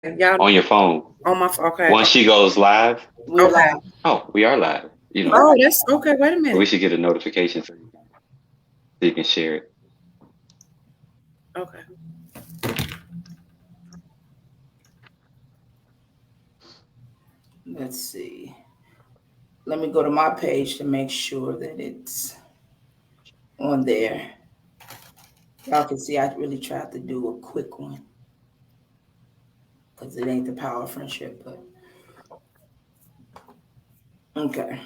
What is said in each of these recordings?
Y'all on your phone. on my okay. Once she goes live, We're Okay. live. oh, we are live. Oh, that's okay. Wait a We minute. should get a notification so you can share it. Okay. Let's see. Let me go to my page to make sure that it's on there. Y'all can see I really tried to do a quick one because it ain't the power of friendship, but okay.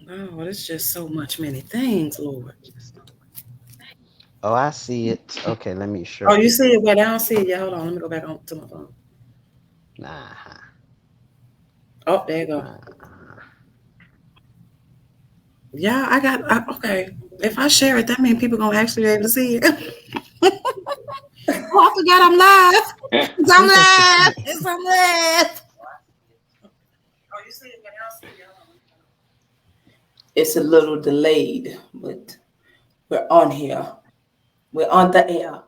Oh, it's just so much many things, Lord. Oh, I see it. Okay, let me show Oh, you you. see it? Wait, I don't see it. Yeah, hold on. Let me go back on to my phone. Nah. Oh, there you go. Yeah, okay. If I share it, that means people gonna actually be able to see it. Oh, I forgot I'm live. It's on live. It's on live. Oh, you see it? But I don't see it. Hold on. It's a little delayed, but we're on here. We're on the air.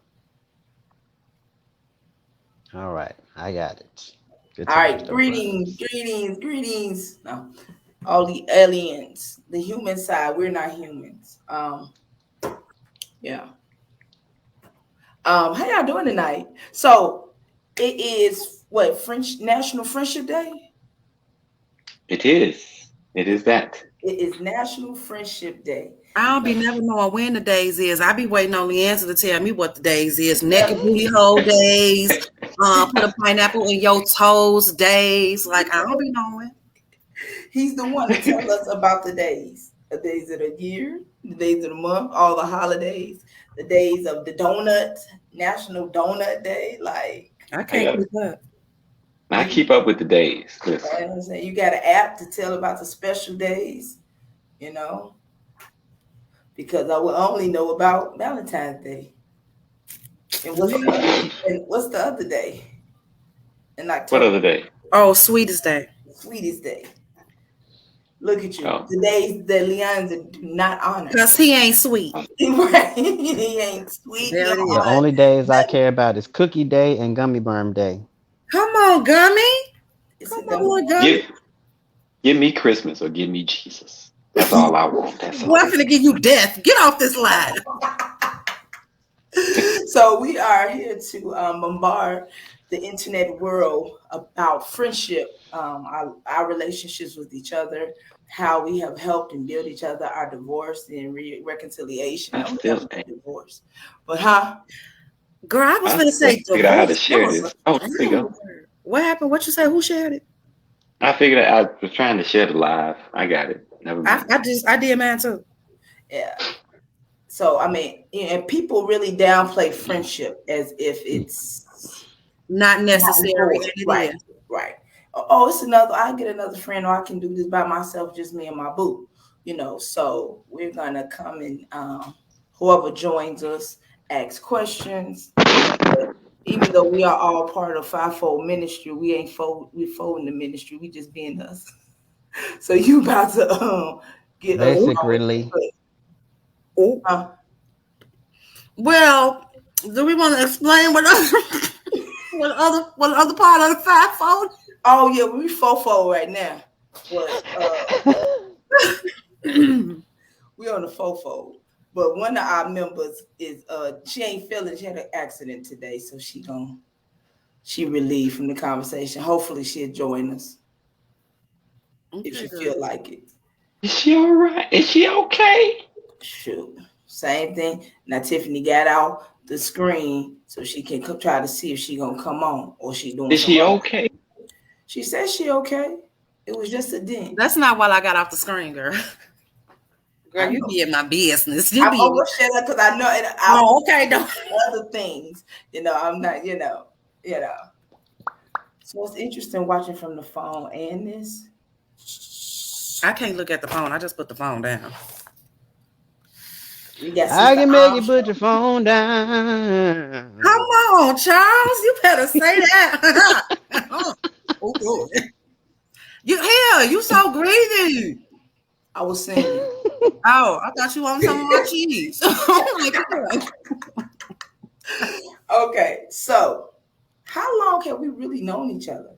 All right, I got it. Good All times right. though, Greetings, brothers. greetings, greetings. No, all the aliens, the human side. We're not humans. Yeah. How y'all doing tonight? So it is what French National Friendship Day. It is. It is that. It is National Friendship Day. I don't be never knowing when the days is. I be waiting on Leanzar to tell me what the days is. Naked booty hole days. Put a pineapple in your toes days. Like I don't be knowing. He's the one to tell us about the days of the year, the days of the month, all the holidays, the days of the donut, National Donut Day. Like, I I can't got. keep up. I keep up with the days. you Listen, know what I'm saying? You got an app to tell about the special days, you know, because I will only know about Valentine's Day. And what's the other day in what October? other day? Oh, sweetest day. Sweetest Day. Look at you. Oh, The days that Leanzar do not honor. Cause he ain't sweet. Right. He ain't sweet. He There it don't The is. honor only days I nothing. care about is Cookie Day and Gummy Worm Day. Come on, Gummy. It's Come a on, gummy. Gummy. give me Christmas or give me Jesus. That's all I want. That's Boy, I'm all. finna give you death. Get off this line. So we are here to bombard the internet world about friendship, our relationships with each other, how we have helped and build each other, our divorce and reconciliation. I And we never still been divorced, but huh? Girl, I was I gonna still say figured out how to divorce. That share was a this. Oh, there we damn go. word. What happened? What you say? Who shared it? I figured I was trying to share the live. I got it. Never mind. I did mine too. Yeah. So I mean, and people really downplay friendship as if it's Not not necessary, important. and it Right, is. right. Oh, it's another. I get another friend, or I can do this by myself, just me and my boo. You know. So we're gonna come and whoever joins us ask questions. But even though we are all part of fivefold ministry, we ain't fold. We folding the ministry. We just being us. So you about to get us wrong. Basically, Oh, Uh, well, do we want to explain what other what other part of the fivefold? oh yeah, we fofo right now. But we on the fofo. But one of our members is she ain't feeling. She had an accident today, so she relieved from the conversation. Hopefully she'll join us if Okay, she good. feel like it. Is she all right? Is she okay? Shoot. Same thing. Now Tiffany got out the screen so she can try to see if she gonna come on or she doing Is some she other. okay? She said she okay. It was just a dent. That's not while I got off the screen, girl. Girl, I you know. be in my business. You I'm be. gonna share that because I know and I Oh, okay. Don't. other things. I'm not, you know. So it's interesting watching from the phone and this. I can't look at the phone. I just put the phone down. We got I Sister can make you put Armstrong. your phone Come down. on, Charlz. You better say that. Oh, good. You so greedy. I was singing. Oh, I thought you wanted some more cheese. I'm like, yeah. Okay, so how long have we really known each other?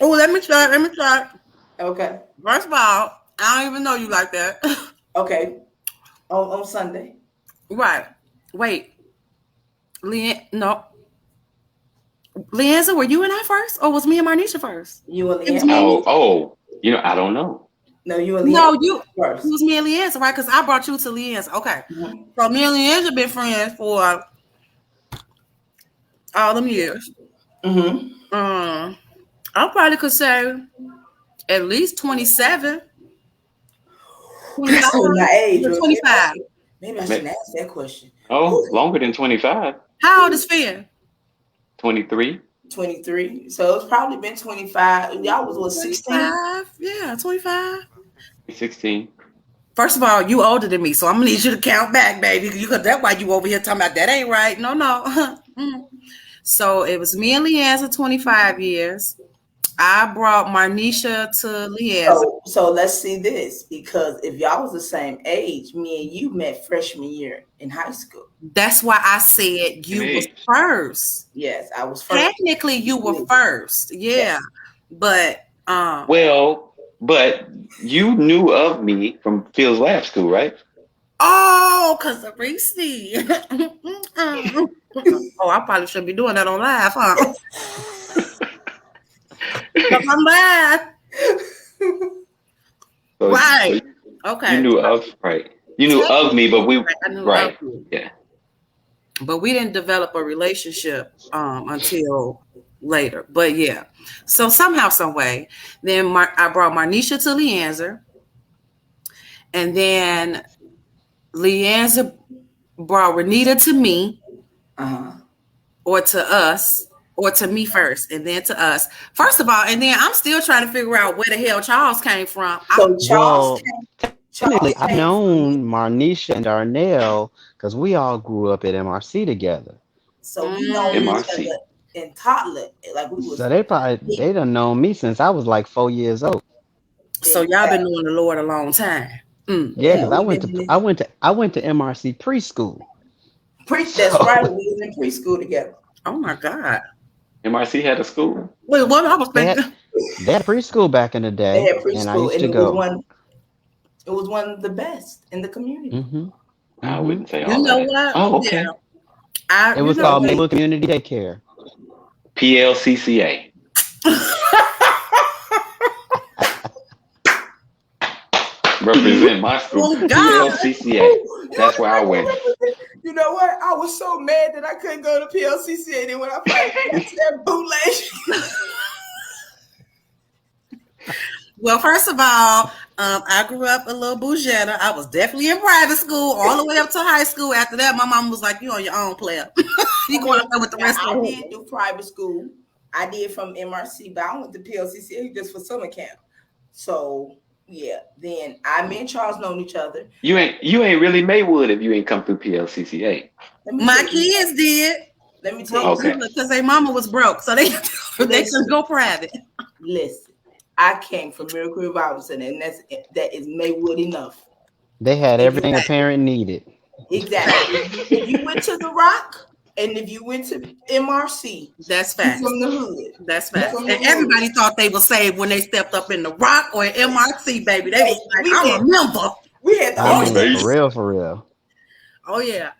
Oh, let me start. Okay. First of all, I don't even know you like that. Okay. On Sunday. Right. Wait. No. Leanzar, were you and I first? Or was me and Marnisha first? You and It was Leanne. me and you. I don't know. No, you and Leanne. No, it first. was me and Leanzar, right? Because I brought you to Leanzar. Okay. Mm-hmm. So me and Leanzar been friends for all them years. Mm-hmm. I probably could say at least 27. 25. My age. 25. Maybe I shouldn't ask that question. Oh, longer than 25. How old is Finn? 23. 23. So it's probably been 25. Y'all was what, 16? 25? Yeah, 25. 16. First of all, you older than me, so I'm gonna need you to count back, baby. That's why you over here talking about that ain't right. No. So it was me and Leanzar 25 years. I brought Marnisha to Leanzar. So let's see this, because if y'all was the same age, me and you met freshman year in high school. That's why I said you was first. Yes, I was first. Technically, you were first. Yeah, yes. But well, but you knew of me from Phil's Lab School, right? Oh, because of Reese. Oh, I probably shouldn't be doing that on live, huh? I'm live. So, right. Okay. You knew of me, but we right. Yeah. But we didn't develop a relationship until later. But yeah. So somehow, some way, then I brought Marnisha to Leanzar. And then Leanzar brought Renita to me. Or to us, or to me first, and then to us. First of all, and then I'm still trying to figure out where the hell Charlz came from. So Charlz technically, I've known Marnisha and Darnell because we all grew up at MRC together. So we know MRC each other in toddler, like we was. So they done known me since I was like 4 years old. So y'all been knowing the Lord a long time. Yeah, because I went to MRC preschool. That's right. We was in preschool together. Oh my God. MRC had a school. Wait, what? I was thinking. They had preschool back in the day. They had preschool, and I used to go. It was one of the best in the community. Mm-hmm. I wouldn't say all that. You know that. what? Oh, okay. Yeah. It was called Neighborhood Community Daycare. P.O.C. Represent my school. P.O.C. That's where I went. You know what? I was so mad that I couldn't go to P.O.C. And then when I finally got to that bootleg. Well, first of all, I grew up a little bougetta. I was definitely in private school all the way up to high school. After that, my mom was like, "You on your own, player. You going up there with the rest of them." I did do private school. I did from MRC, but I went to P.O.C. just for summer camp. So yeah, then me and Charlz known each other. You ain't really Maywood if you ain't come through P.O.C. My kids did. Let me tell you, because their mama was broke, so they couldn't go private. Listen, I came from Miracle Revival Center, and that is Maywood enough. They had everything a parent needed. Exactly. If you went to the Rock, and if you went to MRC, that's facts. From the hood. That's facts. And everybody thought they were saved when they stepped up in the Rock or MRC, baby. They was like, I remember. We had the for real. Oh yeah.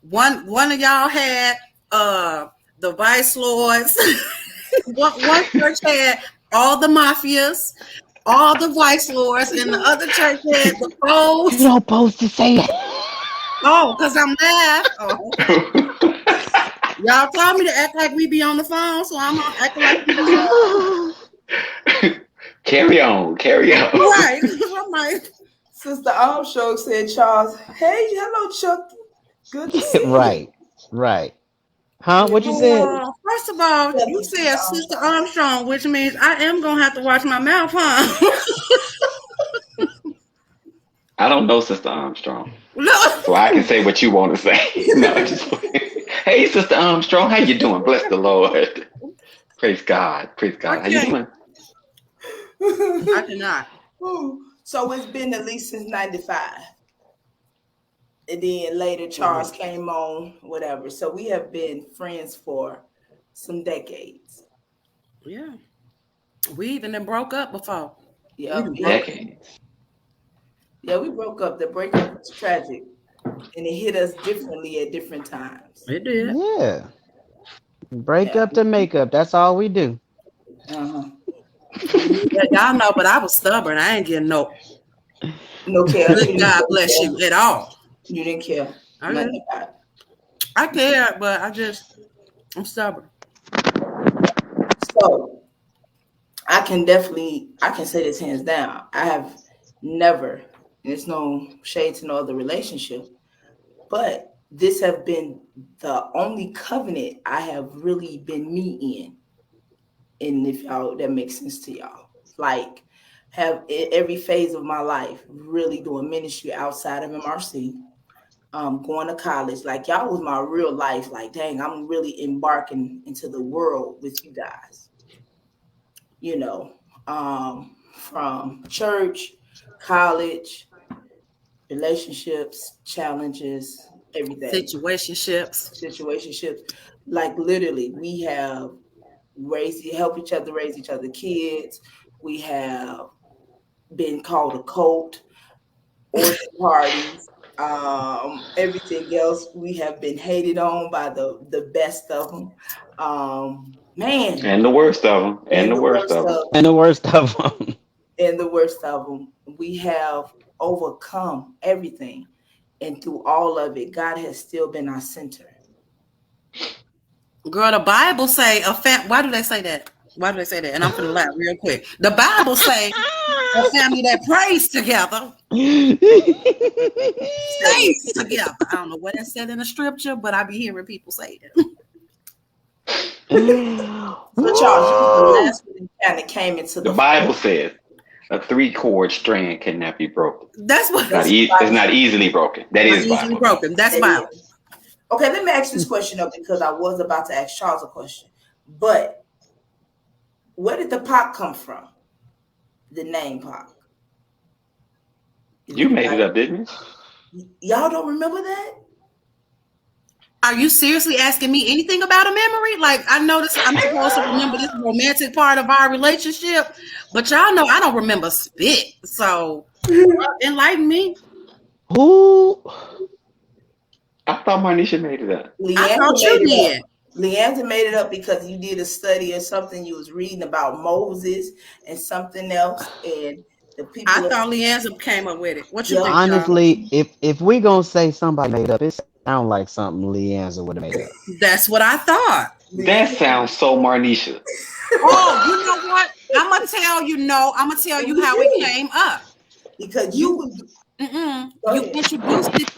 One of y'all had the Vice Lords. one church had all the mafias, all the Vice Lords, and the other church had the foes. You're not supposed to say it. Oh, because I'm mad. Oh. Y'all told me to act like we be on the phone, so I'm gonna act like we be on. Carry on. Right. I'm like, Sister Armstrong said, Charlz, hey, hello, Chucky. Good to see you. Right. Huh? What you said? First of all, you said Sister Armstrong, which means I am gonna have to watch my mouth, huh? I don't know Sister Armstrong. No. So I can say what you want to say. No, hey, Sister Armstrong, how you doing? Bless the Lord. Praise God. How you doing? I cannot. So it's been at least since 95. And then later Charlz came on, whatever. So we have been friends for some decades. Yeah. We even then broke up before. Yeah, Decades. we broke up. The breakup was tragic, and it hit us differently at different times. It did. Yeah. Break up to make up. That's all we do. Uh-huh. Y'all know, but I was stubborn. I ain't getting no care. God bless you at all. You didn't care. I cared, but I'm stubborn. So I can say this hands down. I have never, and it's no shade to no other relationship, but this have been the only covenant I have really been me in. And if y'all, that makes sense to y'all, like have every phase of my life really doing ministry outside of MRC, going to college, like y'all was my real life. Like, dang, I'm really embarking into the world with you guys. You know, from church, college, relationships, challenges, everything. Situationships. Like literally, we have help each other raise each other kids. We have been called a cult, orgy parties, everything else. We have been hated on by the best of them. Man. And the worst of them. And the worst of them. And the worst of them. And the worst of them. We have overcome everything. And through all of it, God has still been our center. Girl, the Bible say why do they say that? Why do they say that? And I'm gonna laugh real quick. The Bible say a family that prays together stays together. I don't know what that said in the scripture, but I be hearing people say it. So Charlz, you the last one kind of came into the Bible says a 3-cord strand cannot be broken. That's what it's not easily broken. That is easily Bible. broken. That's Bible. Okay, let me ask this question up because I was about to ask Charlz a question. But where did the P.O.C come from? The name P.O.C. You made it up, didn't you? Y'all don't remember that? Are you seriously asking me anything about a memory? Like, I noticed I'm supposed to remember this romantic part of our relationship, but y'all know I don't remember spit. So enlighten me. Who? I thought Marnisha made it up. I thought you did. Leanzar made it up because you did a study or something. You was reading about Moses and something else, and the people. I thought Leanzar came up with it. What you think? Honestly, if we gonna say somebody made it up, it sounds like something Leanzar would have made up. That's what I thought. That sounds so Marnisha. Oh, you know what? I'm gonna tell you how it came up. Because you introduced it.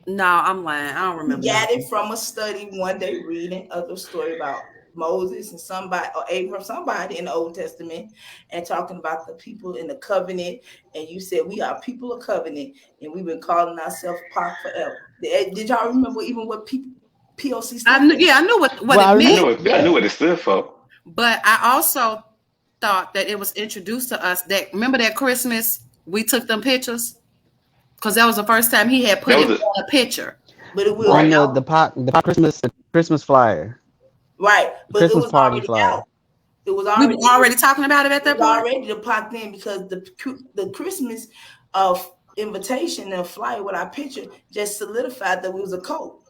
No, I'm lying. I don't remember. You got it from a study one day, reading other story about Moses and somebody or Abraham, somebody in the Old Testament, and talking about the people in the covenant. And you said we are people of covenant, and we've been calling ourselves P.O.C forever. Did y'all remember even what P.O.C stood for? I knew what it meant. I knew what it stood for. But I also thought that it was introduced to us. That remember that Christmas we took them pictures. Because that was the first time he had put it on a picture. But it was the Christmas flyer. Right. But Christmas party flyer. Out. It was already, we were already talking about it at that point. Already the P.O.C then because the Christmas of invitation and flyer with our picture just solidified that we was a cult.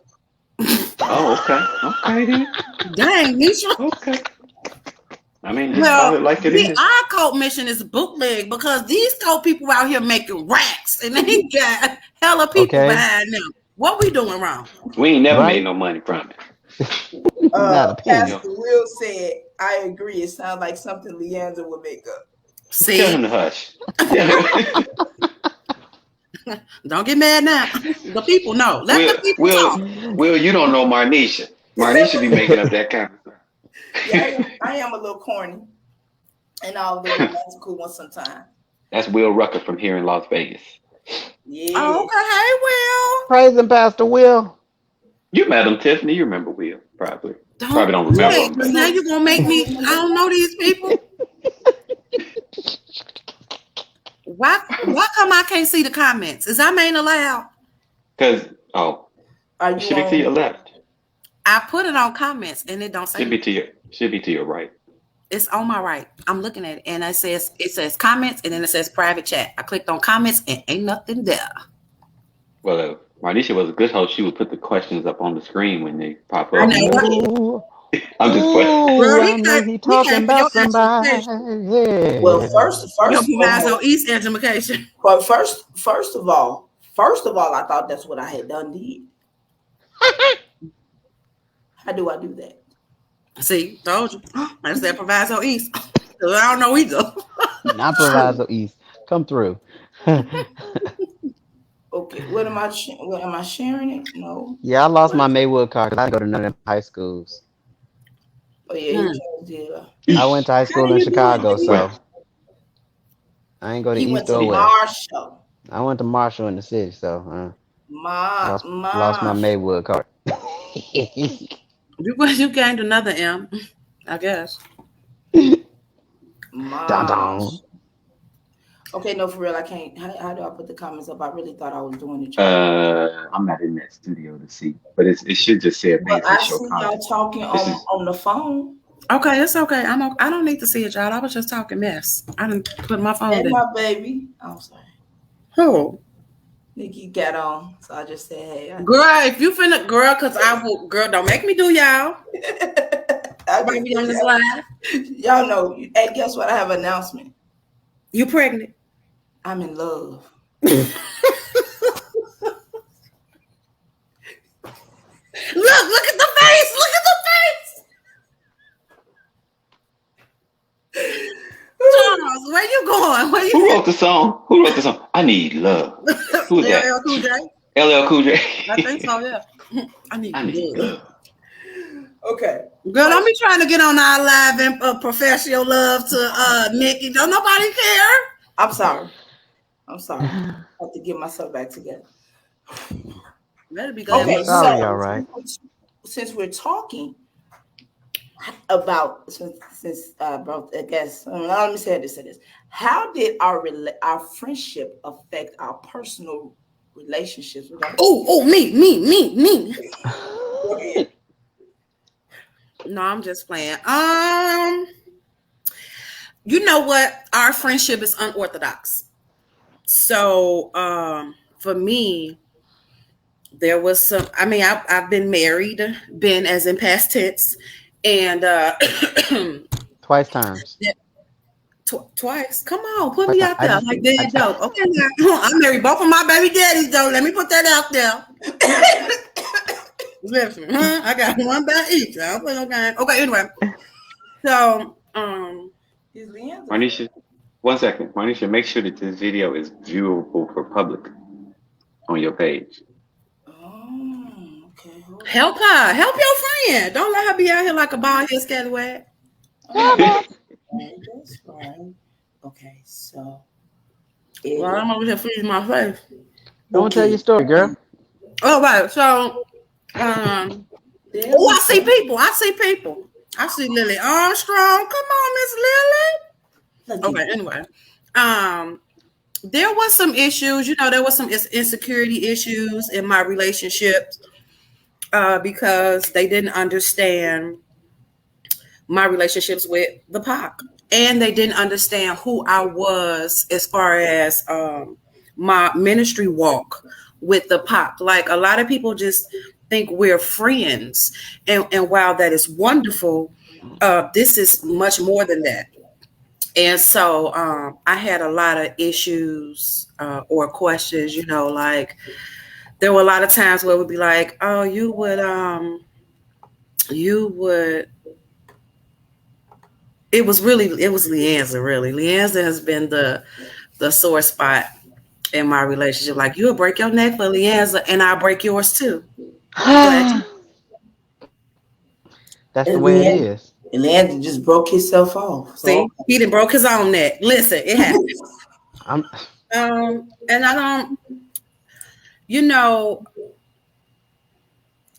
Oh, okay. Okay then. Dang, Nisha. Okay. I mean, like it is. Our cult mission is bootleg because these cult people out here making racks and they got hella people behind them. What we doing wrong? We ain't never made no money from it. Pastor Will said, I agree. It sounds like something Leanzar would make up. See? Tell him to hush. Don't get mad now. The people know. Let the people talk. Will, you don't know Marnisha. Marnisha be making up that kind of stuff. Yeah, I am a little corny, and all that's cool one sometimes. That's Will Rucker from here in Las Vegas. Yeah. Oh, okay. Hey, Will. Praise him, Pastor Will. You met him, Tiffany. You remember Will, probably. Probably don't remember him. Now you're gonna make me. I don't know these people. Why come I can't see the comments? Is I ain't allowed? Because Are it you should be to your on? left. I put it on comments and it don't say Should be to your right. it's on my right. I'm looking at it and it says comments and then it says private chat. I clicked on comments and ain't nothing there. Well, if Marnisha was a good host, she would put the questions up on the screen when they pop I up. know what. Ooh, I'm just playing. ooh, Girl, I know he we talking came for your about somebody. education. Well, Yeah. Your first proviso East education. but first of all, I thought that's what I had done. Did how do I do that? See, told you. I said proviso East. I don't know either. Not Proviso East. Come through. Okay, what am I? What am I sharing it? No. Yeah, I lost my Maywood card 'cause I didn't go to none of them high schools. Oh yeah, he changed it. I went to high How school do in you do it? Chicago, Well, so I ain't go to He went East to or see, West. Marshall. I went to Marshall in the city, so lost my Marshall. Maywood card. You gained another M, I guess. Dun dun. Marshall. Okay, no, for real, I can't. How do I put the comments up? I really thought I was doing it. Y'all. I'm not in that studio to see, but it should just say But advance and I show see y'all comments. talking This is on the phone. Okay, it's okay. I don't need to see it, y'all. I was just talking mess. I didn't put my phone Hey, down. my baby. I'm sorry. Who? Nikki got on, so I just said, hey. Girl, if you finna, girl, cause I will, girl, don't make me do y'all. Baby on this live. Y'all know. Hey, guess what? I have an announcement. You pregnant? I'm in love. Look at the face. Look at the face. Charlz, where you going? Where who you? wrote the song? Who wrote the song? I need love. Who's that? LL Cool J. LL Cool J. I think so. Yeah. I need love. love. Okay. Girl, don't be trying to get on our live and professional love to Nikki. Don't nobody care. I'm sorry. I have to get myself back together. Better be glad. Okay, Sorry, so all right. since we're talking about bro, I guess let me say this. How did our friendship affect our personal relationships with our Oh, me. No, I'm just playing. You know what? Our friendship is unorthodox. So, for me, there was some. I mean, I've been married, been as in past tense, and Twice times. twice. Come on, put Twice me times. out there like that dope. Okay, now I married both of my baby daddies though. Let me put that out there. Listen, I got one by each. I don't play no game. Okay, anyway. So, Is Leanzar? Marnisha, 1 second. Marnisha, make sure that this video is viewable for public on your page. Oh, okay. help her. Help your friend. Don't let her be out here like a bald head scallywag. That's fine. Okay, so. Well, I'm over here freezing my face. Don't tell your story, girl. All right, so I see people. I see Lily Armstrong. Come on, Miss Lily. Okay, anyway. There was some issues, there was some insecurity issues in my relationships because they didn't understand my relationships with the P.O.C. And they didn't understand who I was as far as my ministry walk with the P.O.C. Like a lot of people just think we're friends. And while that is wonderful, this is much more than that. And so I had a lot of issues or questions, like there were a lot of times where it would be like, oh, you would, it was Leanzar, really. Leanzar has been the sore spot in my relationship. Like, you'll break your neck for Leanzar and I'll break yours too. That's the way it is. And Leanzar just broke himself off. So. See, he done broke his own neck. Listen, it happened. And I don't,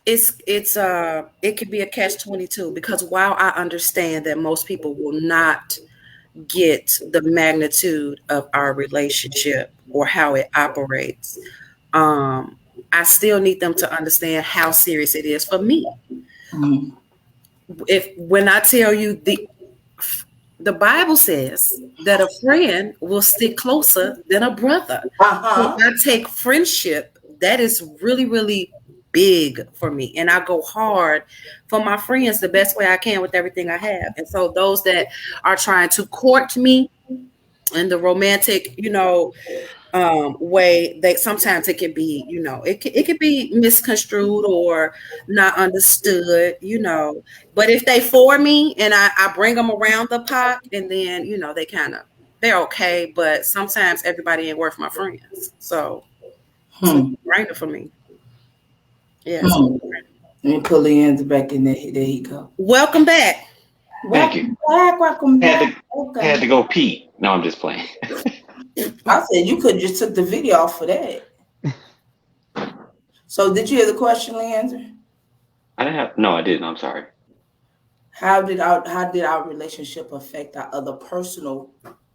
it could be a catch-22 because while I understand that most people will not get the magnitude of our relationship or how it operates, I still need them to understand how serious it is for me. Mhm. When I tell you the Bible says that a friend will stick closer than a brother. So I take friendship, that is really, really big for me. And I go hard for my friends the best way I can with everything I have. And so those that are trying to court me in the romantic, way, they sometimes it can be, it can be misconstrued or not understood, but if they for me and I bring them around the pot, and then they're okay, but sometimes everybody ain't worth my friends, so it's a brainer for me. Yeah. Let me pull Leanzar back in there. There you go. Welcome back. Thank you. Welcome back. Had to go pee. No, I'm just playing. I said you could just took the video off for that. So did you hear the question, Leanzar? I didn't. I'm sorry. How did our relationship affect our other personal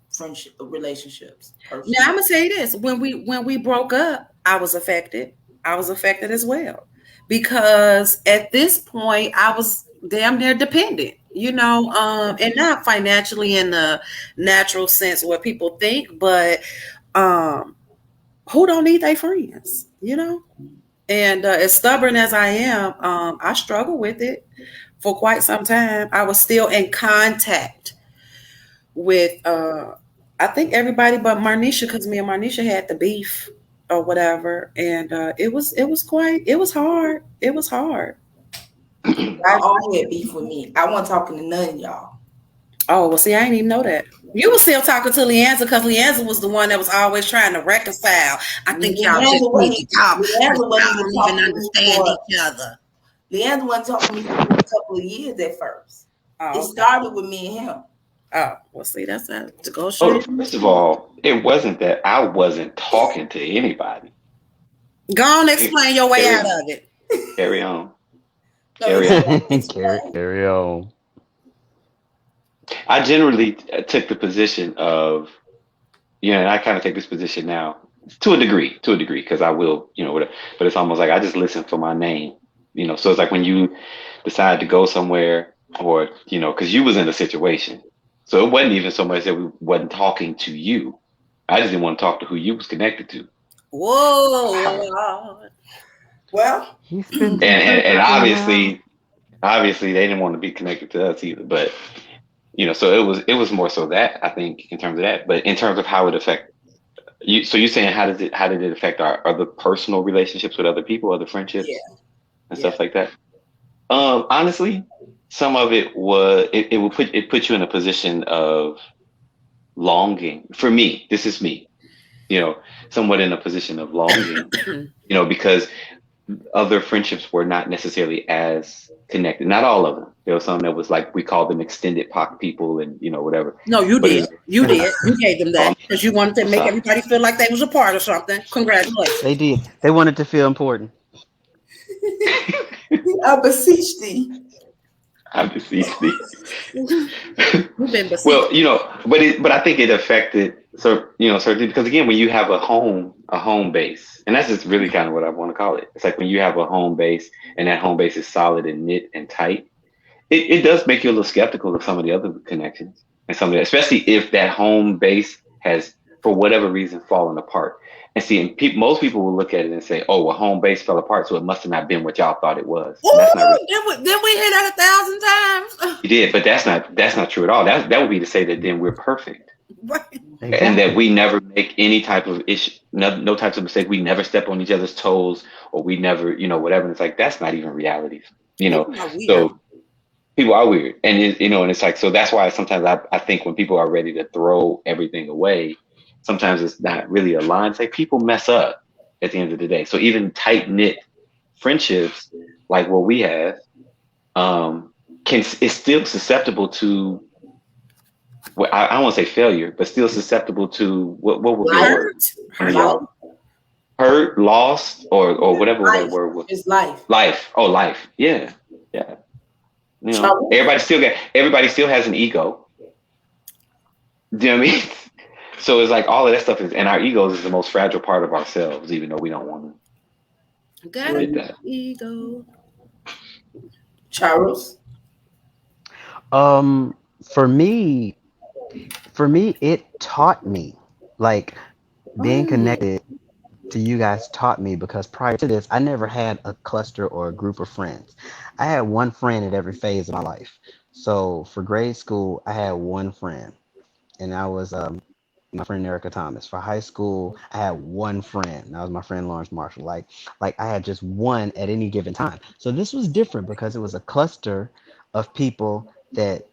friendship relationships? Now I'm gonna say this: when we broke up, I was affected. I was affected as well, because at this point I was damn near dependent, and not financially in the natural sense what people think, but who don't need their friends, And as stubborn as I am, I struggle with it for quite some time. I was still in contact with I think everybody but Marnisha, because me and Marnisha had the beef or whatever, and it was hard. It was hard. I all had beef with me. I wasn't talking to none of y'all. Oh, well, see, I didn't even know that. You were still talking to Leanzar, because Leanzar was the one that was always trying to reconcile. I think y'all just need to talk. Y'all don't even understand each other. Leanzar wasn't talking to me for a couple of years at first. It started with me and him. Oh, well, see, that's that to go show. First of all, it wasn't that I wasn't talking to anybody. Go on, explain your way out of it. Carry on. Carry on. I generally took the position of, and I kind of take this position now to a degree, because I will, whatever, but it's almost like I just listen for my name, so it's like when you decide to go somewhere, or, because you was in a situation. So it wasn't even so much that we wasn't talking to you. I just didn't want to talk to who you was connected to. Whoa. Well, and obviously they didn't want to be connected to us either. But so it was more so that, I think, in terms of that. But in terms of how it affect you, so you're saying how did it affect our other personal relationships with other people, other friendships, and stuff like that? Honestly, some of it was it put you in a position of longing. For me, this is me, somewhat in a position of longing, because other friendships were not necessarily as connected. Not all of them. There was some that was like, we called them extended POC people, and whatever. No, you did. You gave them that because you wanted to make everybody feel like they was a part of something. Congratulations. They did. They wanted to feel important. I beseech thee. Well, but I think it affected, certainly, because again, when you have a home base, and that's just really kind of what I want to call it. It's like when you have a home base and that home base is solid and knit and tight, it does make you a little skeptical of some of the other connections, and some of that, especially if that home base has, for whatever reason, fallen apart. And see, most people will look at it and say, "Oh, a home base fell apart, so it must have not been what y'all thought it was." Ooh, that's not then we hear that 1,000 times. You did, but that's not true at all. That would be to say that then we're perfect, right? And that we never make any type of issue, no types of mistake. We never step on each other's toes, or we never, whatever. And it's like, that's not even reality, So people are weird, and and it's like, so that's why sometimes I think when people are ready to throw everything away, sometimes it's not really aligned. It's like people mess up at the end of the day. So even tight knit friendships like what we have, is still susceptible to. Well, I don't want to say failure, but still susceptible to what would be hurt, lost, or whatever that word was. It's life. Life. Oh, life. Yeah. Everybody still has an ego. Do you know what I mean? So it's like all of that stuff is, and our egos is the most fragile part of ourselves, even though we don't want I Got like an that. ego. Charles. Um, for me, it taught me, like, being Mm. connected to you guys taught me, because prior to this, I never had a cluster or a group of friends. I had one friend at every phase of my life. So for grade school, I had one friend, and that was my friend Erica Thomas. For high school, I had one friend. That was my friend Lawrence Marshall. Like I had just one at any given time. So this was different because it was a cluster of people that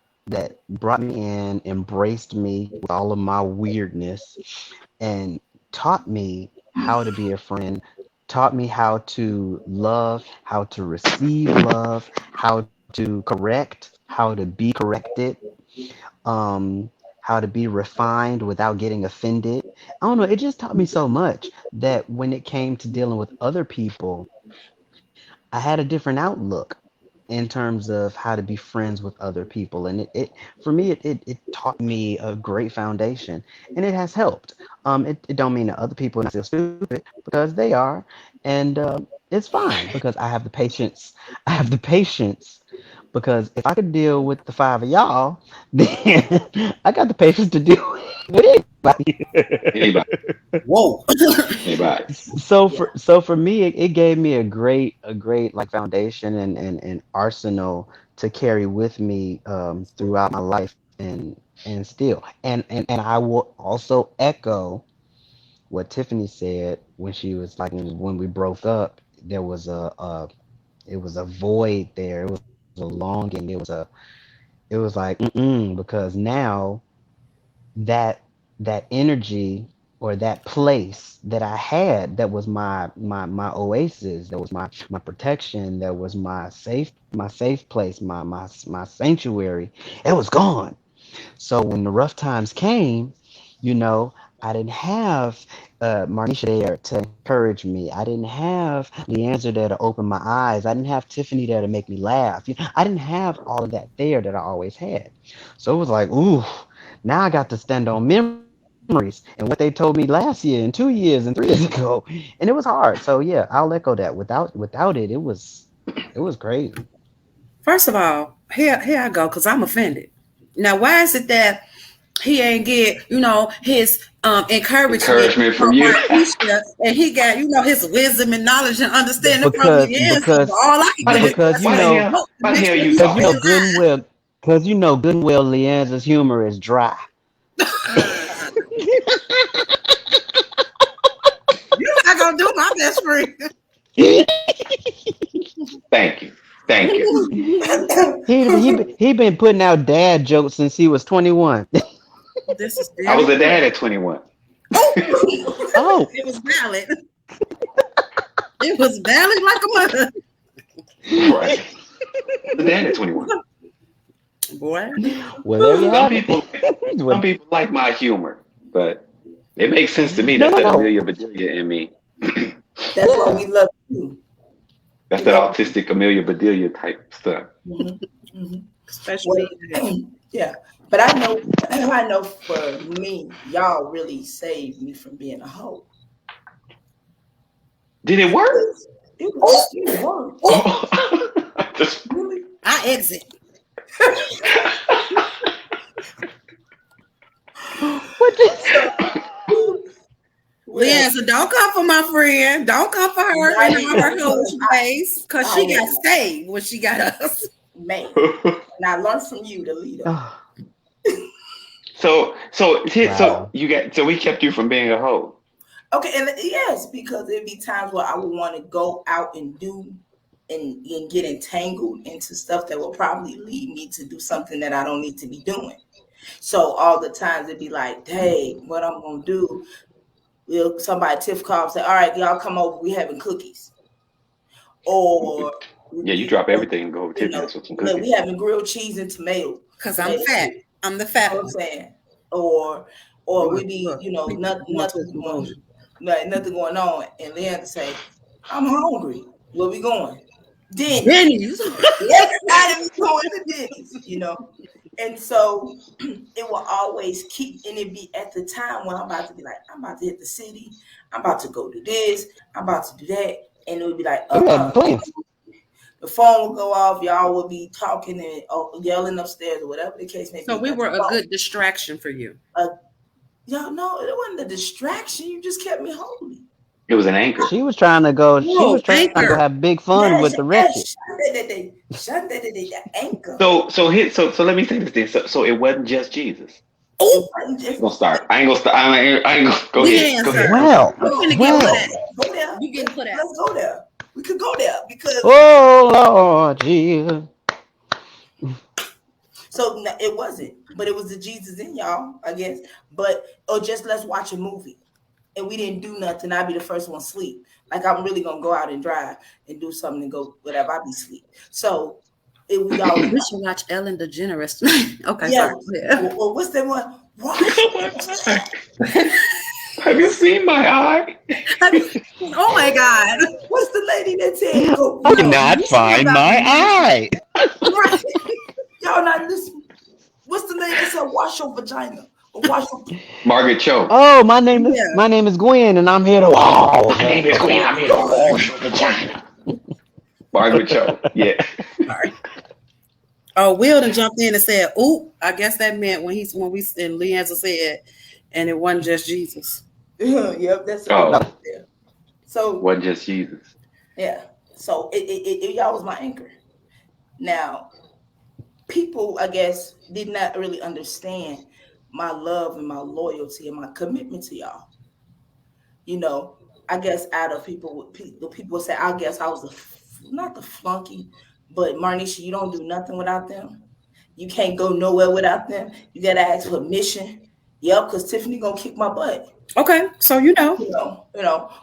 brought me in, embraced me with all of my weirdness, and taught me how to be a friend, taught me how to love, how to receive love, how to correct, how to be corrected, how to be refined without getting offended. I don't know, it just taught me so much that when it came to dealing with other people, I had a different outlook in terms of how to be friends with other people. And it for me, it taught me a great foundation, and it has helped. It don't mean that other people are not still stupid, because they are. And it's fine because I have the patience. I have the patience because if I could deal with the five of y'all, then I got the patience to deal with anybody. Anybody, Whoa. anybody. Yeah. So for me, it gave me a great like foundation and arsenal to carry with me throughout my life, and still, and I will also echo what Tiffany said when she was like, when we broke up, there was it was a void there, it was a longing, it was like because now that that energy, or that place that I had, that was my oasis, that was my protection, that was my safe place, my sanctuary, it was gone. So when the rough times came, you know, I didn't have Marnisha there to encourage me. I didn't have Leanzar there to open my eyes. I didn't have Tiffany there to make me laugh. I didn't have all of that there that I always had. So it was like, ooh, now I got to stand on memories and what they told me last year and 2 years and 3 years ago, and it was hard. So yeah, I'll echo that. Without it, it was crazy. First of all, here I go, because I'm offended. Now, why is it that he ain't get, his encouragement Encouragement from from you. Marquisha, and he got, his wisdom and knowledge and understanding from Because Leanzar. But all I can Why the get hell? is because just like, nope, the Why the bitch hell said you he Because talking? still good and well, Leanne's humor is dry. lying. You're not gonna do my best friend. he Thank you, thank you. he been putting out dad jokes since he was 21. This is I very was a true. dad at 21. Oh, Oh, it was valid. It was valid like a mother. Right. I was a dad at 21. Boy. well, there you Some have it. people, some Well, people like my humor, but it makes sense to me. no, That's no, that no. Amelia Bedelia in me. That's why we Yeah, love you. That's We that love autistic Amelia Bedelia type stuff. you. Hmm. Especially Well, that. yeah, but I know, I know for me, y'all really saved me from being a hoe. Did it work? Because it still works. Just- Really? I exit. what? So, well, Leanza, don't come for my friend. Don't come for her not and all even her because hoes ways. Because I she got am saved when she got us. man. And I learned from you, the leader. Oh, so wow. you got so we kept you from being a hoe. Okay, and yes, because there'd be times where I would want to go out and do and get entangled into stuff that will probably lead me to do something that I don't need to be doing. So all the times it'd be like, hey, what I'm gonna do? Somebody Tiff call and say, all right, y'all come over, we having cookies. Or Yeah, you you drop know, everything and go over to you Tiffany's know, with some look, cookies. we having grilled cheese and Because I'm tomato fat. soup. I'm the You know fat what I'm one. saying? Or we Look, be, look. Going to nothing his going, promotion. like, nothing going on, and they have to say, I'm hungry. Where we going? Denny's. Denny's. Everybody be going to Denny's. And so it will always keep, and it be at the time when I'm about to be like, I'm about to hit the city, I'm about to go do this, I'm about to do that. and it would be like, Please. the phone would go off. Y'all would be talking and yelling upstairs or whatever the case may be. So we were a good distraction for you. Y'all know it wasn't a distraction. You just kept me holy. It was an anchor. She was trying to go. She was trying to go have big fun with the wretched. The anchor. So let me say this then. So it wasn't just Jesus. Oh, I'm gonna start. I ain't gonna start. I ain't gonna go ahead. Go ahead. Well, go there. You getting put out. Let's go there. We could go there because. Oh Lord Jesus. So it wasn't, but it was the Jesus in y'all, I guess. Or just let's watch a movie, and we didn't do nothing. I'd be the first one sleep. Like I'm really gonna go out and drive and do something and go whatever. I'd be sleep. So we all. We should watch Ellen DeGeneres. Okay, yeah. sorry. Yeah. Well, what's that one? Have you seen my eye? Oh my God! What's the lady that said? I cannot find my eye. Right. Y'all not listening. What's the lady that said wash your vagina? Or wash your... Margaret Cho. Oh, my name is Gwen, and I'm here to. Oh, my name is Gwen. I'm here to wash your vagina. Margaret Cho. Yeah. Sorry. Oh, Will done jumped in and said, "Ooh, I guess that meant when we and Leanzar said, and it wasn't just Jesus." Yep, that's So wasn't just Jesus. Yeah. So it y'all was my anchor. Now, people, I guess, did not really understand my love and my loyalty and my commitment to y'all. You know, I guess out of people say, I guess I was not the flunky, but Marnisha, you don't do nothing without them. You can't go nowhere without them. You gotta ask permission. Yep, because Tiffany gonna kick my butt. Okay, so you know.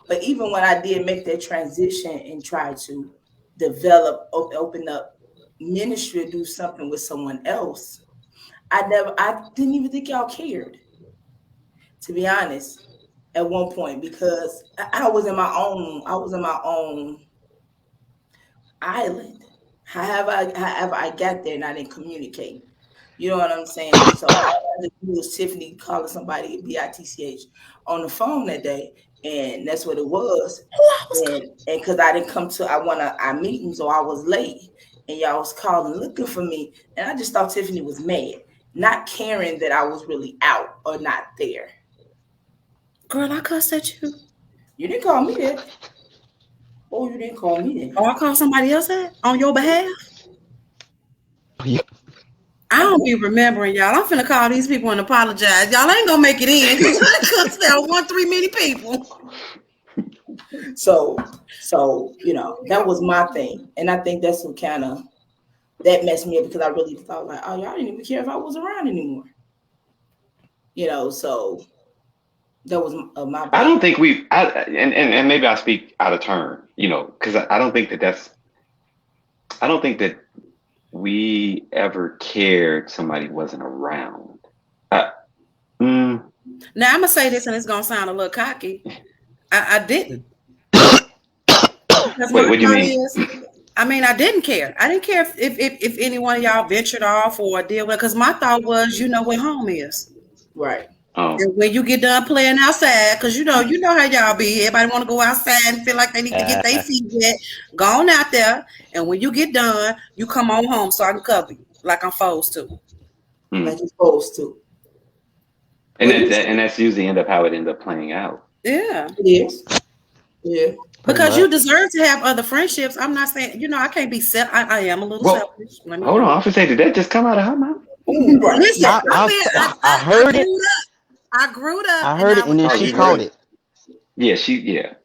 But even when I did make that transition and try to develop, open up ministry, do something with someone else, I didn't even think y'all cared, to be honest, at one point, because I was in my own island. However I got there and I didn't communicate. You know what I'm saying? So all I had to do was Tiffany calling somebody BITCH on the phone that day, and that's what it was. And because I didn't come to our meeting, so I was late, and y'all was calling looking for me, and I just thought Tiffany was mad, not caring that I was really out or not there. Girl, I cussed at you. You didn't call me that. Oh, you didn't call me that. Oh, I called somebody else that on your behalf? Yeah. I don't be remembering, y'all. I'm finna call these people and apologize. Y'all ain't gonna make it in because there are 1-3 many people. So that was my thing, and I think that's what that messed me up, because I really thought like, oh, y'all didn't even care if I was around anymore. So that was my bad. I don't think and maybe I speak out of turn, because I don't think that we ever cared somebody wasn't around. Now I'm gonna say this, and it's gonna sound a little cocky. I didn't. Wait, what do you mean? I didn't care. I didn't care if any one of y'all ventured off or deal with it, because my thought was, you know what home is. Right. Oh. And when you get done playing outside, because you know how y'all be. Everybody want to go outside and feel like they need to get their feet wet. Go on out there, and when you get done, you come on home so I can cover you like I'm supposed to. Like you're supposed to. And that's usually how it ends up playing out. Yeah. It is. Yeah. Because you deserve to have other friendships. I'm not saying, I can't be I am a little selfish. Hold on, I was say, did that just come out of her mouth? Listen, I heard it. I grew up. I heard it, and then she caught it. Yeah.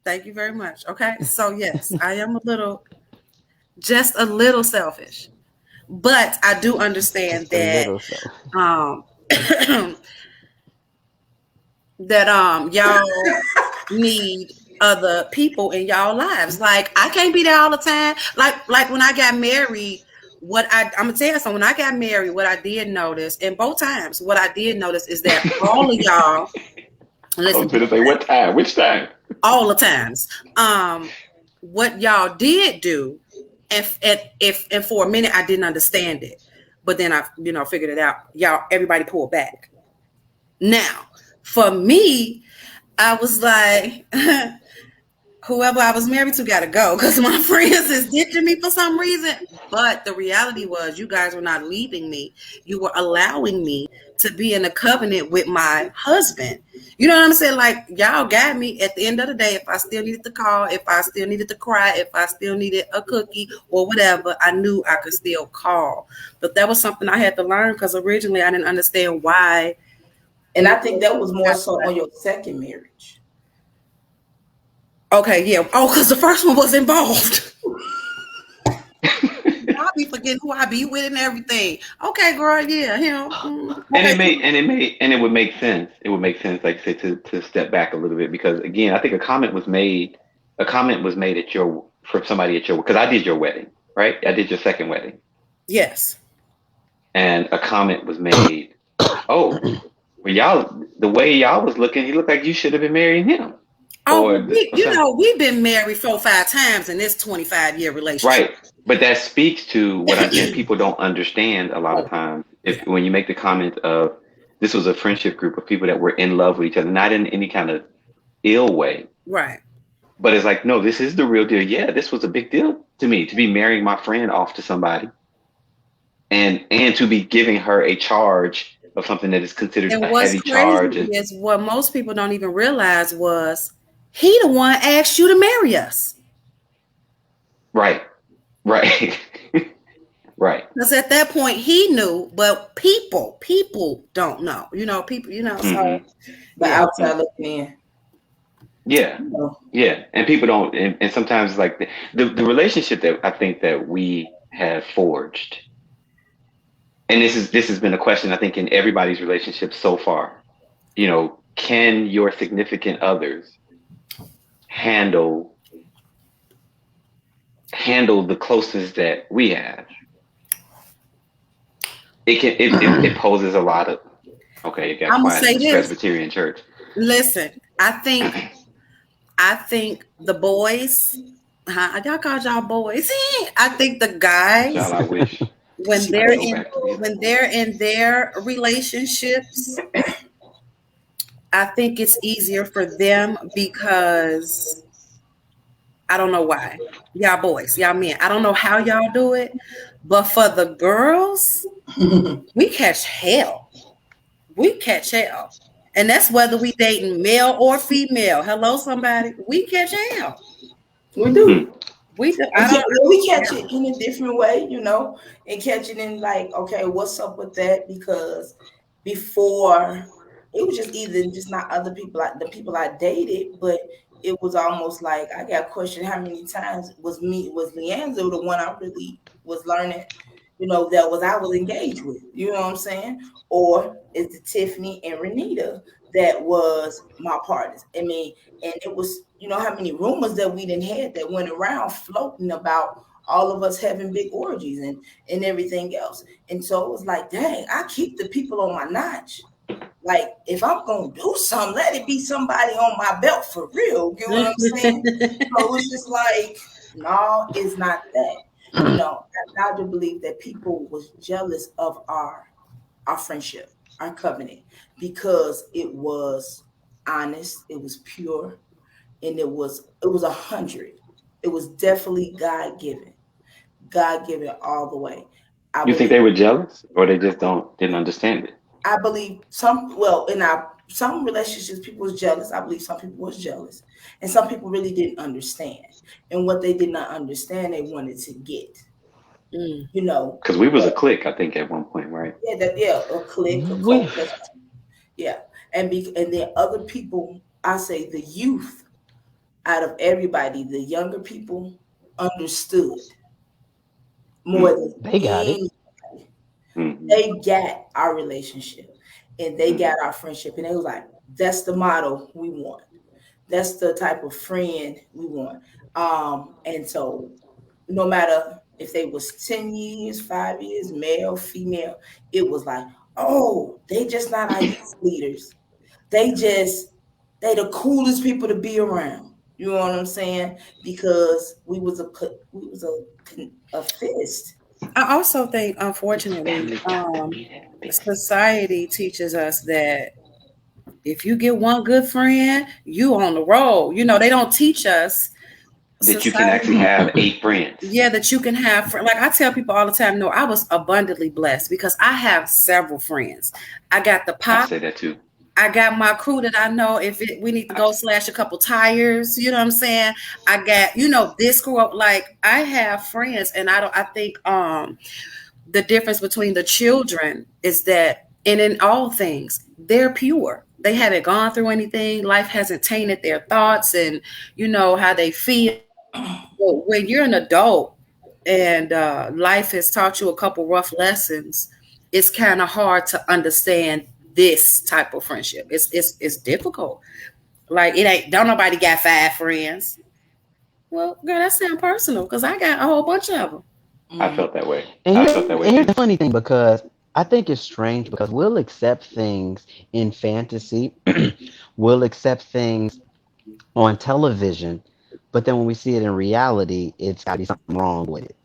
Thank you very much. Okay, so yes, I am just a little selfish, but I do understand that y'all need other people in y'all lives. Like I can't be there all the time. Like when I got married. I'm gonna tell you something. When I got married, what I did notice, and both times, what I did notice is that all of y'all. Listen, I was gonna say, what time? Which time? All the times. What y'all did do, and for a minute I didn't understand it, but then I figured it out. Everybody pulled back. Now, for me, I was like. whoever I was married to got to go because my friends is ditching me for some reason. But the reality was, you guys were not leaving me. You were allowing me to be in a covenant with my husband. You know what I'm saying? Like, y'all got me. At the end of the day, if I still needed to call, if I still needed to cry, if I still needed a cookie or whatever, I knew I could still call. But that was something I had to learn because originally I didn't understand why. And I think that was more so on your second marriage. Okay, yeah. Oh, because the first one was involved. I'll be forgetting who I be with and everything. Okay, girl, yeah, him. Okay. And it would make sense. It would make sense, like I say, to step back a little bit because again, I think a comment was made at your from somebody at your because I did your wedding, right? I did your second wedding. Yes. And a comment was made. Oh, well, y'all, the way y'all was looking, you look like you should have been marrying him. Oh, we've been married 4-5 times in this 25-year relationship. Right. But that speaks to what I said. People don't understand a lot of times when you make the comment of this was a friendship group of people that were in love with each other, not in any kind of ill way. Right. But it's like, no, this is the real deal. Yeah, this was a big deal to me to be marrying my friend off to somebody and to be giving her a charge of something that is considered a heavy charge. And is what most people don't even realize was he the one asked you to marry us. Right. Right. Right. Because at that point he knew, but people don't know. People, so the outside looking in. Yeah. Yeah. And people don't and sometimes like the relationship that I think that we have forged. And this has been a question I think in everybody's relationship so far. Can your significant others handle the closest that we have? It poses a lot of okay. You got quiet in the Presbyterian church. Listen, I think the boys. Y'all call y'all boys. I think the guys. Y'all, I wish. When they're in their relationships, I think it's easier for them because I don't know why. Y'all boys, y'all men. I don't know how y'all do it, but for the girls, we catch hell. And that's whether we dating male or female. Hello, somebody. We catch hell. We do. We catch it in a different way, and catch it in like, okay, what's up with that? Because before it was just not other people, like the people I dated, but it was almost like I got questioned how many times was Leanzar the one I really was learning, that I was engaged with, you know what I'm saying? Or is it Tiffany and Renita that was my partners? I mean, and it was, how many rumors that we didn't have that went around floating about all of us having big orgies and everything else. And so it was like, dang, I keep the people on my notch. Like, if I'm going to do something, let it be somebody on my belt for real. You know what I'm saying? So it's just like, no, it's not that. I do believe that people was jealous of our friendship, our covenant, because it was honest, it was pure, and it was 100. It was definitely God-given all the way. You think they were jealous, or they just didn't understand it? I believe in some relationships, people was jealous. I believe some people was jealous, and some people really didn't understand. And what they did not understand, they wanted to get. Because we was a clique, I think, at one point, right? Yeah, a clique, a cult. Yeah, and then other people, I say the youth, out of everybody, the younger people understood more than they got it. They got our relationship and they got our friendship, and they was like, that's the model we want. That's the type of friend we want. And so no matter if they was 10 years, 5 years, male, female, it was like, oh, they just not our youth leaders. They the coolest people to be around. You know what I'm saying? Because we was a fist. I also think, unfortunately, society teaches us that if you get one good friend, you on the road. They don't teach us that you can actually society. have 8 friends. Yeah, that you can have. Like I tell people all the time, no, I was abundantly blessed because I have several friends. I got the I pop. say that too. I got my crew that I know we need to I, go slash a couple tires, you know what I'm saying? I got, this crew up. Like I have friends, and I think the difference between the children is that, and in all things, they're pure. They haven't gone through anything. Life hasn't tainted their thoughts and how they feel. But when you're an adult and life has taught you a couple rough lessons, it's kind of hard to understand this type of friendship. It's difficult. Like it ain't. Don't nobody got 5 friends. Well, girl, that sound personal because I got a whole bunch of them. I Mm. felt that way. And I here's, felt that way and here's too. the funny thing, because I think it's strange because we'll accept things in fantasy, we'll accept things on television, but then when we see it in reality, it's got to be something wrong with it.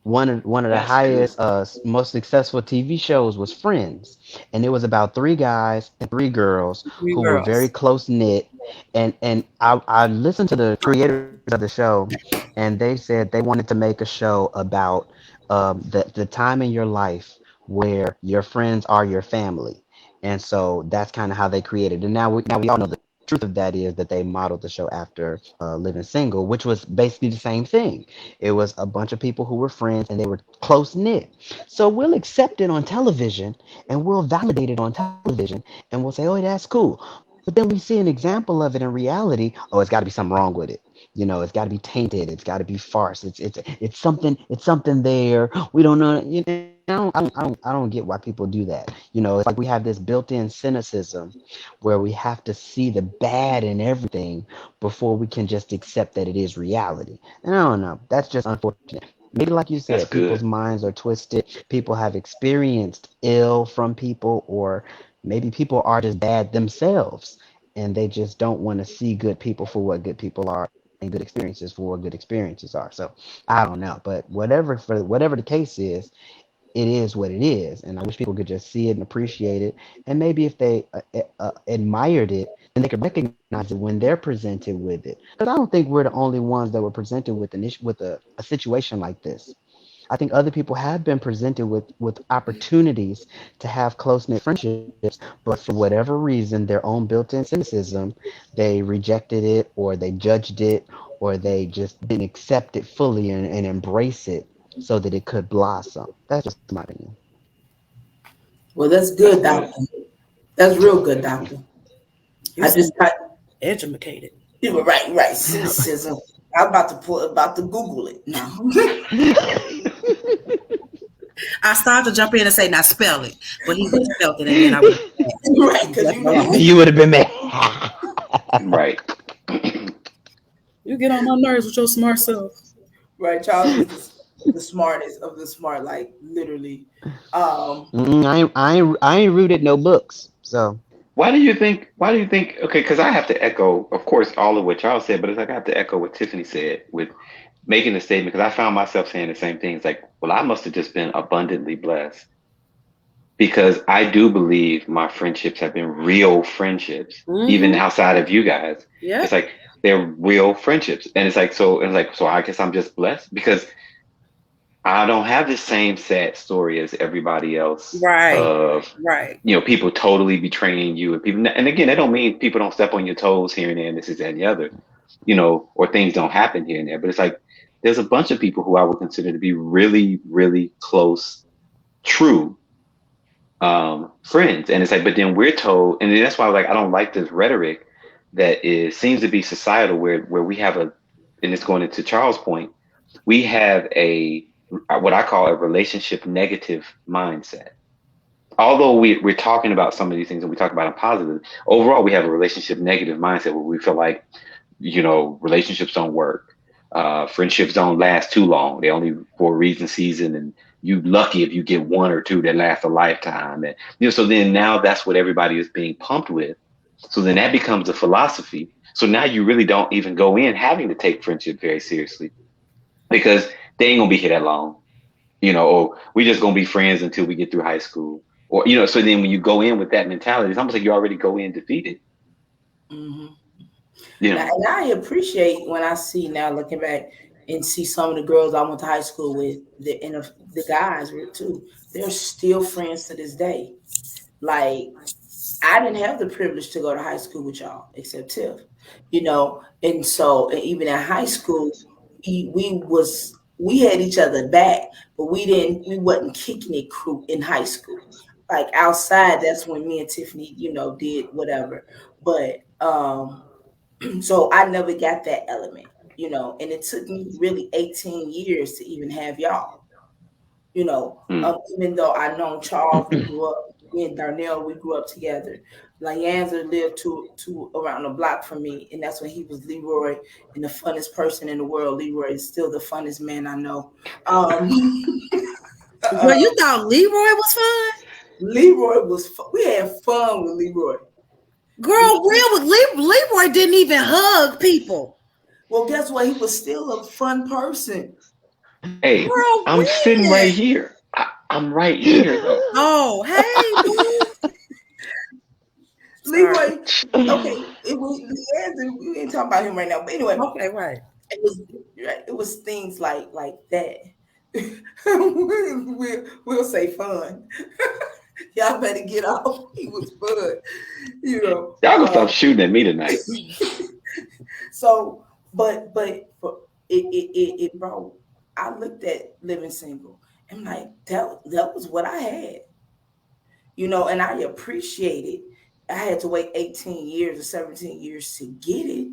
One of the That's true. highest, most successful TV shows was Friends, and it was about three guys and three girls You who were very girls. close knit. And I listened to the creators of the show, and they said they wanted to make a show about the time in your life where your friends are your family, and so that's kind of how they created. And now we all know the truth of that is that they modeled the show after Living Single, which was basically the same thing. It was a bunch of people who were friends and they were close knit. So we'll accept it on television and we'll validate it on television and we'll say, oh, that's cool. But then we see an example of it in reality. Oh, it's got to be something wrong with it. It's got to be tainted. It's got to be farce. It's something. It's something there. We don't know. I don't get why people do that. It's like we have this built-in cynicism where we have to see the bad in everything before we can just accept that it is reality. And I don't know. That's just unfortunate. Maybe like you That's said, people's good. minds are twisted. People have experienced ill from people, or maybe people are just bad themselves and they just don't want to see good people for what good people are and good experiences for what good experiences are. So I don't know. But whatever the case is, it is what it is, and I wish people could just see it and appreciate it. And maybe if they admired it, then they could recognize it when they're presented with it. Because I don't think we're the only ones that were presented with an issue, with a situation like this. I think other people have been presented with opportunities to have close knit friendships, but for whatever reason, their own built in cynicism, they rejected it, or they judged it, or they just didn't accept it fully and embrace it so that it could blossom. That's just my opinion. Well, that's That's good, good. doctor. That's real good, doctor. You I sound just got educated. you were right, right. Cynicism. I'm about to Google it now. I started to jump in and say, "Now spell it," but he would have spelled it, and then I would Right, have because left it alone. You would have been mad. Right. You get on my nerves with your smart self. right, Charles is the smartest of the smart, like literally. Um, I ain't rooted no books. So Why do you think? Why do you think? Okay, because I have to echo, of course, all of what Charles said, but it's like I have to echo what Tiffany said with making the statement because I found myself saying the same things. Like, well, I must have just been abundantly blessed because I do believe my friendships have been real friendships, even Mm-hmm. outside of you guys. It's Yep. like they're real friendships, and it's like so. I guess I'm just blessed because I don't have the same sad story as everybody else Right. of Right. people totally betraying you and people. And again, that don't mean people don't step on your toes here and there, and this is that and the other, or things don't happen here and there. But it's like there's a bunch of people who I would consider to be really, really close, true friends. And it's like, but then we're told, and that's why like I don't like this rhetoric that is seems to be societal, where we have and it's going into Charles' point, we have a what I call a relationship negative mindset. Although we're talking about some of these things and we talk about them positive, overall we have a relationship negative mindset where we feel like relationships don't work, friendships don't last too long. They only for a reason season, and you lucky if you get one or two that last a lifetime. And so then now that's what everybody is being pumped with. So then that becomes a philosophy. So now you really don't even go in having to take friendship very seriously because they ain't gonna be here that long, or we just gonna be friends until we get through high school. Or, so then when you go in with that mentality, it's almost like you already go in defeated. mhm. Now, and I appreciate when I see now looking back and see some of the girls I went to high school with, the guys were too. They're still friends to this day. Like I didn't have the privilege to go to high school with y'all, except Tiff, and so and even in high school, we had each other back, but we wasn't kicking it crew in high school. Like outside, that's when me and Tiffany, did whatever. But so I never got that element, and it took me really 18 years to even have y'all. Even though I known Charlz, we grew up, me and Darnell, we grew up together. Leanzar lived to around the block from me, and that's when he was Leroy and the funnest person in the world. Leroy is still the funnest man I know. Well, you thought Leroy was fun? Leroy was fun. We had fun with Leroy. Girl, Leroy didn't even hug people. Well, guess what? He was still a fun person. Hey, girl, I'm sitting right here. I'm right here, though. Oh, hey, Leroy. Okay, we ain't talking about him right now. But anyway, okay, right. It was things like that. we'll say fun. Y'all better get off. He was fun. Y'all gonna stop shooting at me tonight. So, but it bro. I looked at living single. I'm like, that was what I had. And I appreciate it. I had to wait 18 years or 17 years to get it.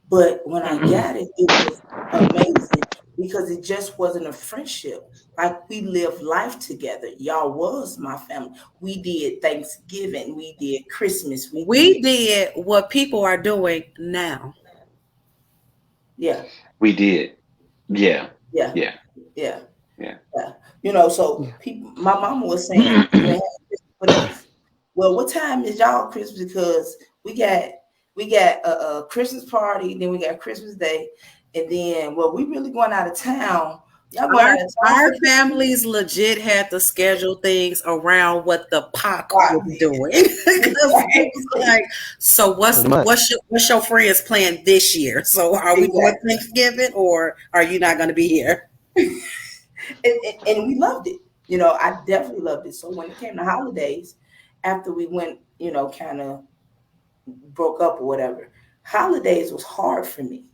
But when I got it, it was amazing because it just wasn't a friendship. Like we lived life together. Y'all was my family. We did Thanksgiving. We did Christmas. We did what people are doing now. Yeah. We did. Yeah. So people, my mama was saying, well, what time is y'all Christmas? Because we got a Christmas party, then we got Christmas Day, and then we really going out of town. Our families legit had to schedule things around what the P.O.C was doing. It was like, so what's your friends plan this year? So are we going Thanksgiving or are you not going to be here? and we loved it. I definitely loved it. So when it came to holidays, after we went, kind of broke up or whatever, holidays was hard for me.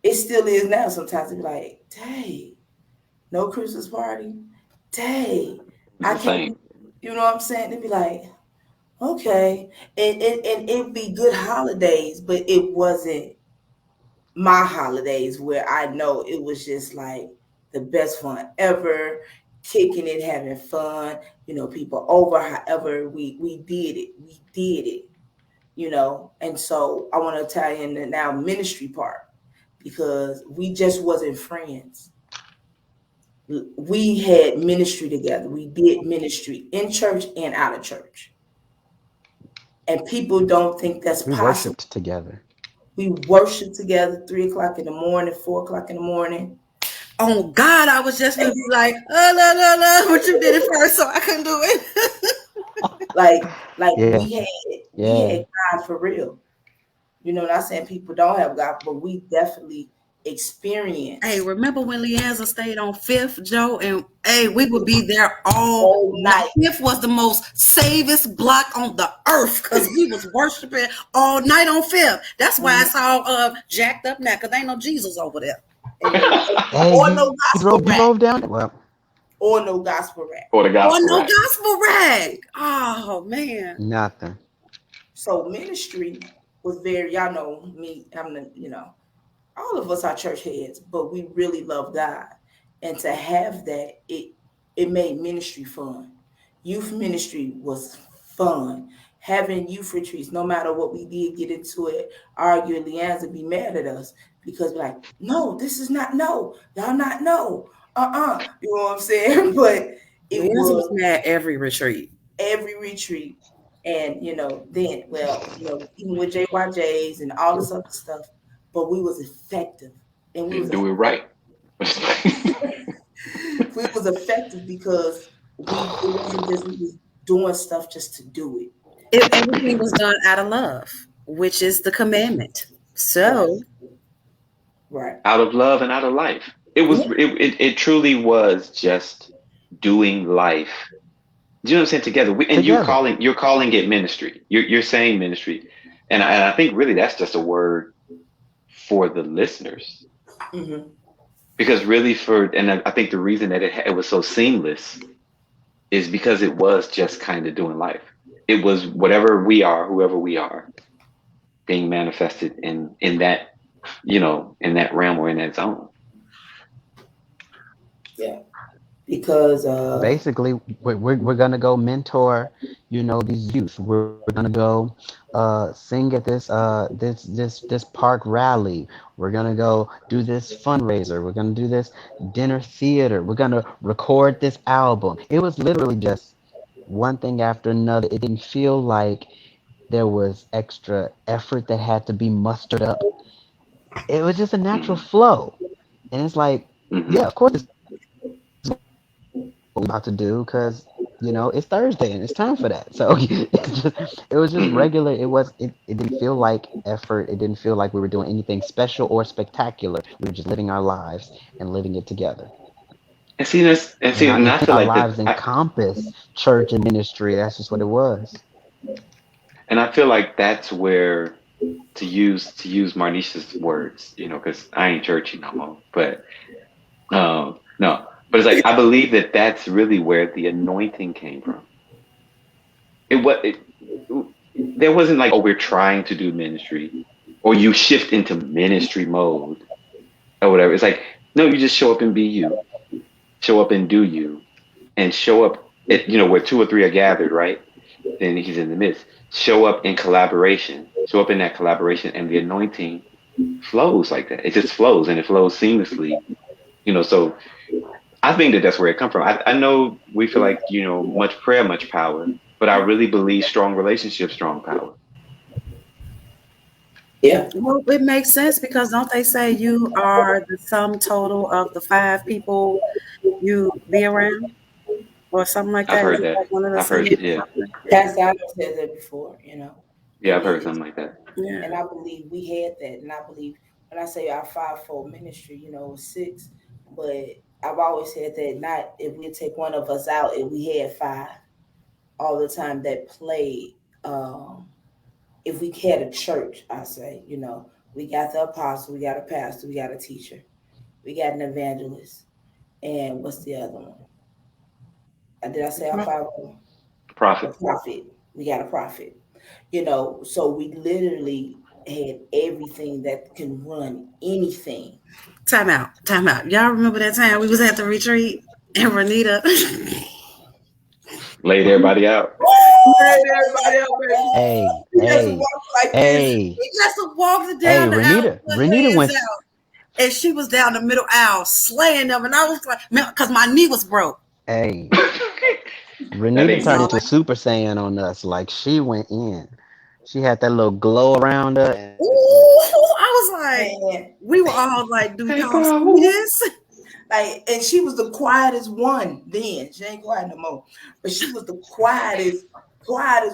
It still is now. Sometimes it's like, dang, no Christmas party. Dang, I can't. You know what I'm saying? It'd be like, okay, and it'd be good holidays, but it wasn't my holidays where I know it was just like the best fun ever, kicking it, having fun. People over. However, we did it. And so I want to tie in the now ministry part. Because we just wasn't friends. We had ministry together. We did ministry in church and out of church. And people don't think that's possible. We worshiped together. We worshiped together 3 o'clock in the morning, 4 o'clock in the morning. Oh God, I was just gonna be like, oh no, but you did it first, so I couldn't do it. We had God for real. Not saying people don't have God, but we definitely experienced. Hey, remember when Leanzar stayed on 5th, Joe? And hey, we would be there all night. 5th was the most safest block on the earth because we was worshiping all night on 5th. That's why it's all jacked up now because ain't no Jesus over there. Or no gospel rag. Drove down? Well. Or no gospel rag. Or no gospel rag. Oh man. Nothing. So ministry was very, y'all know me, all of us are church heads, but we really love God. And to have that, it made ministry fun. Youth ministry was fun. Having youth retreats, no matter what we did, get into it, argue, Leanzar be mad at us because we're like, no, this is not y'all not no. You know what I'm saying? But it was mad every retreat. And, then, even with JYJs and all this other stuff, but we was effective. And we do it right. We was effective because we was doing stuff just to do it. Everything was done out of love. which is the commandment. Right. So, Right. Out of love and out of life. It truly was just doing life. Do you know what I'm saying? Together. And Together. you're calling it ministry. You're saying ministry. And I think really that's just a word for the listeners. Mm-hmm. Because really and I think the reason that it was so seamless is because it was just kind of doing life. It was whatever we are, whoever we are, being manifested in that, in that realm or in that zone. Yeah. Because Basically, we're gonna go mentor, these youth. We're gonna go sing at this park rally. We're gonna go do this fundraiser. We're gonna do this dinner theater. We're gonna record this album. It was literally just one thing after another. It didn't feel like there was extra effort that had to be mustered up. It was just a natural Mm-hmm. flow, and it's like, Mm-hmm. yeah, of course, it's what we about to do because it's Thursday and it's time for that. So it was just Mm-hmm. regular. It didn't feel like effort. It didn't feel like we were doing anything special or spectacular. We were just living our lives and living it together. And I feel Our like that. lives encompass church and ministry. That's just what it was. And I feel like that's where to use Marnisha's words, because I ain't churchy no more. But no, but it's like I believe that that's really where the anointing came from. It was there wasn't like, oh, we're trying to do ministry, or you shift into ministry mode or whatever. It's like, no, you just show up and be you, show up and do you, and show up at, where two or three are gathered, right? Then he's in the midst. Show up in collaboration. Show up in that collaboration, and the anointing flows like that. It just flows, and it flows seamlessly. So I think that that's where it comes from. I know we feel like much prayer, much power, but I really believe strong relationships, strong power. yeah. well, it makes sense because don't they say you are the sum total of the five people you be around or something like I've that? heard Isn't that. that one of the I've heard, sayings? yeah, Pastor Allen said that before, yeah, and I've heard it is, something like that. and Yeah. I believe we had that, and I believe when I say our fivefold ministry, it was six, but I've always said that not if we take one of us out, if we had five all the time that played, if we had a church, I say, we got the apostle, we got a pastor, we got a teacher, we got an evangelist, and what's the other one? Did I say our five? A Prophet. prophet. We got a prophet. So we literally had everything that can run anything. Time out. Time out. Y'all remember that time we was at the retreat and Renita Laid everybody out. Man, everybody else, baby. Hey, He just hey, walked like this. hey, he just walked hey, down the aisle, put Renita hands went. out, and she was down the middle aisle slaying them, and I was like, because my knee was broke. Hey, That Renita ain't turned me. into Super Saiyan on us. Like she went in. She had that little glow around her, and I was like, Man, we were all like, do Hey, y'all see bro. this? and she was the quietest one then. She ain't quiet no more, but she was the quietest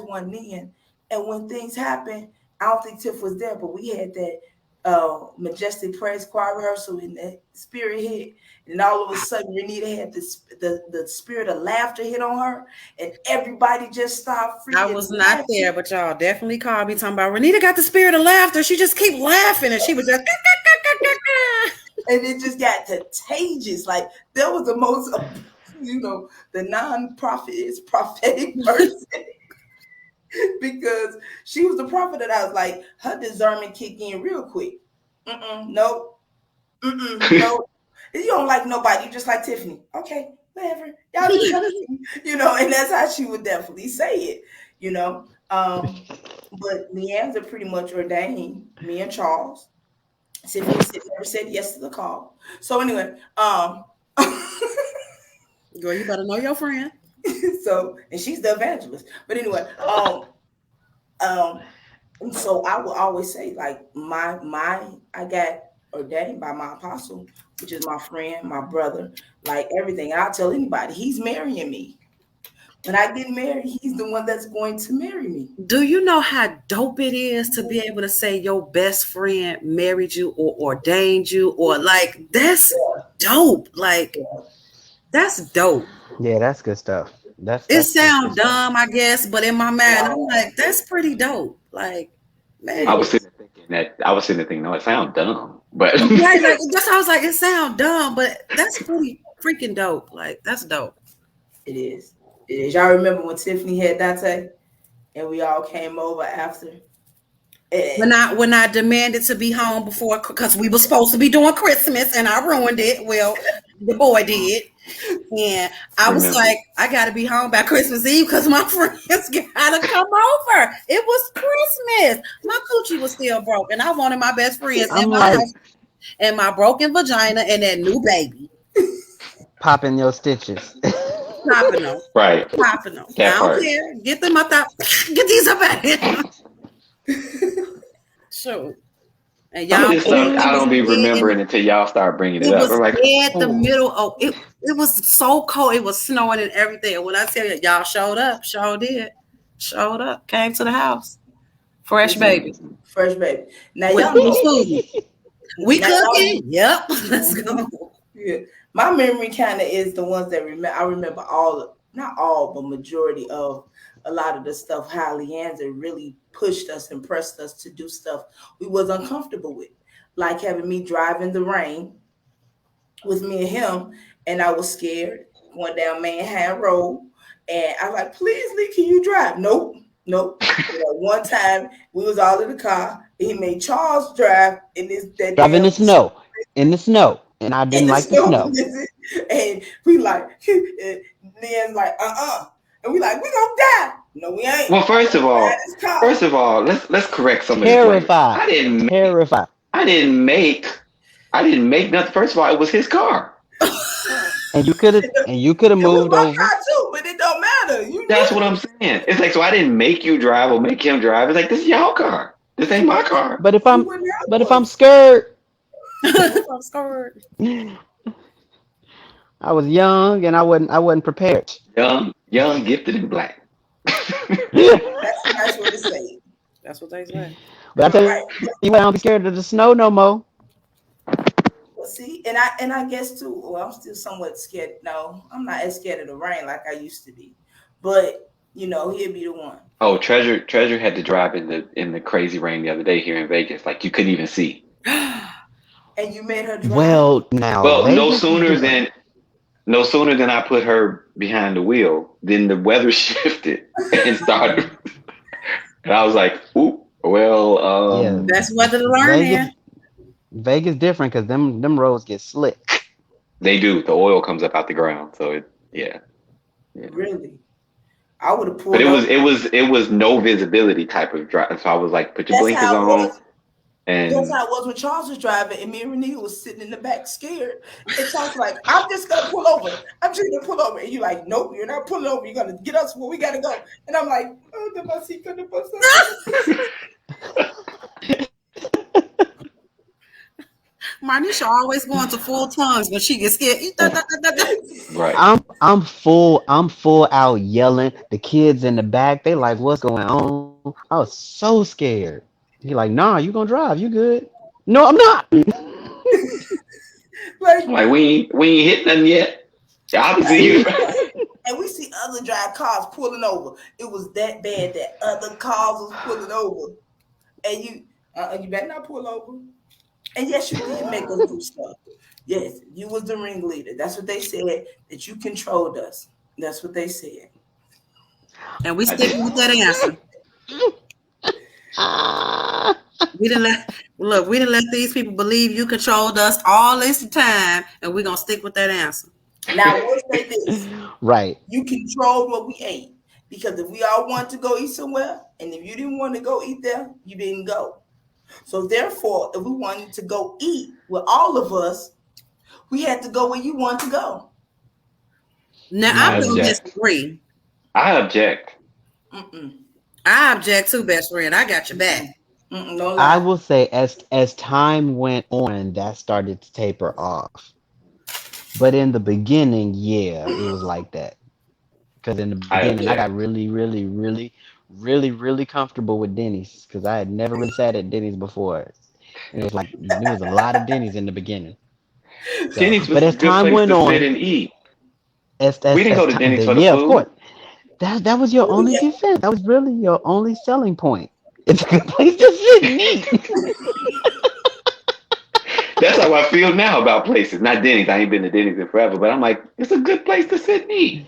one then. And when things happened, I don't think Tiff was there, but we had that majestic praise choir rehearsal, and that spirit hit, and all of a sudden Renita had the spirit of laughter hit on her, and everybody just stopped I freaking was not laughing. there, but y'all definitely called me talking about Renita got the spirit of laughter. She just keep laughing, and she was just. And it just got contagious. Like that was the most, the non-prophet is prophetic person because she was the prophet that I was like, her discernment kicked in real quick. Nope. Nope. You don't like nobody. You just like Tiffany. Okay, whatever. Y'all just gotta see, and that's how she would definitely say it. But Leanzar pretty much ordained me and Charlz. Tiffany never said yes to the call. So anyway, Girl, you better know your friend. and she's the evangelist. But anyway, and so I will always say like I got ordained by my apostle, which is my friend, my brother, like everything. I'll tell anybody he's marrying me. when I get married, he's the one that's going to marry me. Do you know how dope it is to be able to say your best friend married you or ordained you or like that's dope. Like that's dope. Yeah, that's good stuff. It That's good sounds stuff. dumb, I guess, but in my mind, I'm like, that's pretty dope. Like, It I man, was is. sitting there thinking that I was sitting there thinking, no, it sounds dumb, but right? Like that's how I was like, it sounds dumb, but that's pretty freaking dope. Like, that's dope. It is. It is. Y'all remember when Tiffany had Dante and we all came over after? And When I demanded to be home before because we were supposed to be doing Christmas and I ruined it. Well, the boy did. And I was remember. like, I gotta be home by Christmas Eve because my friends gotta come over. It was Christmas. My coochie was still broken. I wanted my best friends in I'm my like house and my broken vagina and that new baby. popping your stitches. Popping them. Right, Popping them. I that don't part. care. Get them out that. Get these up out here. Sure. And Some of y'all, this stuff I it was don't be dead in remembering until y'all start bringing it it up. was I'm like, dead the oh, middle of it. It was so cold. It was snowing and everything. And when I tell you, y'all showed up, sure did. Showed up, came to the house. Fresh it's baby. amazing. fresh baby. Now With y'all new know. food. We Now y'all. cooking. Yep. Let's Mhm. go. Yeah. My memory kind of is the ones that remember. I remember all, not all, but majority of a lot of the stuff. How Leanzar really pushed us and pressed us to do stuff we was uncomfortable with, like having me drive in the rain with me and him, and I was scared going down Manhattan Road, and I was like, "Please, Lee, can you drive?" Nope, nope. One time we was all in the car, and he made Charles drive in this that Drive in damn the snow. In the snow. And I in didn't the like the snow, snow. and we like, and Lean's like, and we like, we gonna die. No, we ain't. Well, Ride this car. first of all, let's correct some of this language. Terrified. Terrified. I didn't make, I didn't make nothing. First of all, it was his car. And you could have It was moved my over. car too, but it don't matter. You That's knew. what I'm saying. It's like, so I didn't make you drive or make him drive. It's like, this is y'all car. This ain't my car. But if You I'm wouldn't have but if one. I'm scared, I'm scared. I was young and I wasn't prepared. Young, gifted, and black. That's a nice way to say it. That's what they say. But I tell Right. you what, I don't be scared of the snow no more. Well, see, and I guess too. Well, I'm still somewhat scared. No, I'm not as scared of the rain like I used to be. But he'll be the one. Oh, Treasure had to drive in the crazy rain the other day here in Vegas. Like you couldn't even see. And you made her drive. Well, now Well, Vegas is different. no sooner than I put her behind the wheel, then the weather shifted and started. And I was like, "Oop, well, Yeah, That's whether to learn Vegas in. Vegas different because them roads get slick. they do. The oil comes up out the ground, so yeah. Really, I would have But pulled up. it was no visibility type of drive. So I was like, put your That's blinkers how it on, was. That's and how it was when Charles was driving, and me and Renita was sitting in the back, scared. And Charles was like, "I'm just gonna pull over. I'm just gonna pull over." And you like, "Nope, you're not pulling over. You're gonna get us where we gotta go." And I'm like, "Oh, the bus, the bus." Marnisha always going to full tongues when she gets scared. right. I'm full out yelling. The kids in the back, they like, what's going on? I was so scared. He like, nah, you gonna drive, you good. No, I'm not. Like, Like we ain't hit nothing yet. Obviously, like, you. and we see other drive cars pulling over. It was that bad that other cars was pulling over, and you better not pull over. And yes, you did make us do stuff. Yes, you was the ringleader. That's what they said. That you controlled us. That's what they said. And we I sticking did. with that answer. We didn't let these people believe you controlled us all this time, and we're gonna stick with that answer. Now, I will say this: Right. you controlled what we ate because if we all wanted to go eat somewhere, and if you didn't want to go eat there, you didn't go. So therefore, if we wanted to go eat with all of us, we had to go where you want to go. Now I I'm gonna Mm-hmm. object. disagree. I object. Mm-mm. I object too, best friend. I got your back. Mm-mm, don't I lie. will say as time went on, that started to taper off. But in the beginning, yeah, it was like that. Because in the I beginning, I object. got really comfortable with Denny's because I had never really sat at Denny's before. And it was like, there was a lot of Denny's in the beginning. So, Denny's but was a as good time place went to sit on, and eat. We as didn't go as to time, Denny's for the yeah, of course, food. that was your only defense. That was really your only selling point. It's a good place to sit and eat. That's how I feel now about places. Not Denny's. I ain't been to Denny's in forever, but I'm like, it's a good place to sit and eat.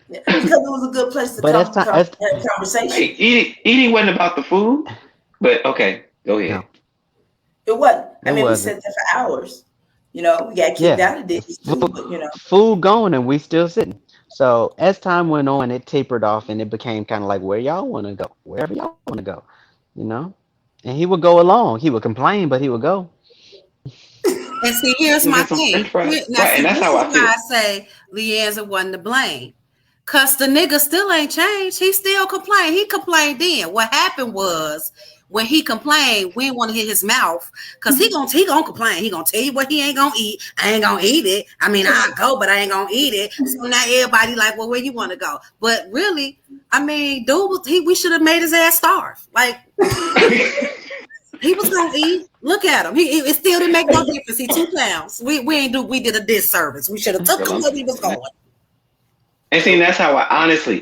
Yeah, because it was a good place to But as time, as have conversation. Right. Eating wasn't about the food. But okay, go ahead. no, It wasn't. I it mean, we wasn't. sat there for hours. You know, we got kicked Yeah, out of Disney too, food, but you know. food going, and we still sitting. So as time went on, it tapered off, and it became kind of like where y'all want to go, wherever y'all want to go, you know. And he would go along. He would complain, but he would go. And see, here's Go my get some French thing. fries. Now, Right, and see, that's this how is I feel. why I say Leanzar wasn't to blame. Cause the nigga still ain't changed. He still complained. He complained then. What happened was when he complained, we didn't want to hit his mouth. Cause he gonna complain. He gonna tell you what he ain't gonna eat. I ain't gonna eat it. I mean, I'll go, but I ain't gonna eat it. So now everybody like, well, where you want to go? But really, I mean, dude was we should have made his ass starve. Like he was gonna eat. Look at him. It still didn't make no difference. He 2 pounds. We did a disservice. We should have took him Well, where he was going. and see, that's how I honestly,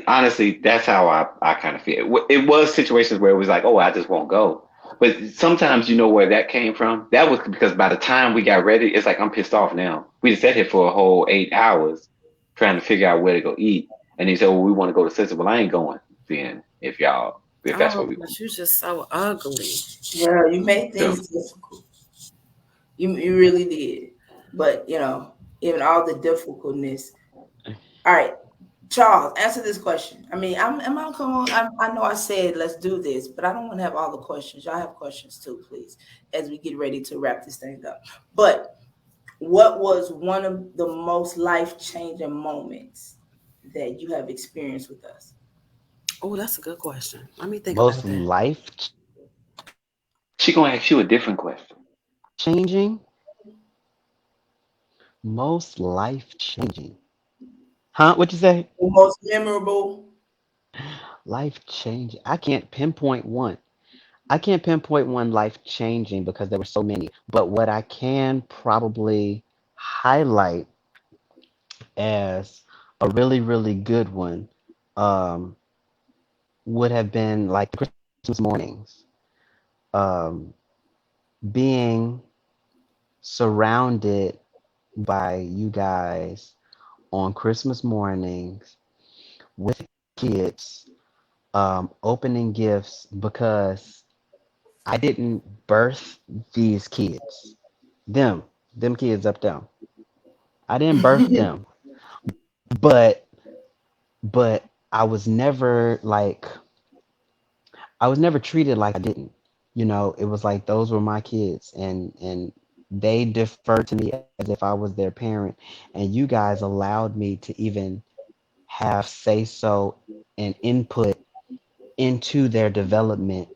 that's how I kind of feel. It was situations where it was like, oh, I just won't go. But sometimes you know where that came from. That was because by the time we got ready, it's like I'm pissed off now. We just sat here for a whole 8 hours trying to figure out where to go eat, and he said, "Well, we want to go to Central." Well, I ain't going. Then if that's what Oh, we but want. you just so ugly. Well, you made So things difficult. You really did. But you know, even all the difficultness. All right, Charles, answer this question. I mean, am I come on? I know I said let's do this, but I don't want to have all the questions. Y'all have questions too, please, as we get ready to wrap this thing up. But what was one of the most life changing moments that you have experienced with us? Oh, that's a good question. Let me think Most about that. life she gonna ask you a different question. changing, most life changing. Huh? What you say? The most memorable. Life changing. I can't pinpoint one. I can't pinpoint one life changing because there were so many. But what I can probably highlight as a really good one um, would have been like Christmas mornings. Um, being surrounded by you guys on Christmas mornings with kids, opening gifts because I didn't birth these kids. Them, them kids up there. I didn't birth them, but but I was never like I was never treated like I didn't. You know, it was like those were my kids and they deferred to me as if I was their parent. And you guys allowed me to even have say so and input into their development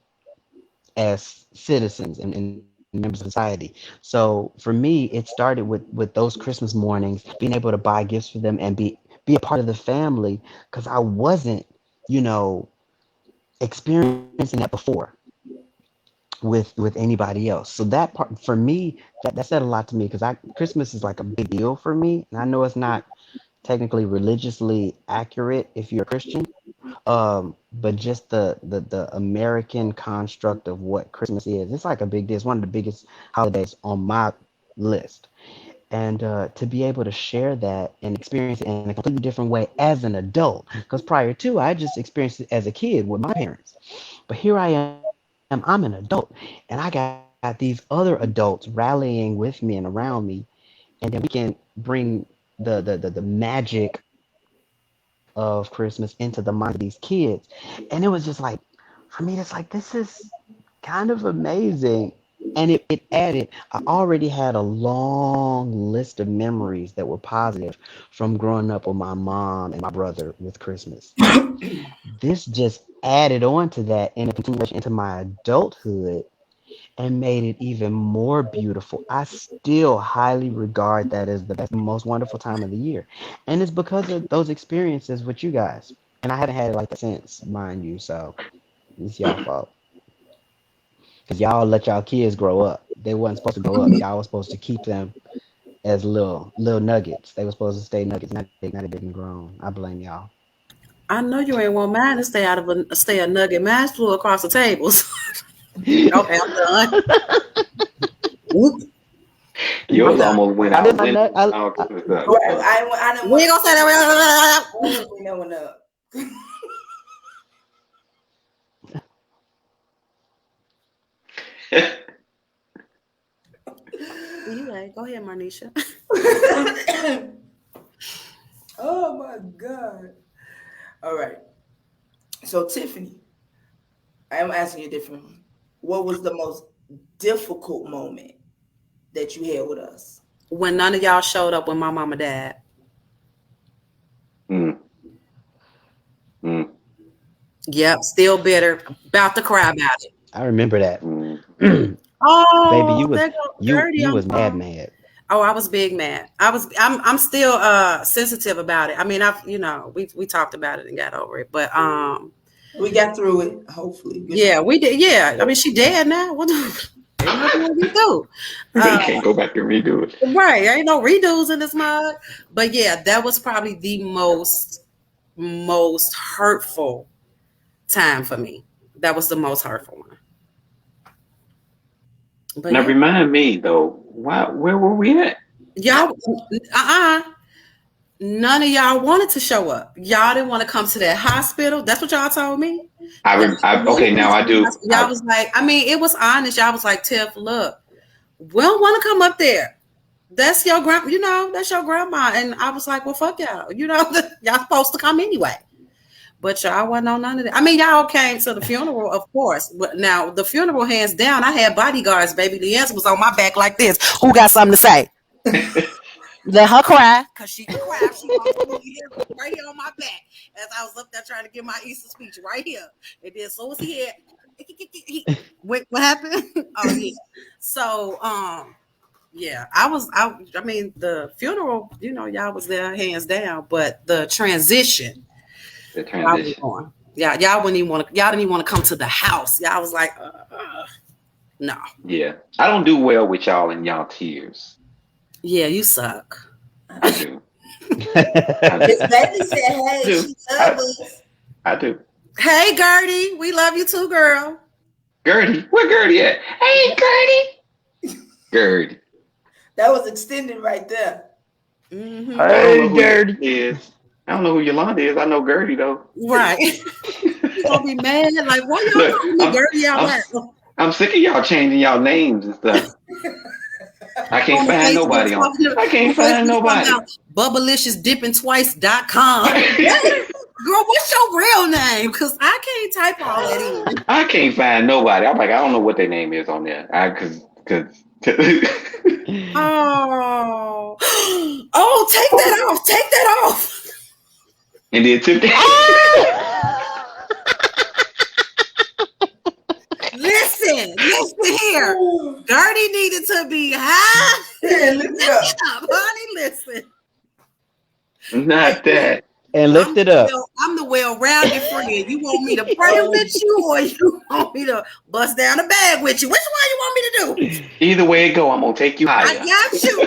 as citizens and members of society. So for me, it started with those Christmas mornings, being able to buy gifts for them and be a part of the family because I wasn't, you know, experiencing that before with anybody else. So that part for me, that said a lot to me because I Christmas is like a big deal for me, and I know it's not technically religiously accurate if you're a Christian. But just the American construct of what Christmas is, it's like a big deal. It's one of the biggest holidays on my list. And to be able to share that and experience it in a completely different way as an adult, because prior to I just experienced it as a kid with my parents, but here I am, I'm an adult, and I got these other adults rallying with me and around me, and then we can bring the magic of Christmas into the minds of these kids, and it was just like for me, it's like this is kind of amazing. And it added, I already had a long list of memories that were positive from growing up with my mom and my brother with Christmas. This just added on to that in a continuation into my adulthood. and made it even more beautiful. I still highly regard that as the best, most wonderful time of the year. And it's because of those experiences with you guys. And I haven't had it like that since, mind you. So it's y'all fault. Because y'all let y'all kids grow up. They wasn't supposed to grow up. Y'all was supposed to keep them as little nuggets. They were supposed to stay nuggets, not big and grown. I blame y'all. I know you ain't want mine to stay a nugget. Mine flew across the tables. Okay, I'm done. Whoop. Yours Okay. almost went I out. did my Went nut. all kind of stuff. Right. I didn't We want ain't gonna say that. to bring that one up. Anyway, go ahead, Marnisha. Oh my God. All right. So Tiffany, I am asking you a different one. What was the most difficult moment that you had with us? When none of y'all showed up when my mama died. Mm. Mm. Yep, still bitter. About to cry about it. I remember that. Mm. Baby, Oh, there goes Gertie you on the was mad phone. mad. Oh, I was big mad. I'm still sensitive about it. I mean, we talked about it and got over it. But We got through it, hopefully. yeah, we did. Yeah. I mean, she dead now. What the ain't nothing we can do. You can't go back and redo it. Right. Ain't no redos in this mug. But yeah, that was probably the most hurtful time for me. That was the most hurtful one. But Now yeah. remind me though, where were we at? Y'all none of y'all wanted to show up. Y'all didn't want to come to that hospital. That's what y'all told me. Okay, now I do. Y'all was like, I mean, it was honest. Y'all was like, Tiff, look, we don't want to come up there. That's your that's your grandma. And I was like, well, fuck y'all. Y'all supposed to come anyway. But y'all wasn't on none of that. I mean, y'all came to the funeral, of course. But now the funeral, hands down, I had bodyguards, baby. Leanzar was on my back like this. Who got something to say? Let her cry, because she can cry. She right here on my back as I was up there trying to give my Easter speech right here. And then so as he had what happened? Oh yeah. So yeah, I mean the funeral, y'all was there hands down, but the transition, The y'all was transition. going. Yeah, y'all didn't even want to come to the house. Y'all was like, no. Yeah, I don't do well with y'all and y'all tears. Yeah, you suck. I do. Miss Bailey said, hey, she loves us. I do. Hey Gertie, we love you too, girl. Gertie, where Gertie at? Hey, Gertie. Gertie. That was extended right there. Mm-hmm. I don't know Hey, who dirty. is. I don't know who Yolanda is. I know Gertie though. Right. You gonna be mad? Like, why y'all Look, calling me Gertie out I'm loud? I'm sick of y'all changing y'all names and stuff. I can't On the find Facebook, nobody on. I can't find talking nobody. about bubbleliciousdippingtwice.com. Girl, what's your real name? Because I can't type all that in. I can't find nobody. I'm like, I don't know what their name is on there. Cause Oh. Oh, take that off. Take that off. and then took that. Listen here. Gertie needed to be high. Yeah, lift it up. Honey, listen. Not that. And lift it up. I'm the well-rounded friend. You want me to pray with you, or you want me to bust down the bag with you? Which one you want me to do? Either way it go, I'm gonna take you higher. I got you.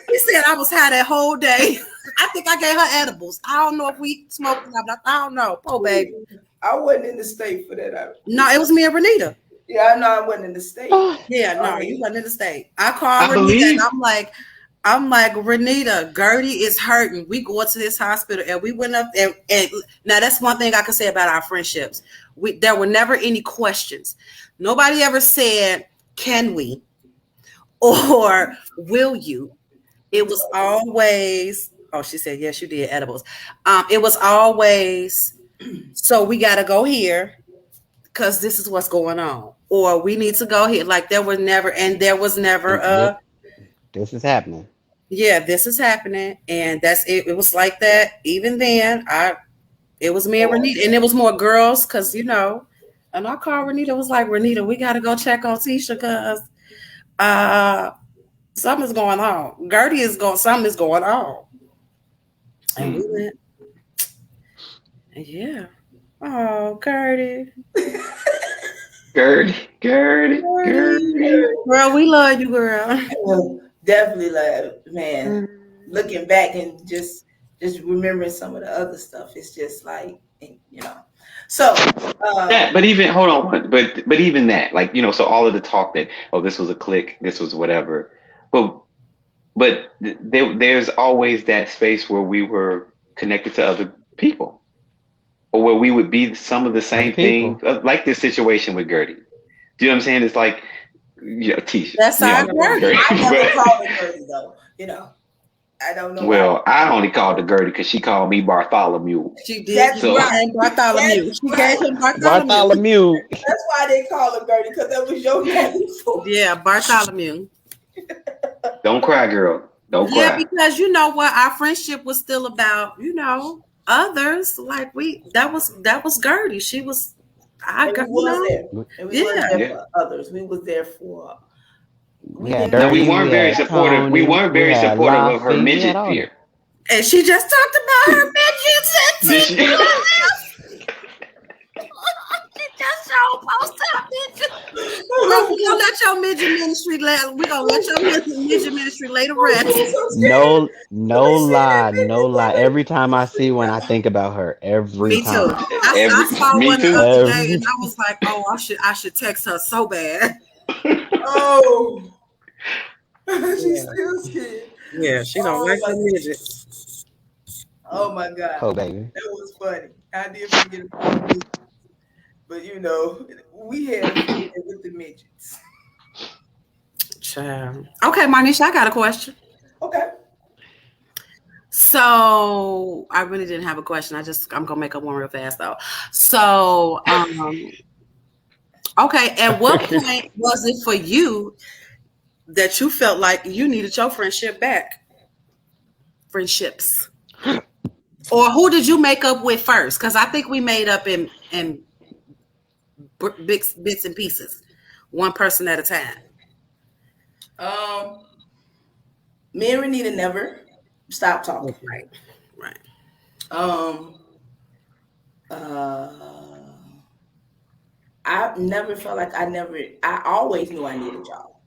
He said I was high that whole day. I think I gave her edibles. I don't know if we smoked or not. I don't know. Oh, baby. I wasn't in the state for that. No, it was me and Renita. Yeah, I know I wasn't in the state. Yeah, no, you wasn't in the state. I called Renita believe. and I'm like, Renita, Gertie is hurting. We go to this hospital and we went up and now that's one thing I can say about our friendships. There were never any questions. Nobody ever said, can we? Or will you? It was always, oh, she said, yes, you did edibles. It was always, so we got to go here because this is what's going on. Or we need to go here. Like there was never This is happening. yeah, this is happening. And that's it. It was like that. Even then, it was me and Renita. And it was more girls because, And I called Renita, was like, Renita, we gotta go check on Tisha because something's going on. Something is going on. And we went, yeah. Oh, Gertie. Gertie. Girl, we love you, girl. Definitely love, man. Looking back and just remembering some of the other stuff, it's just like, you know. So Yeah, but even hold on, but even that, like, so all of the talk that, oh, this was a clique, this was whatever, but there's always that space where we were connected to other people, or where we would be some of the Other same things, people. like this situation with Gertie. Do you know what I'm saying? It's like, Tisha. That's our Gertie. I never called her Gertie though. I don't know. Well, I only called her Gertie because she called me Bartholomew. She did. So, Bartholomew. She gave him Bartholomew. Bartholomew. That's why they call her Gertie, because that was your name. Yeah, Bartholomew. Don't cry, girl. Don't cry. Yeah, because you know what, our friendship was still about, others. Like that was Gertie. She was. We was there. And we Yeah. weren't there for others. We was there for. We had No, we Dirty, weren't very supportive. Tony, we weren't very had supportive of her Laffy, we midget had all fear. And she just talked about her midgets. Did she? She just showed post up midget. We're gonna let your midget ministry lay to rest. No lie. Every time I see one, I think about her. Every Me time. too. I saw me one too. the other day, and I was like, "Oh, I should text her so bad." Oh, she's still scared. Yeah, she don't like the midgets. Oh my God. Oh baby. That was funny. I did forget about it. But we had it with the midgets. Child. Okay, Marnisha, I got a question. Okay. So I really didn't have a question. I'm gonna make up one real fast though. So okay, at what point was it for you that you felt like you needed your friendship back? Friendships. Or who did you make up with first? Because I think we made up in bits and pieces, one person at a time. Me and Renita never stopped talking. Right. I never felt like I always knew I needed y'all.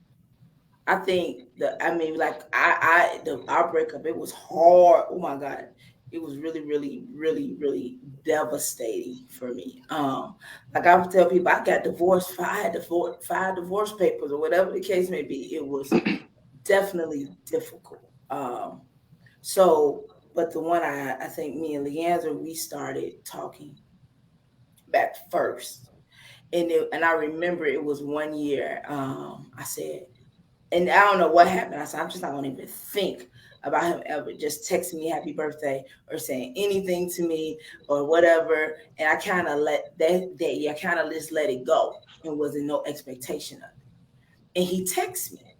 I think our breakup, it was hard. Oh my God. It was really, really, really, really devastating for me. Like I would tell people, I got divorced, I had five divorce papers or whatever the case may be. It was definitely difficult. But the one I think me and Leanzar, we started talking back first. And I remember it was one year, I said, and I don't know what happened. I said, I'm just not going to even think about him ever just texting me happy birthday or saying anything to me or whatever. And I kind of let I kind of just let it go and wasn't no expectation of it. And he texted me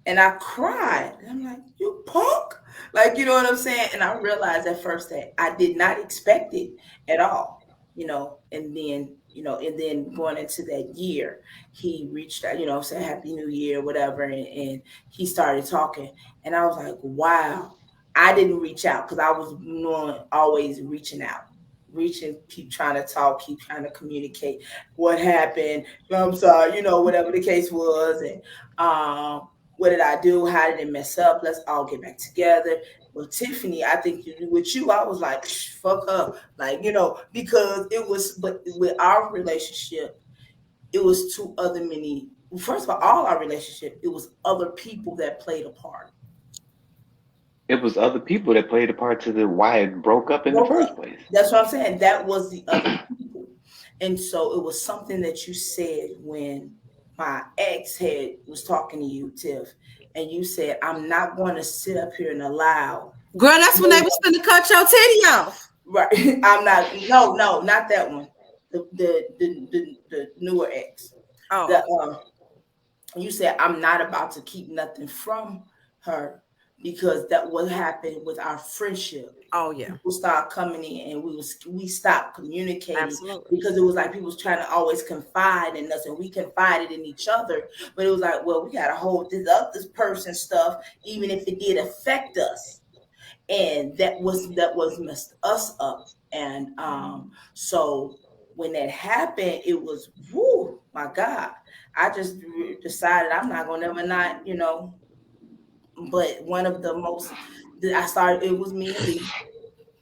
and I cried. And I'm like, you punk? Like, you know what I'm saying? And I realized at first that I did not expect it at all, and then going into that year, he reached out, said Happy New Year, whatever. And he started talking. And I was like, wow, I didn't reach out because I was always reaching out, keep trying to talk, keep trying to communicate what happened. I'm sorry, whatever the case was. And what did I do? How did it mess up? Let's all get back together. Well, Tiffany, I think with you, I was like, fuck up. Like, because it was, but with our relationship, it was first of all our relationship, it was other people that played a part. It was other people that played a part to why it broke up in the first place. That's what I'm saying. That was the other people. And so it was something that you said when my ex was talking to you, Tiff, and you said, I'm not going to sit up here and allow. Girl, that's when they was finna cut your titty off. Right. I'm not. No, not that one. The newer ex. Oh. You said, I'm not about to keep nothing from her because that what happened with our friendship. Oh yeah. People started coming in and we stopped communicating. Absolutely. Because it was like people was trying to always confide in us, and we confided in each other. But it was like, well, we gotta hold this person's stuff, even if it did affect us. And that was messed us up. And so when that happened, it was, whoo, my God. I just decided I'm not gonna ever not, but one of the most that I started, it was me and Lee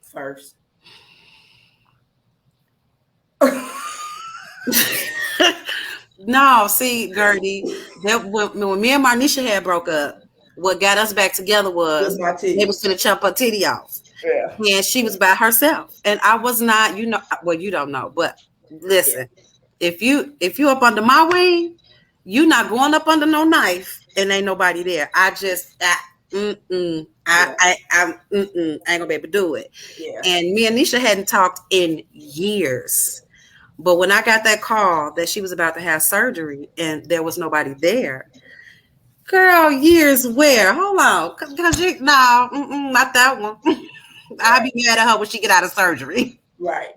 first. No, see, Gertie, that when me and Marnisha had broke up, what got us back together was they was gonna chop her titty off. Yeah. And she was by herself. And I was not, well, you don't know, but listen, if you up under my wing, you not going up under no knife and ain't nobody there. I ain't gonna be able to do it. Yeah. And me and Nisha hadn't talked in years. But when I got that call that she was about to have surgery and there was nobody there, girl, years where? Hold on, because not that one. I'll be mad at her when she get out of surgery. Right.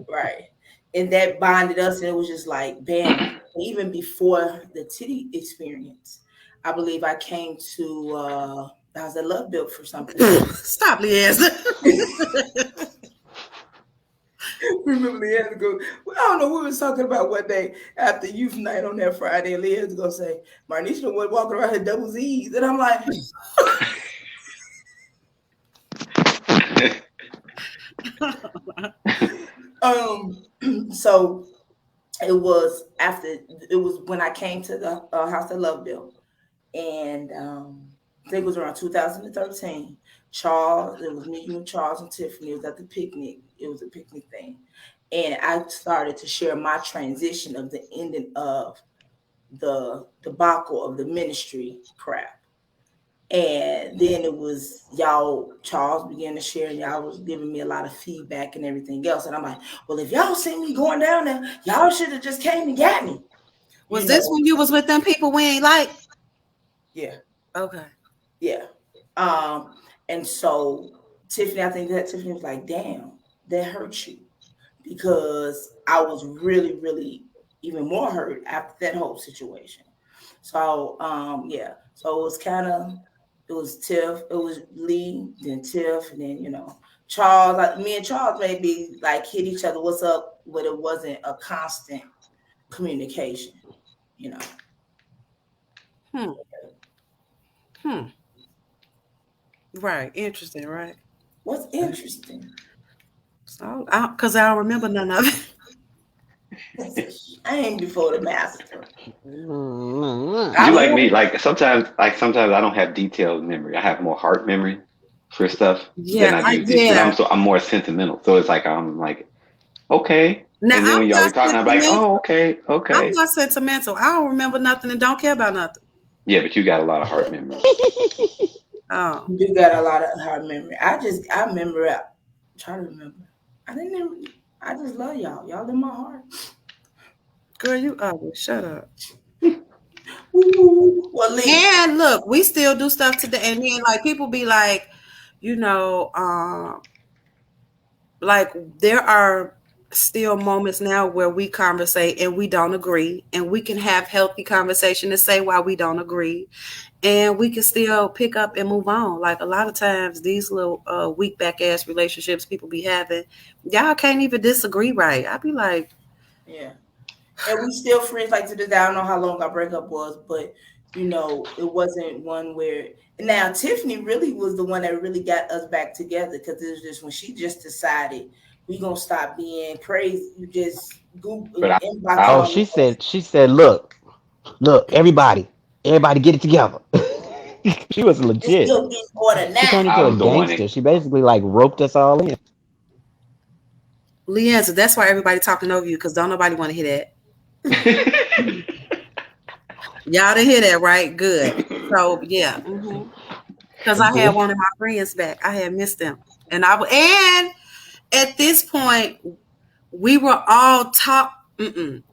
And that bonded us, and it was just like, bam. Even before the titty experience, I believe I came to I was at Love Built for something. Stop, Leanzar. Remember Leanzar go, well, I don't know, we was talking about one day after youth night on that Friday, and Leanzar gonna say, Marnisha was walking around her double Z's, and I'm like, so it was when I came to the house at Love Built, and I think it was around 2013. Charlz, it was me, you, and Charlz and Tiffany. It was at the picnic. It was a picnic thing. And I started to share my transition of the ending of the debacle of the ministry crap. And then it was y'all, Charlz began to share, and y'all was giving me a lot of feedback and everything else. And I'm like, well, if y'all see me going down there, y'all should have just came and got me. Was this when you was with them people we ain't like? Yeah. Okay. Yeah. And so Tiffany, I think that Tiffany was like, damn, that hurt you, because I was really, really even more hurt after that whole situation. So yeah. So it was Tiff, it was Lee, then Tiff, and then Charlz. Like me and Charlz maybe like hit each other, what's up, but it wasn't a constant communication, Right. Interesting, right? What's interesting? So, because I don't remember none of it. I ain't before the master. You like me? Like sometimes I don't have detailed memory. I have more heart memory for stuff than I do. Yeah. I'm more sentimental. So it's like I'm like, okay. Now, and then when y'all be talking, I'm like, oh, okay. I'm not sentimental. I don't remember nothing and don't care about nothing. Yeah, but you got a lot of heart memory. Oh, you got a lot of heart memory. I remember. I'm trying to remember. I just love y'all. Y'all in my heart. girl, you ugly. Shut up. Well, and look, we still do stuff today. And then like people be like, like there are still moments now where we conversate and we don't agree, and we can have healthy conversation to say why we don't agree, and we can still pick up and move on. Like a lot of times these little weak back ass relationships people be having, y'all can't even disagree right. I be like, yeah. And we still friends like to this day. I don't know how long our breakup was, but it wasn't one where now Tiffany really was the one that really got us back together, because it was just when she just decided we gonna stop being crazy. You just Google. She said, look, everybody get it together. She was legit. She turned into a gangster. She basically like roped us all in. Leanzar, that's why everybody talking over you, because don't nobody want to hear that. Y'all didn't hear that, right? Good. So yeah, because I had one of my friends back. I had missed them, and at this point we were all taught.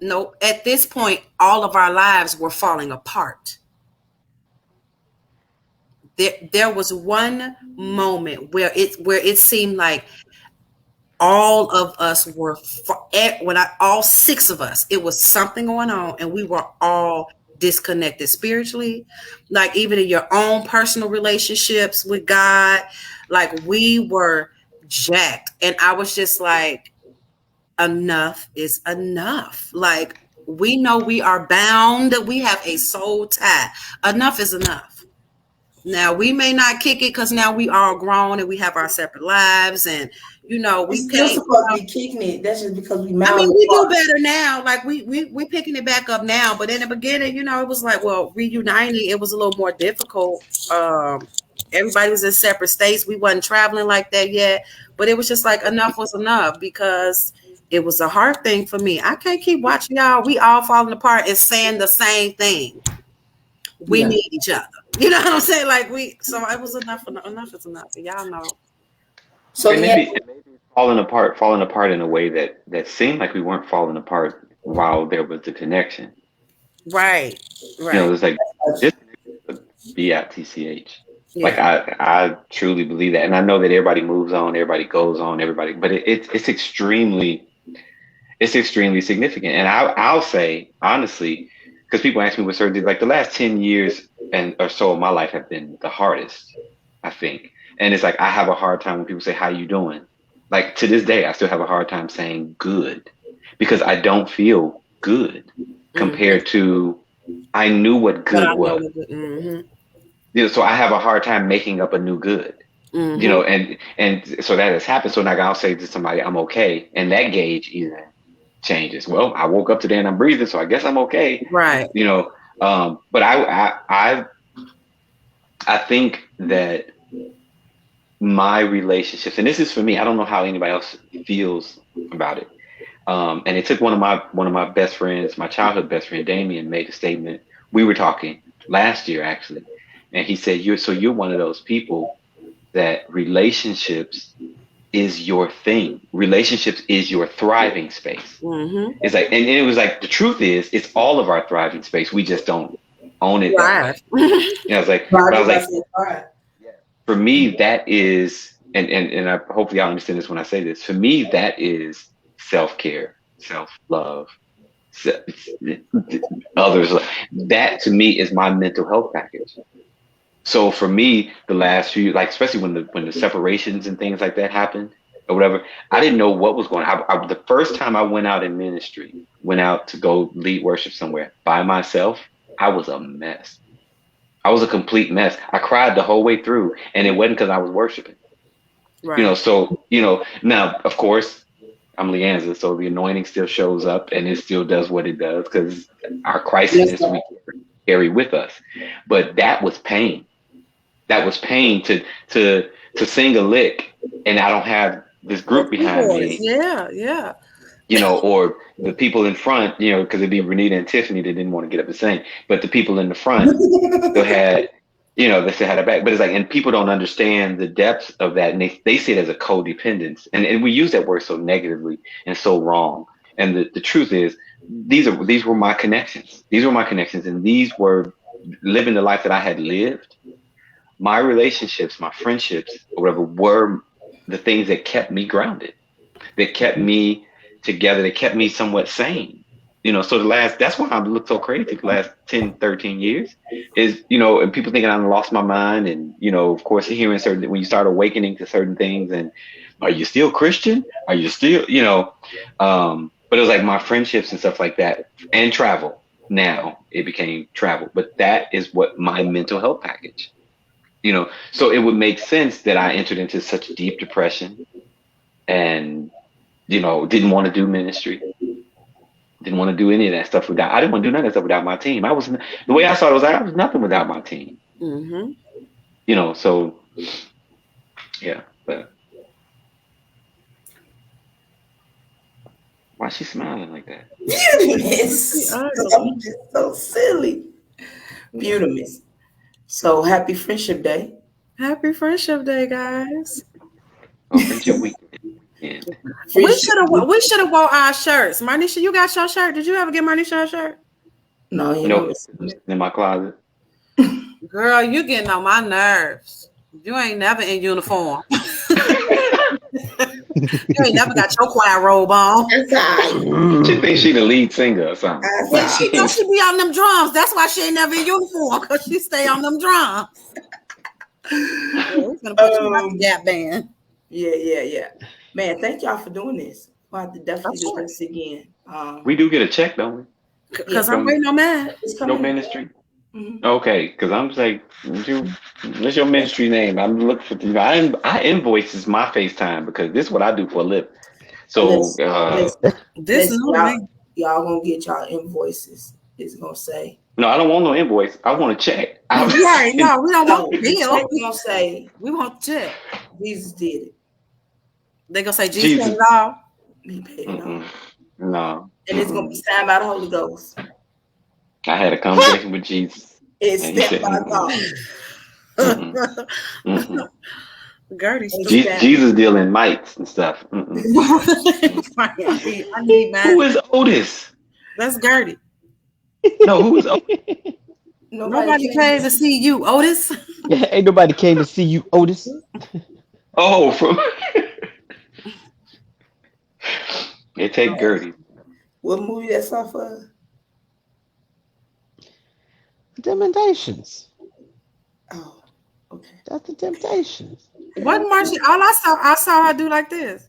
No, at this point all of our lives were falling apart. there was one moment where it seemed like all of us were all six of us, it was something going on, and we were all disconnected spiritually, like even in your own personal relationships with God, like we were jacked, and I was just like, enough is enough. Like, we know we are bound, we have a soul tie. Enough is enough. Now we may not kick it because now we all grown and we have our separate lives, and we still supposed to be kicking it. That's just because we. I mean, we do better now. Like we picking it back up now. But in the beginning, it was like, well, reuniting, it was a little more difficult. Everybody was in separate states. We wasn't traveling like that yet. But it was just like, enough was enough, because it was a hard thing for me. I can't keep watching y'all. We all falling apart and saying the same thing. We need each other. You know what I'm saying? Like so it was enough. Enough is enough. Y'all know. So maybe falling apart in a way that seemed like we weren't falling apart while there was the connection. Right. It was like BITCH. Yeah. Like I truly believe that, and I know that everybody moves on, everybody goes on, but it's extremely significant. And I'll say honestly, because people ask me what certain things, like the last 10 years or so of my life have been the hardest, I think. And it's like, I have a hard time when people say, how you doing? Like, to this day, I still have a hard time saying good, because I don't feel good compared to, I knew what good was. So I have a hard time making up a new good, and so that has happened. So now I'll say to somebody, I'm okay. And that gauge even changes. Well, I woke up today and I'm breathing, so I guess I'm okay. Right. But I think that my relationships, and this is for me, I don't know how anybody else feels about it. And it took one of my best friends, my childhood best friend, Damien, made a statement. We were talking last year, actually. And he said, you're one of those people that relationships is your thing. Relationships is your thriving space. Mm-hmm. It's like, and it was like, the truth is, it's all of our thriving space. We just don't own it. Right. I was like, for me, that is, and I hopefully y'all understand this when I say this. For me, that is self-care, self-love, others. That to me is my mental health package. So for me, the last few, like especially when the separations and things like that happened or whatever, I didn't know what was going on. The first time I went out in ministry, went out to go lead worship somewhere by myself, I was a mess. I was a complete mess. I cried the whole way through, and it wasn't because I was worshiping. Right. So now of course I'm Leanzar, so the anointing still shows up and it still does what it does because our crisis we carry with us. But that was pain. That was pain to sing a lick and I don't have this group behind me. Yeah. Or the people in front, because it'd be Renita and Tiffany that didn't want to get up and sing, but the people in the front still had, they still had a back. But it's like, and people don't understand the depths of that, and they see it as a codependence, and we use that word so negatively and so wrong. And the truth is, these were my connections. These were my connections, and these were living the life that I had lived. My relationships, my friendships, or whatever, were the things that kept me grounded, that kept me together, that kept me somewhat sane. So that's why I look so crazy the last 10, 13 years is, and people thinking I lost my mind. And, of course, hearing when you start awakening to certain things and are you still Christian? Are you still, but it was like my friendships and stuff like that and travel. Now it became travel, but that is what my mental health package, so it would make sense that I entered into such deep depression and, didn't want to do ministry. Didn't want to do any of that stuff I didn't want to do none of that stuff without my team. The way I saw it I was nothing without my team. Mm-hmm. So yeah, but why is she smiling like that? Beautiful. I'm just so silly. Beautiful. So happy Friendship Day. Happy Friendship Day, guys. Oh, Friendship Week. Yeah. We should have wore our shirts. Marnisha, you got your shirt? Did you ever get Marnisha a shirt? No, it's in my closet. Girl, you getting on my nerves. You ain't never in uniform. You ain't never got your choir robe on. That's right. She thinks she the lead singer or something. That's She know she be on them drums. That's why she ain't never in uniform, because she stay on them drums. We're gonna put you out the Gap band. Yeah. Man, thank y'all for doing this. We'll have to definitely do this again. We do get a check, don't we? Because I'm waiting on mine. Your ministry. Mm-hmm. Okay, because I'm just like, what's your ministry name? I'm looking for, I invoices my FaceTime because this is what I do for a living. So this is y'all gonna get y'all invoices. It's gonna say. No, I don't want no invoice. I want a check. Right? No, we don't want the bill. We gonna say we want the check. Jesus did it. They gonna say Jesus paid it all. He paid it all. No. And it's gonna be signed by the Holy Ghost. I had a conversation with Jesus. It's stepped by God. Gertie, Jesus dealing mics and stuff. I need mine. Who is Otis? That's Gertie. No, who is Otis? Nobody came to see you, Otis. Yeah, ain't nobody came to see you, Otis. Oh, from they take Gertie. What movie that's off of? Temptations. Oh, okay. That's the Temptations. What Marcy? All I saw her do like this.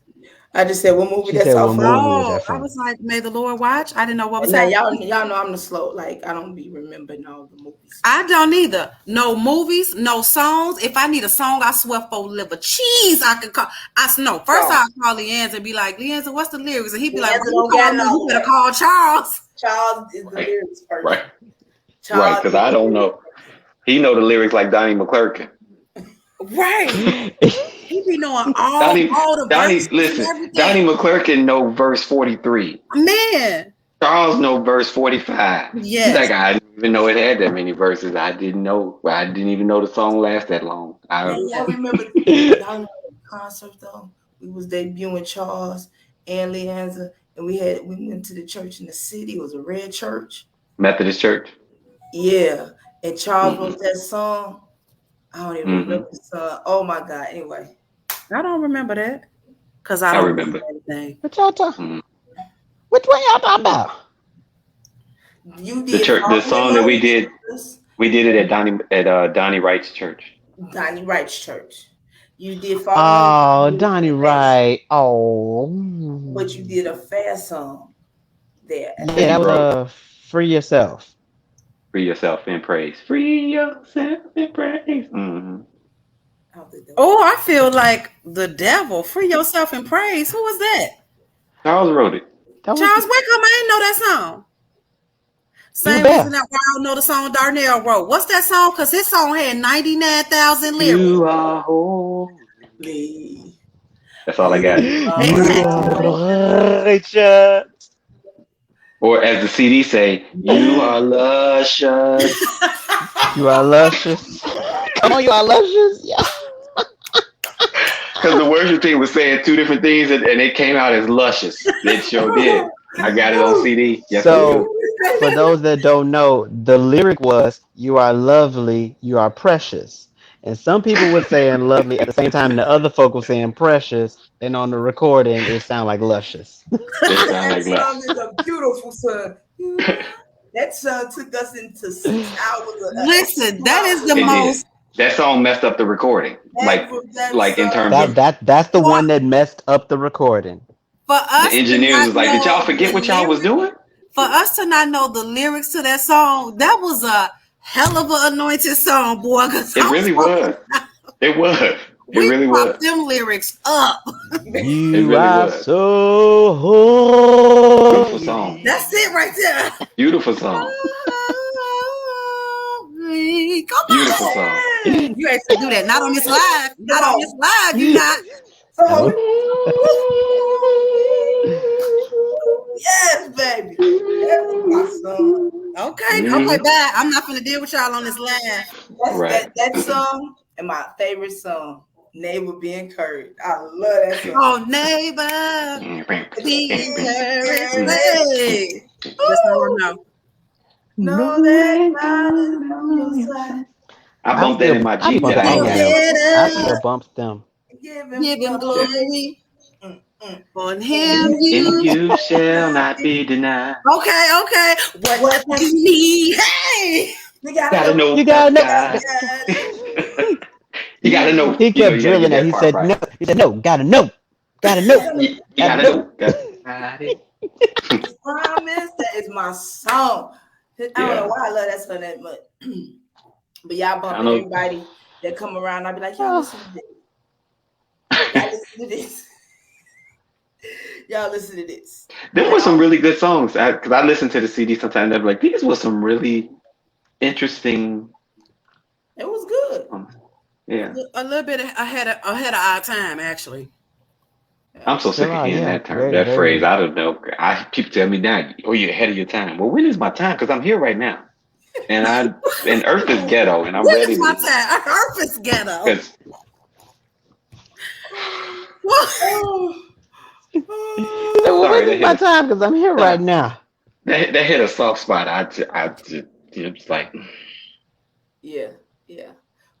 I just said what movie that's off of. I was like, may the Lord watch. I didn't know what was happening. Y'all know I'm the slow. Like I don't be remembering all the movies. I don't either. No movies, no songs. If I need a song, I swear for liver cheese. I could call. First I'll call Leanzar and be like, Leanzar, what's the lyrics? And he'd be like, you better call Charlz. Charlz is the lyrics person. Right. Right, because I don't know. He know the lyrics like Donnie McClurkin. Right. He be knowing all the verses. Listen, Donnie McClurkin know verse 43. Man. Charlz know verse 45. Yes. Like I didn't even know it had that many verses. I didn't even know the song lasts that long. I remember the concert though. We was debuting Charlz and Leanzar, and we went to the church in the city. It was a red church. Methodist church. Yeah. And Charlz wrote that song. I don't even remember the song. Oh my God. Anyway. I don't remember that. Because I don't remember anything. What y'all talking? Which one y'all talking about? You did the song that we did. We did it at Donnie Wright's church. Donnie Wright's church. You did Donnie Wright. Oh. But you did a fast song there. Yeah, that was Free Yourself. Free yourself in praise. Free yourself in praise. Mm-hmm. Oh, I feel like the devil. Free yourself in praise. Who was that? Charlz wrote it. Charlz, where come I didn't know that song? Same reason that I don't know the song Darnell wrote. What's that song? Because his song had 99,000 lyrics. You are holy. That's all I got. Or as the CD say, you are luscious. You are luscious. Come on, you are luscious. Yeah. Because the worship team was saying two different things and it came out as luscious. It sure did. I got it on CD. Yes, so, for those that don't know, the lyric was, you are lovely, you are precious. And some people were saying lovely at the same time, the other folk were saying precious. And on the recording, it sounded like luscious. That song is a beautiful song. That song took us into 6 hours. Listen, that is the most. That song messed up the recording. Like in terms of that's the one that messed up the recording. For us, the engineers was like, did y'all forget what y'all was doing? For us to not know the lyrics to that song, that was a hell of an anointed song, boy. It really was. It was. It really was. Them lyrics up. You really are so holy. Beautiful song. That's it right there. Beautiful song. Come Beautiful on. song. You ain't to do that. Not on this live. Not on this live. You not. Yes, baby. That's my song. Okay, bye. I'm not gonna deal with y'all on this live. That song and my favorite song, Neighbor Be Encouraged. I love that song. Oh, neighbor, be encouraged. Hey. That's all I know. Know that God is on your side. I bumped that in my I Jeep bump that I ain't all got of no. them. I Consider, still bumps them. Give give him glory. glory. Mm, mm. On And him And you. you shall not be denied. Okay. What do you need? Hey. we gotta Gotta know. know You gotta know. God. Yeah. You gotta know. He You know, kept you gotta get drilling that. that He part said right. no. He said no. Gotta know. Gotta know. You Gotta gotta know. know. Got it. His promise. That is my song. I don't know Yeah. why I love that song that much. But y'all I bump don't it. know. Everybody that come around, I'll be like, y'all Oh, listen to this. Y'all listen to this. Y'all listen to this. There I were some don't, really good songs. Because I listen to the CD sometimes. And I'm like, these were some really interesting. it was good. Yeah. A little bit ahead of our time, actually. Yeah. I'm so still sick of are. hearing Yeah. that term, Very, that phrase. very. I don't know. People tell me now, oh, you're ahead of your time. Well, when is my time? Because I'm here right now. And Earth is ghetto, and I'm When ready is my to. time? Earth is ghetto. Because Oh. Well, sorry, when is my time? Because I'm here right sorry, now. that hit a soft spot. It's like, Yeah, yeah.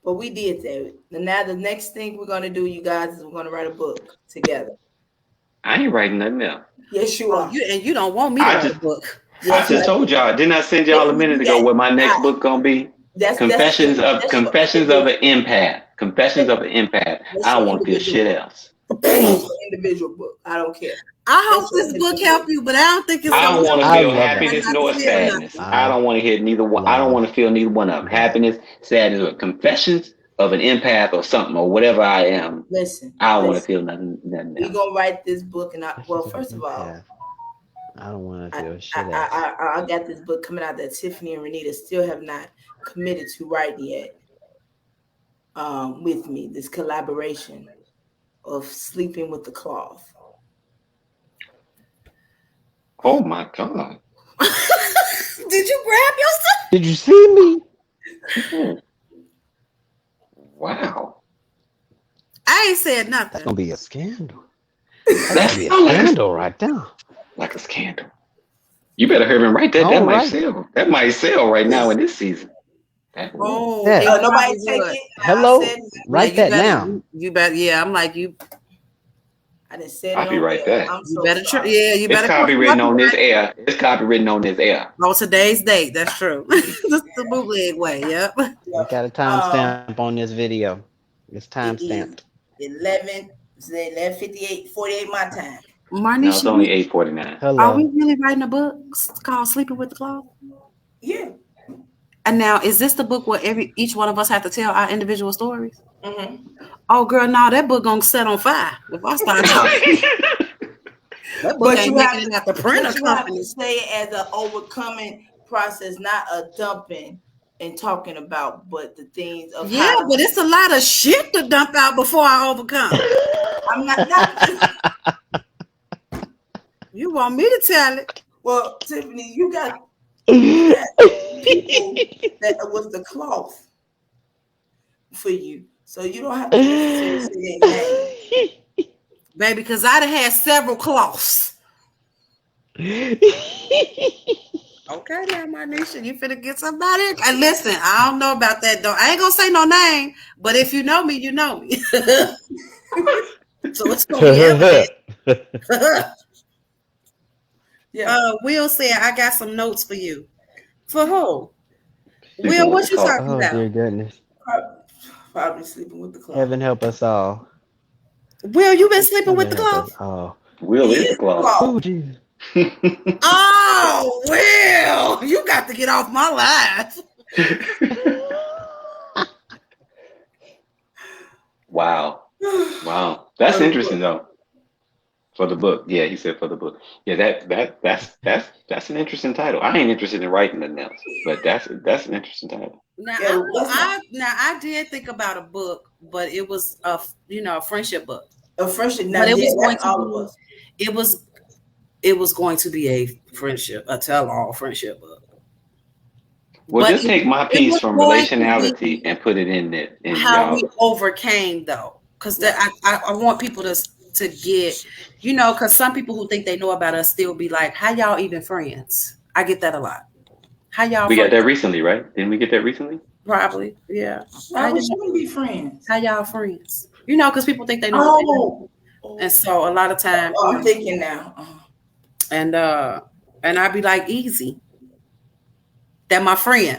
But we did that. And now the next thing we're gonna do, you guys, is we're gonna write a book together. I ain't writing nothing else. Yes, you Oh, are. you don't want me to I write just a book. I Yes, just you told y'all. Didn't I send are. y'all a minute You ago got what my next I, book gonna be? that's your Confessions of individual. an empath. Confessions of an empath. That's I your don't want to feel individual shit book. else. That's your individual book. I don't care. I hope That's your this book help individual. you, but I don't think it's I gonna don't want help to I you. feel love I that. try happiness not to nor feel sadness. nothing. I I don't want to hear neither one. I don't love want to feel neither one of them. that. Happiness, sadness, or confessions of an empath or something or whatever I am. Listen, I don't want to listen. feel nothing We're else. gonna write this book, and well, Confessions of an first of all, empath. I don't want to I, feel shit else. I got this book coming out that Tiffany and Renita still have not committed to writing yet. With me, this collaboration of sleeping with the cloth. Oh my God. Did you grab yourself? Did you see me? Oh, wow. I ain't said That's nothing. gonna be a scandal. That's That gonna be a sounds scandal right there. like a scandal. You better hurry and write that. That All might right. sell. That might sell right now in Listen, this season. That will. Oh, Yeah. it nobody probably take would. it. I Hello. said Yeah, Write that now. you better. Yeah, I'm like you. I didn't say it on Copyright air. that. I'm so sorry. Yeah, you It's better put copywritten on this copyright air. It's copywritten on this air. on today's date. That's true. That's the bootleg way. Yep. We Yep. got a timestamp on this video. It's time It is stamped. 11:58, 48 my time. No, it's Marnisha, only 8:49. are we Hello. really writing a book called "Sleeping with the Cloth"? Yeah. And now, is this the book where each one of us have to tell our individual stories? Mm-hmm. Oh, girl, no, that book gonna set on fire if I start talking. That book But ain't you making have it to, out the printer but you have to company. say it as an overcoming process, not a dumping and talking about, but the things of Yeah, how to. but it's a lot of shit to dump out before I overcome. I'm not. You want me to tell it? Well, Tiffany, you got people that was the cloth for you, so you don't have to necessarily say their name. Baby, because I'd have had several cloths. Okay, now, Marnisha, you finna get somebody. And listen, I don't know about that, though. I ain't gonna say no name, but if you know me, you know me. So it's gonna be evident. Yeah, Will said, I got some notes for you. For who? Sleeping Will, with what the you cloth. talking Oh about? dear goodness. probably sleeping with the cloth. Heaven help us all. Will, you been sleeping with Heaven the help us cloth? all. Will He is the is the cloth. cloth. Oh Jesus. Oh, Will, you got to get off my life. Wow. Wow. That's interesting though. For the book. Yeah, he said for the book. Yeah, that's an interesting title. I ain't interested in writing nothing else, but that's an interesting title. Now, Yeah, that's not I did think about a book, but it was a friendship book. a friendship. Now, But it yeah, was going that's to all of be us. it was going to be a friendship, a tell-all friendship book. Well, But just take my it piece was from going to relationality be and put it in it in how we y'all. overcame, though, because I want people to get, because some people who think they know about us still be like, how y'all even friends? I get that a lot. How y'all We got friends? that recently, right? Didn't we get that recently? Probably, yeah. Why we shouldn't be friends? How y'all friends? You know, because people think they know what they know, Oh, and so a lot of time, oh, I'm thinking now. and I'd be like, easy, that my friend.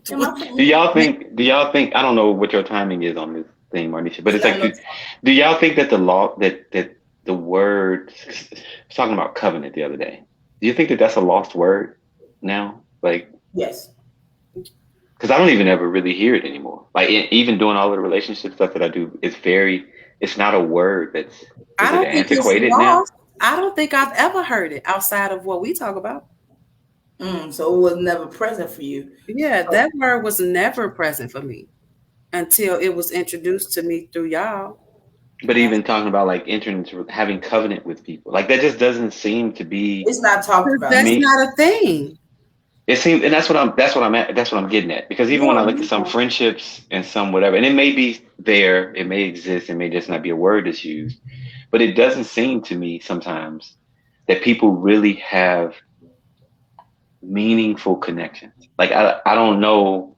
Am I Do friend? y'all think? Do y'all think? I don't know what your timing is on this thing, Marnisha, but it's I like, know. do y'all think that the law that the word I was talking about covenant the other day? Do you think that that's a lost word now? Like, Yes. because I don't even ever really hear it anymore. Like, even doing all of the relationship stuff that I do, it's not a word that's, I is it don't think it's antiquated now? lost. I don't think I've ever heard it outside of what we talk about. So it was never present for you. Yeah, that word was never present for me until it was introduced to me through y'all. But even talking about like entering into having covenant with people, like that just doesn't seem to be It's not talked about. That's me. not a thing. It seems, and that's what I'm getting at. Because even when I look at some friendships and some whatever, and it may be there, it may exist, it may just not be a word that's used, but it doesn't seem to me sometimes that people really have meaningful connections. Like I don't know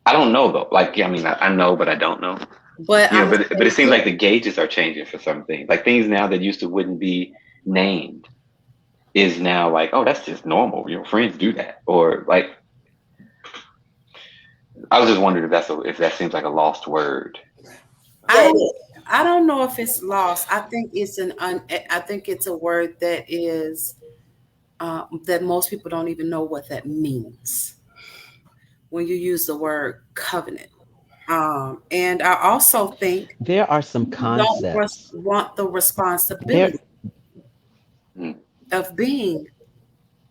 though. Like I mean, I know, but I don't know. But You I'm know, gonna but say it seems this. like the gauges are changing for some things. Like things now that used to wouldn't be named is now like, oh, that's just normal. You know, friends do that, or like I was just wondering if that seems like a lost word. I Yeah, it don't. is. I don't know if it's lost. I think it's I think it's a word that is that most people don't even know what that means when you use the word covenant. And I also think There are some you don't concepts. want the There, responsibility Mm. of being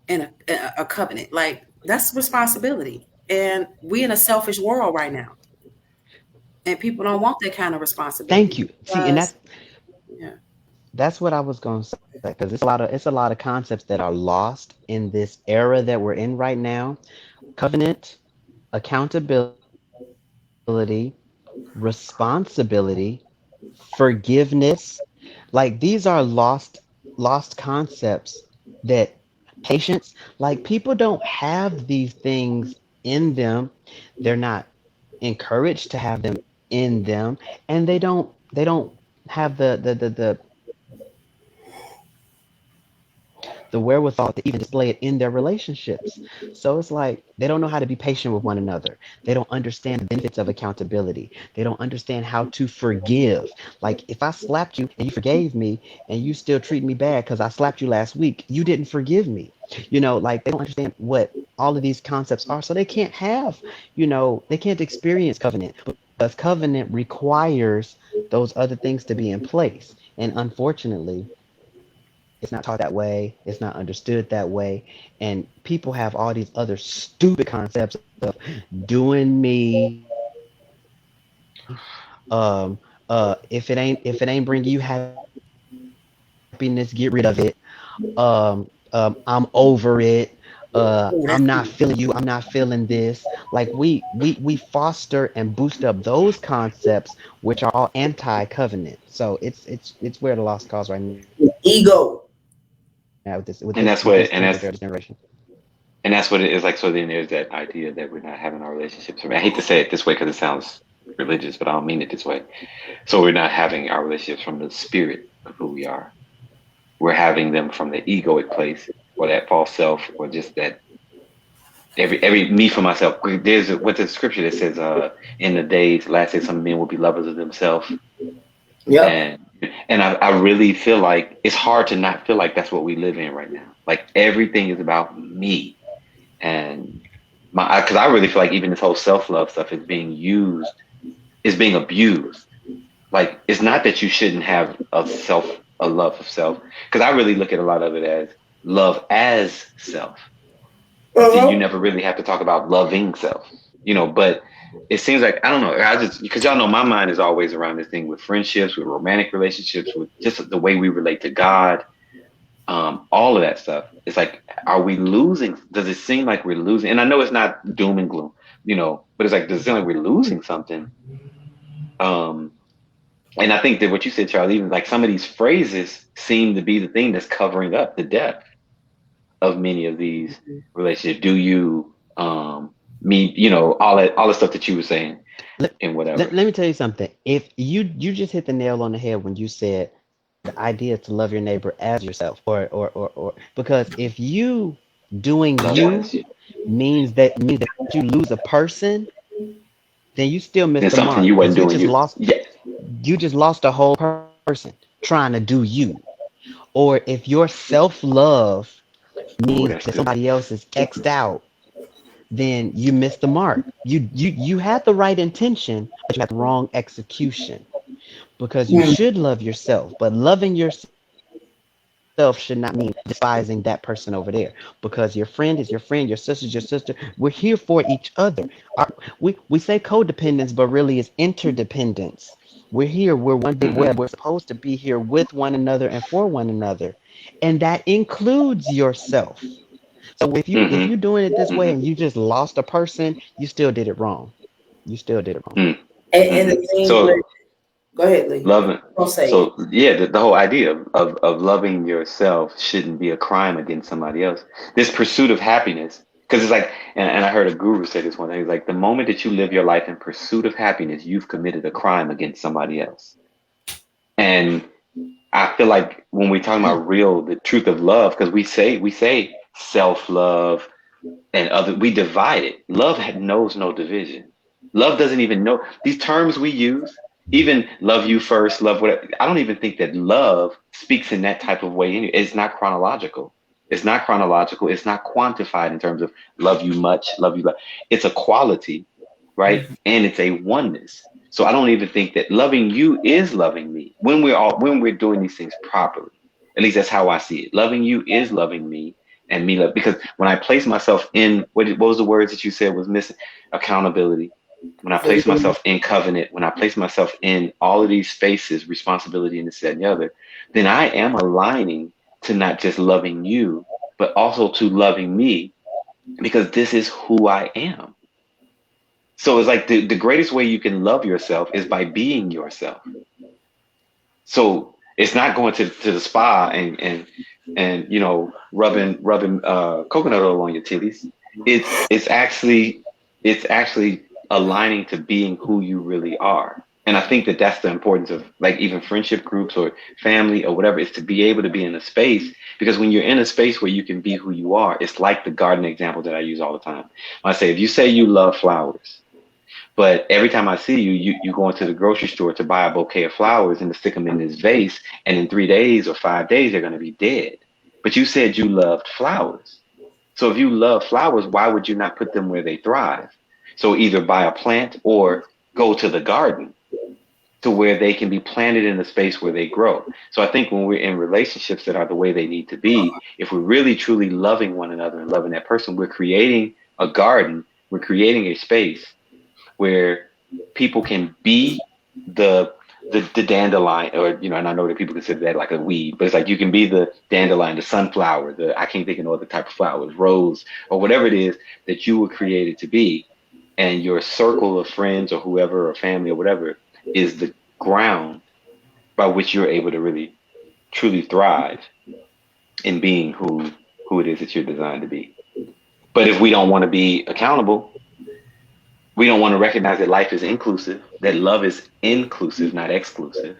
in a covenant. Like that's responsibility, and we in a selfish world right now, and people don't want that kind of responsibility thank you. See, and because yeah. that's what I was going to say because it's a lot of concepts that are lost in this era that we're in right now. Covenant, accountability, responsibility, forgiveness. Like these are lost concepts that patience, like people don't have these things in them. They're not encouraged to have them in them, and they don't have the wherewithal to even display it in their relationships. So it's like they don't know how to be patient with one another. They don't understand the benefits of accountability. They don't understand how to forgive. Like if I slapped you and you forgave me and you still treat me bad because I slapped you last week, you didn't forgive me. Like they don't understand what all of these concepts are. So they can't they can't experience covenant because covenant requires those other things to be in place. And unfortunately, it's not taught that way. It's not understood that way. And people have all these other stupid concepts of doing me. If it ain't bringing you happiness, get rid of it. I'm over it. I'm not feeling Oh, you. that's I'm not feeling this. Like we foster and boost up those concepts, which are all anti-covenant. So it's where the lost cause right now Ego. with And this that's with what this template there, this generation. and that's what it is like. So then there's that idea that we're not having our relationships. I mean, I hate to say it this way because it sounds religious, but I don't mean it this way. So we're not having our relationships from the spirit of who we are. We're having them from the egoic place or that false self or just that every me for myself. There's what's the scripture that says, in the days, last days, some men will be lovers of themselves. Yep. And I really feel like it's hard to not feel like that's what we live in right now. Like everything is about me and because I really feel like even this whole self-love stuff is being abused. Like it's not that you shouldn't have a love of self, because I really look at a lot of it as love as self. And see, you Uh-huh. never really have to talk about loving self, but it seems like, I don't know, I just, because y'all know my mind is always around this thing with friendships, with romantic relationships, with just the way we relate to God, all of that stuff. It's like, are we losing? Does it seem like we're losing? And I know it's not doom and gloom, but it's like, does it seem like we're losing something? Um, and I think that what you said, Charlie, even like some of these phrases seem to be the thing that's covering up the depth of many of these relationships. me, all the stuff that you were saying Let, and let, whatever. let me tell you something. If you just hit the nail on the head when you said the idea to love your neighbor as yourself, or because if you doing Love them you as you. means that you lose a person, then you still missed Then the something mark you because wasn't doing you. Yeah. you just lost a whole person trying to do you. Or if your self-love Oh, means that's that good. somebody else is xed out, then you missed the mark. You had the right intention, but you had the wrong execution. Because you Mm. should love yourself, but loving yourself should not mean despising that person over there. Because your friend is your friend, your sister is your sister. We're here for each other. We say codependence, but really it's interdependence. We're here, we're one big Hmm. web. We're supposed to be here with one another and for one another. And that includes yourself. So if Hmm. you're doing it this way Hmm. and you just lost a person, you still did it wrong. You still did it wrong. And Hmm. the thing with, So go ahead, Lee. loving, Don't say it. so yeah, the whole idea of loving yourself shouldn't be a crime against somebody else. This pursuit of happiness, because it's like, and I heard a guru say this one day, he's like, the moment that you live your life in pursuit of happiness, you've committed a crime against somebody else. And I feel like when we're talking about the truth of love, because we say self love and other, we divide it. Love knows no division. Love doesn't even know these terms we use. Even love you first, love whatever. I don't even think that love speaks in that type of way. It's not chronological. It's not chronological. It's not quantified in terms of love you much, love you. It's a quality, right? And it's a oneness. So I don't even think that loving you is loving me when we're doing these things properly. At least that's how I see it. Loving you is loving me and me love, because when I place myself in what was the words that you said was missing? Accountability. When I place myself in covenant, when I place myself in all of these spaces, responsibility and this, that, and the other, then I am aligning to not just loving you, but also to loving me, because this is who I am. So it's like the greatest way you can love yourself is by being yourself. So it's not going to the spa and rubbing coconut oil on your titties. It's actually aligning to being who you really are. And I think that that's the importance of, like, even friendship groups or family or whatever, is to be able to be in a space, because when you're in a space where you can be who you are, it's like the garden example that I use all the time. I say, if you say you love flowers, but every time I see you, you go into the grocery store to buy a bouquet of flowers and to stick them in this vase, and in 3 days or 5 days, they're going to be dead. But you said you loved flowers. So if you love flowers, why would you not put them where they thrive? So either buy a plant or go to the garden to where they can be planted in a space where they grow. So I think when we're in relationships that are the way they need to be, if we're really truly loving one another and loving that person, we're creating a garden, we're creating a space where people can be the dandelion, or and I know that people consider that like a weed, but it's like you can be the dandelion, the sunflower, the I can't think of no other type of flowers, rose, or whatever it is that you were created to be, and your circle of friends or whoever or family or whatever is the ground by which you're able to really truly thrive in being who it is that you're designed to be. But if we don't want to be accountable, we don't want to recognize that life is inclusive, that love is inclusive, not exclusive,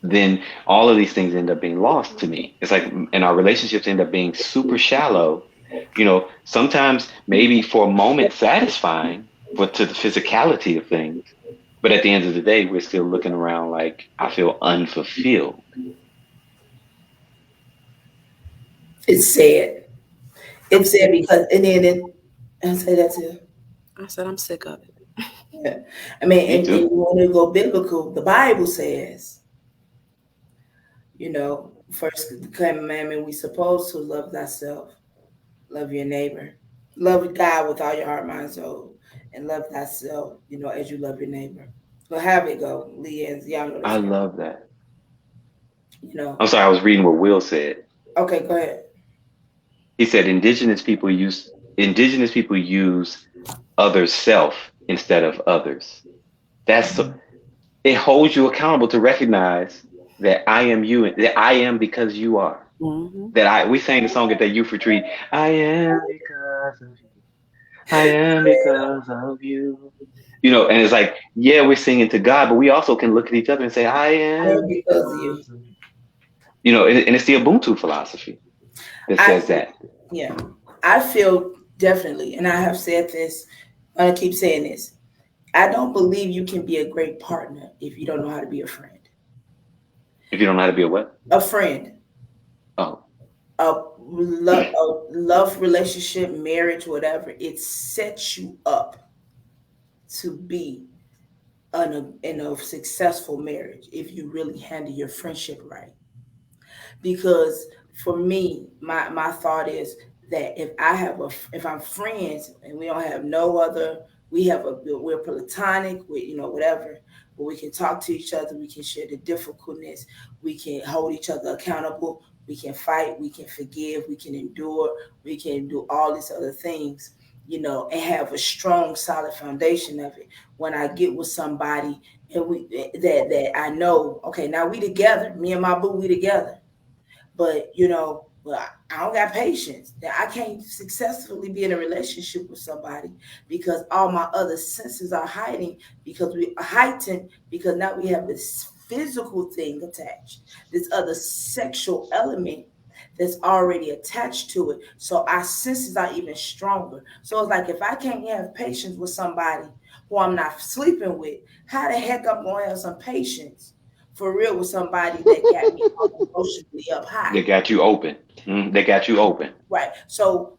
then all of these things end up being lost to me. It's like, and our relationships end up being super shallow. Sometimes maybe for a moment satisfying, but to the physicality of things. But at the end of the day, we're still looking around like, I feel unfulfilled. It's sad. I'm It's sad sick. because, and then I say that too. I said I'm sick of it. Yeah. I mean, Me and too. when we go biblical, the Bible says, first commandment, we supposed to love thyself, love your neighbor, love God with all your heart, mind, soul, and love thyself, as you love your neighbor. But have it go, Leanzar. Y'all know I this, love that. you know. I'm sorry, I was reading what Will said. Okay, go ahead. He said indigenous people use other self instead of others. That's It holds you accountable to recognize that I am you, that I am because you are. Mm-hmm. We sang the song at that youth retreat. I am because of you. I am because of you. You know, and it's like, yeah, we're singing to God, but we also can look at each other and say, I am Because of you. because of you. You know, and it's the Ubuntu philosophy that says I that. yeah, I feel definitely, and I have said this, and I keep saying this. I don't believe you can be a great partner if you don't know how to be a friend. If you don't know how to be a what? A friend, Oh, a love relationship, marriage, whatever. It sets you up to be in a successful marriage if you really handle your friendship right. Because for me, my thought is that if I'm friends and we don't have no other, we're platonic, we whatever, but we can talk to each other, we can share the difficulties, we can hold each other accountable, we can fight, we can forgive, we can endure, we can do all these other things, and have a strong, solid foundation of it. When I get with somebody and that I know, okay, now we together, me and my boo, we together, but I don't got patience. That I can't successfully be in a relationship with somebody because all my other senses are hiding, because we are heightened, because now we have this physical thing attached, this other sexual element that's already attached to it. So our senses are even stronger. So it's like if I can't have patience with somebody who I'm not sleeping with, how the heck I'm gonna have some patience for real with somebody that got me emotionally up high? they got you open. They got you open. Right. So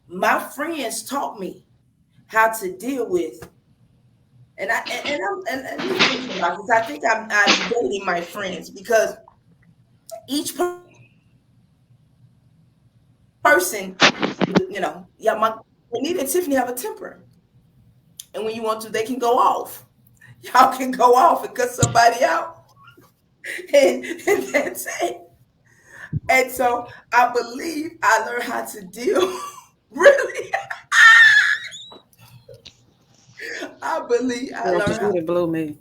my friends taught me how to deal with, and let me think about this. I think I'm dating my friends because each person, yeah, my Renita and Tiffany have a temper, and when you want to, they can go off. Y'all can go off and cut somebody out, and that's it. And so I believe I learned how to deal. Really, I believe I Girl, learned how she blew me.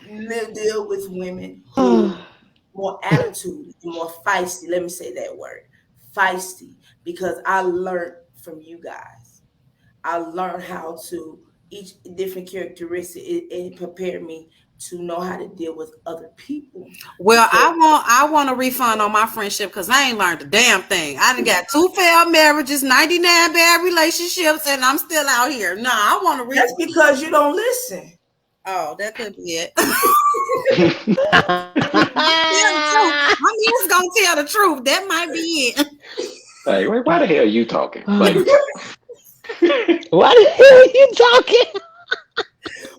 to deal with women who more attitude and more feisty. Let me say that word, feisty, because I learned from you guys. I learned how to each different characteristic. It prepared me to know how to deal with other people. Well, Because I want a refund on my friendship because I ain't learned a damn thing. I done got 2 failed marriages, 99 bad relationships, and I'm still out here. Nah, I want a that's refund. because you don't listen. Oh, that could be it. Tell the truth. My man's gonna tell the truth. That might be it. Like, wait, why the hell are you talking? Like, Why the hell are you talking?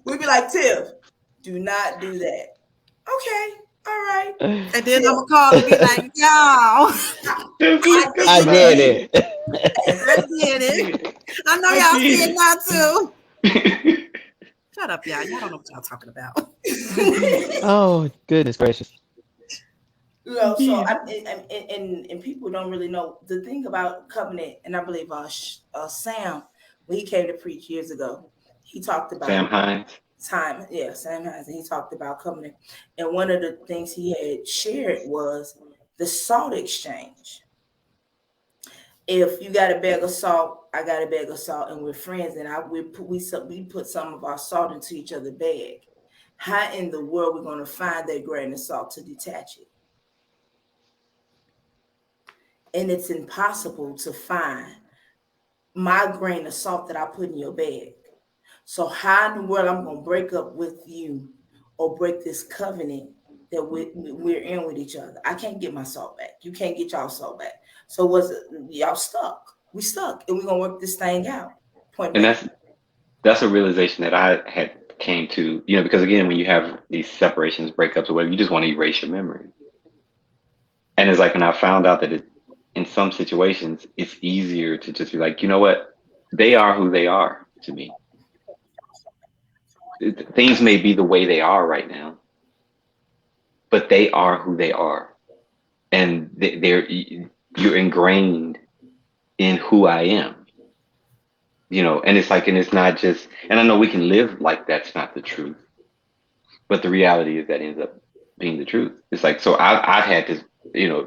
We'd be like, Tiff, do not do that. Okay, all right. And then I'm Tiff, gonna call and be like, y'all, I did I it. did it. I did it. I know y'all see it now too. Shut up, y'all. Y'all don't know what y'all talking about. Oh, goodness gracious. So and people don't really know the thing about covenant, and I believe Sam, when he came to preach years ago, he talked Sam about Hines. Sam Hines, and he talked about covenant, and one of the things he had shared was the salt exchange. If you got a bag of salt, I got a bag of salt, and we're friends, and we put some of our salt into each other's bag. How in the world are we going to find that grain of salt to detach it? And it's impossible to find my grain of salt that I put in your bag. So how in the world I'm gonna break up with you or break this covenant that we're in with each other? I can't get my salt back. You can't get y'all salt back. So was it y'all stuck? We stuck, and we're gonna work this thing out. Point And blank. that's a realization that I had came to, because again, when you have these separations, breakups, or whatever, you just want to erase your memory. And it's like, and I found out that in some situations, it's easier to just be like, you know what? They are who they are to me. Things may be the way they are right now, but they are who they are. And you're ingrained in who I am. And it's like, and it's not just, and I know we can live like that's not the truth, but the reality is that ends up being the truth. It's like, so I've had to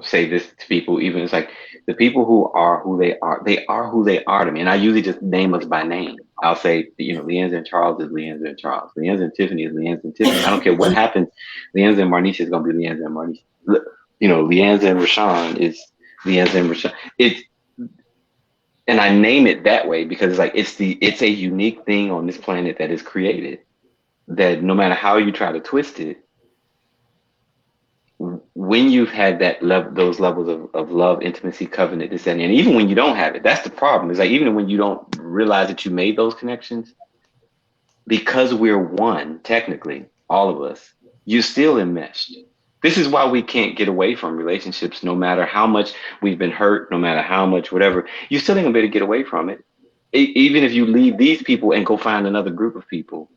say this to people, even it's like the people who are who they are who they are to me. And I usually just name us by name. I'll say, Leanzar and Charlz is Leanzar and Charlz. Leanzar and Tiffany is Leanzar and Tiffany. I don't care what happens. Leanzar and Marnisha is going to be Leanzar and Marnisha. Leanzar and Rashawn is Leanzar and Rashawn. And I name it that way because it's like, it's a unique thing on this planet that is created that no matter how you try to twist it, when you've had those levels of love, intimacy, covenant, this and even when you don't have it, that's the problem. It's like, even when you don't realize that you made those connections, because we're one, technically, all of us, you're still enmeshed. This is why we can't get away from relationships, no matter how much we've been hurt, no matter how much, whatever, you still ain't gonna be able to get away from it. Even if you leave these people and go find another group of people,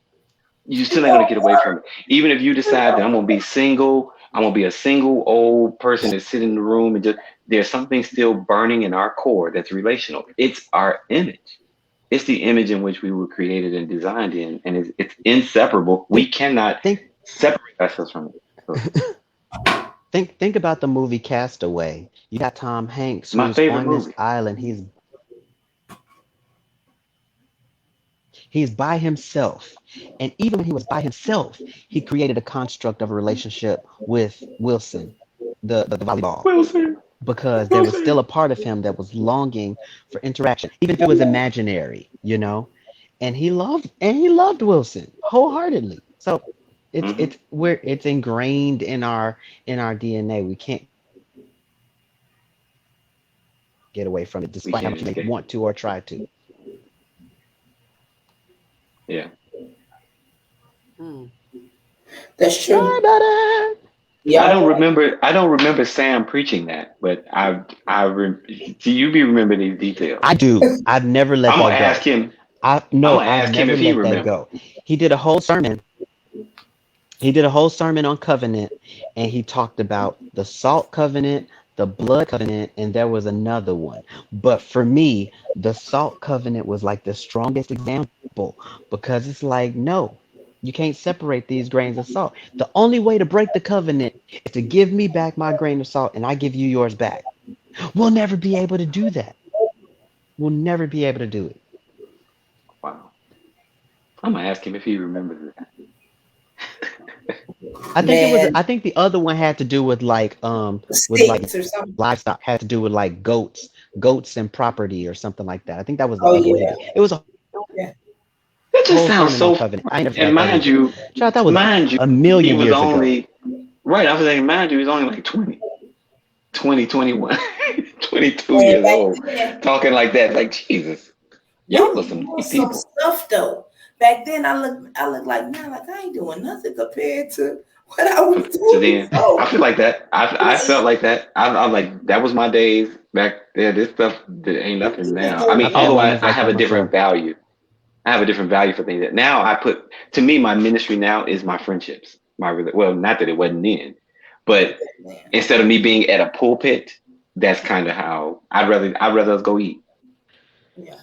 you still ain't gonna get away from it. Even if you decide that I'm gonna be single, I'm gonna be a single old person that sit in the room and there's something still burning in our core that's relational. It's our image. It's the image in which we were created and designed in, and it's inseparable. We cannot separate ourselves from it. So. Think about the movie Castaway. You got Tom Hanks, My who's favorite on movie. this island. He's by himself. And even when he was by himself, he created a construct of a relationship with Wilson, the volleyball. Wilson. Because there was still a part of him that was longing for interaction, even if it was imaginary, And he loved Wilson wholeheartedly. So it's ingrained in our DNA. We can't get away from it, despite how much you may want to or try to. Yeah. That's true. Sorry about it. Yeah. I don't remember Sam preaching that, but do you remember these details? I do. I've never let that go. I'm gonna ask him. I've never let that go. He did a whole sermon. On covenant, and he talked about the salt covenant, the blood covenant, and there was another one. But for me, the salt covenant was like the strongest example, because it's like, no, you can't separate these grains of salt. The only way to break the covenant is to give me back my grain of salt and I give you yours back. We'll never be able to do that. We'll never be able to do it. Wow. I'm gonna ask him if he remembers that. I think the other one had to do with like livestock, had to do with like goats and property or something like that. I think that was the other one. It was that just sounds so covenant. And mind you, that was a million years ago. Right, I was saying, mind you, he's only like 20, 21, 22 years old, talking like that. Like, Jesus, y'all was some people. Stuff though. Back then, I look like now, like I ain't doing nothing compared to what I was doing. So then, I feel like that. I felt like that. I'm like, that was my days back there. This stuff ain't nothing now. I mean, although I have a different value. I have a different value for things that now to me, my ministry now is my friendships. Well, not that it wasn't then, but instead of me being at a pulpit, that's kind of how I'd rather us go eat. Yeah.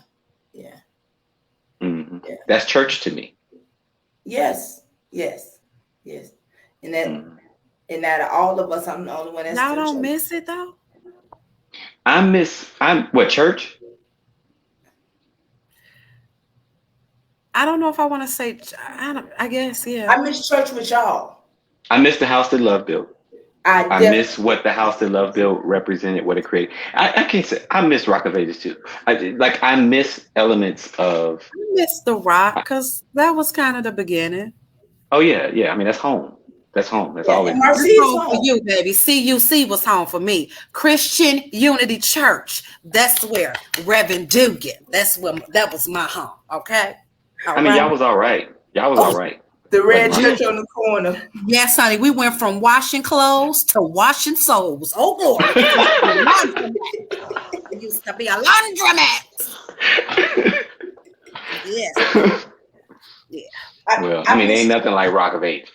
Mm-hmm. Yeah. That's church to me. Yes. And that all of us, I'm the only one that's y'all don't miss it though. I'm what, church? I don't know if I want to say. I guess yeah. I miss church with y'all. I miss the house that love built. I miss what the house that love built represented, what it created. I can't say I miss Rock of Ages too. I miss elements of. I miss the Rock because that was kind of the beginning. Oh yeah. I mean, that's home. That's home. That's always home for you, baby. CUC was home for me. Christian Unity Church. That's where Reverend Dugan. That was my home. Okay. Y'all was all right. All right. The red church on the corner. Yes, honey. We went from washing clothes to washing souls. Oh, Lord. It used to be a laundromat. Yes. Yeah. Well, ain't nothing like Rock of Ages.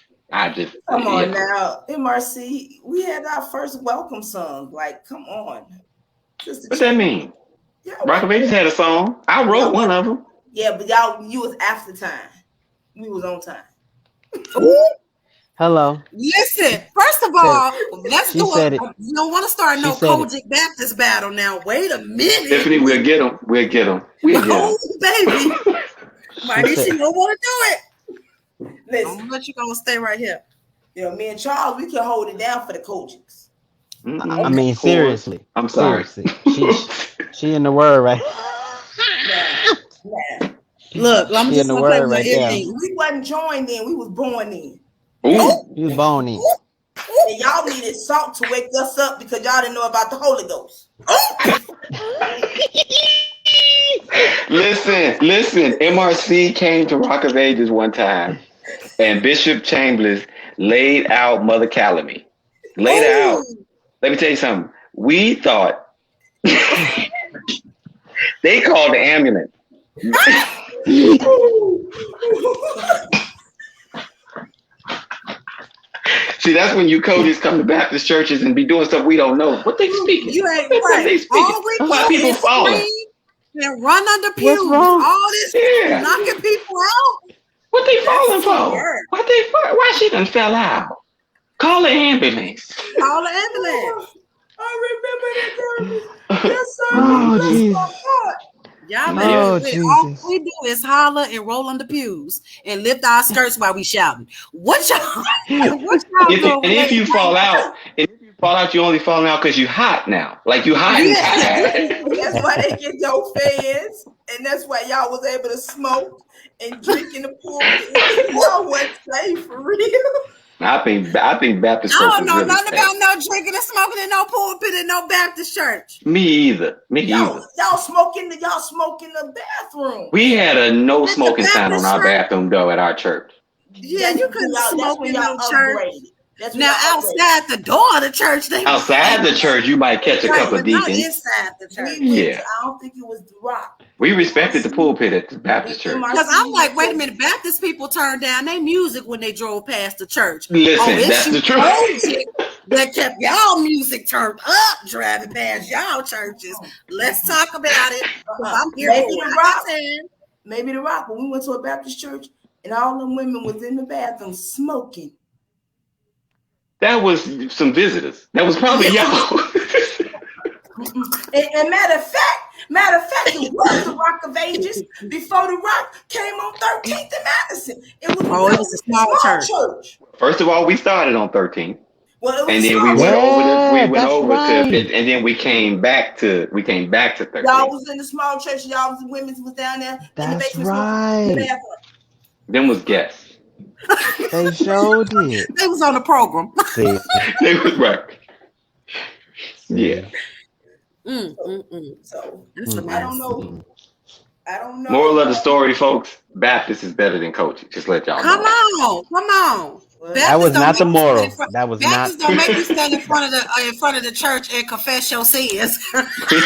Come on now. MRC, we had our first welcome song. Like, come on. What's that mean? Yeah, Rock of Ages had a song. I wrote one of them. Yeah, but you was after time. We was on time. Hello. Listen, first of Said all, let's she do said a. it. You don't want to start She no said it. Kojic Baptist battle now. Wait a minute. Tiffany, we'll get them. We'll get them. We'll get Oh, baby. She Marnisha, said you don't want to do it. I'm Listen, gonna let you go stay right here. me and Charles, we can hold it down for the Kojics. I mean seriously. I'm sorry. Seriously. She in the word right. Nah. Look, I'm She in just the gonna play word with right there. everything. We wasn't joined then. We was born in. Ooh. You was bony. And y'all needed salt to wake us up because y'all didn't know about the Holy Ghost. Listen. MRC came to Rock of Ages one time, and Bishop Chambers laid out Mother Calamy. Laid her out. Let me tell you something. We thought they called the ambulance. See, that's when you Codys come to Baptist churches and be doing stuff we don't know. What they speaking? You ain't What right. they speaking? All we Why do people is falling? scream and run under What's pews. wrong? All this Yeah. knocking people out. What they falling That's too for? hard. Why she done fell out? Call the ambulance. Call the ambulance. I remember that girl. Yes, sir. Oh Bless Jesus. my heart. Y'all Yeah. better Oh quit. All Jesus. we do is holler and roll on the pews and lift our skirts while we shouting. What y'all doing? If you fall out, you only falling out because you hot now. Like you hot and tired. That's why they get your fans, and that's why y'all was able to smoke and drink in the pulpit. Y'all wasn't safe for real. I think Baptist I church don't is know really nothing safe. about no drinking and smoking in no pulpit in no Baptist church. Me either. Y'all smoke in the bathroom. We had a no smoking Baptist sign on our church? bathroom door at our church. Yeah, you couldn't smoke in no church. That's when Now y'all outside the door of the church, they Outside the church, you might catch a right, couple but of not deacons. inside the church. We went Yeah. to, I don't think it was the Rock. We respected the pulpit at the Baptist church. Because I'm like, wait a minute, Baptist people turned down their music when they drove past the church. Listen, that's the truth. That kept y'all music turned up driving past y'all churches. Let's talk about it. I'm here Maybe for the it. Rock. I'm Maybe the Rock. When we went to a Baptist church and all them women was in the bathroom smoking. That was some visitors. That was probably y'all. And matter of fact, it was the Rock of Ages before the Rock came on 13th and Madison. It was a small church. First of all, we started on 13th. Well, And then we went over to and then we came back to 13th. Y'all was in the small church, y'all was the women was down there in the That's basement. right. Them was guests. They showed it. They was on the program. See. They was right. Yeah. So I don't know. Moral of the story, folks, Baptist is better than Kojic. Just let y'all Come know. on. That was not the moral. That was Baptists not. don't make you stand in front of the church and confess your sins.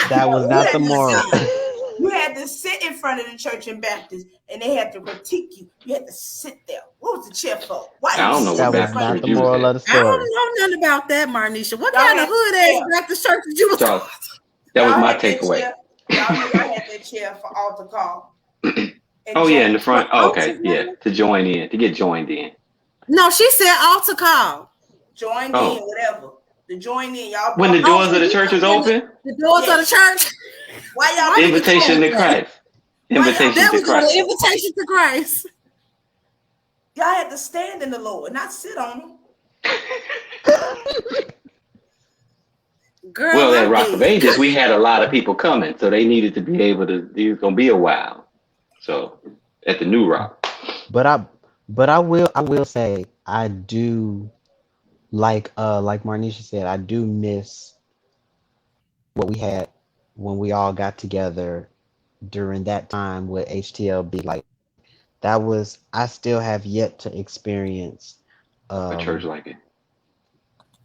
That was not the moral. You had to sit in front of the church in Baptist, and they had to critique you. You had to sit there. What was the chair for? Why? I don't know That what was Baptist not church the you was moral at. of the I story. don't know nothing about that, Marnisha. What Y'all kind of hood ass Baptist church did you was? Charlz, that was my takeaway. Y'all had that chair for altar call. Oh yeah, in the front. Oh, okay, yeah, to get joined in. No, she said altar call. Joined in, whatever. To join in, y'all. When the doors of the church is open. The doors of the church. Why y'all? Invitation to Christ. Invitation that to was Christ. an invitation to Christ. Y'all had to stand in the Lord, not sit on them. Girl, Well, at Rock of Ages, we had a lot of people coming, so they needed to be able to. It was gonna be a while. So at the New Rock. But I will say I do like Marnisha said, I do miss what we had when we all got together during that time with HTLB. Like I still have yet to experience A church like it.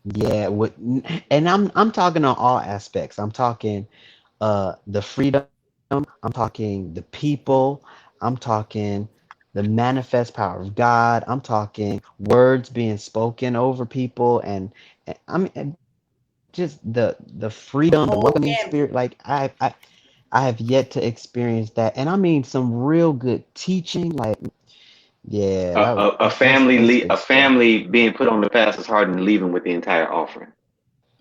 Yeah, and I'm talking on all aspects. I'm talking the freedom, I'm talking the people, I'm talking the manifest power of God, I'm talking words being spoken over people and I'm just the freedom, the welcoming spirit. Like I have yet to experience that. And I mean some real good teaching, like Yeah, A that's good stuff. family being put on the pastor's heart and leaving with the entire offering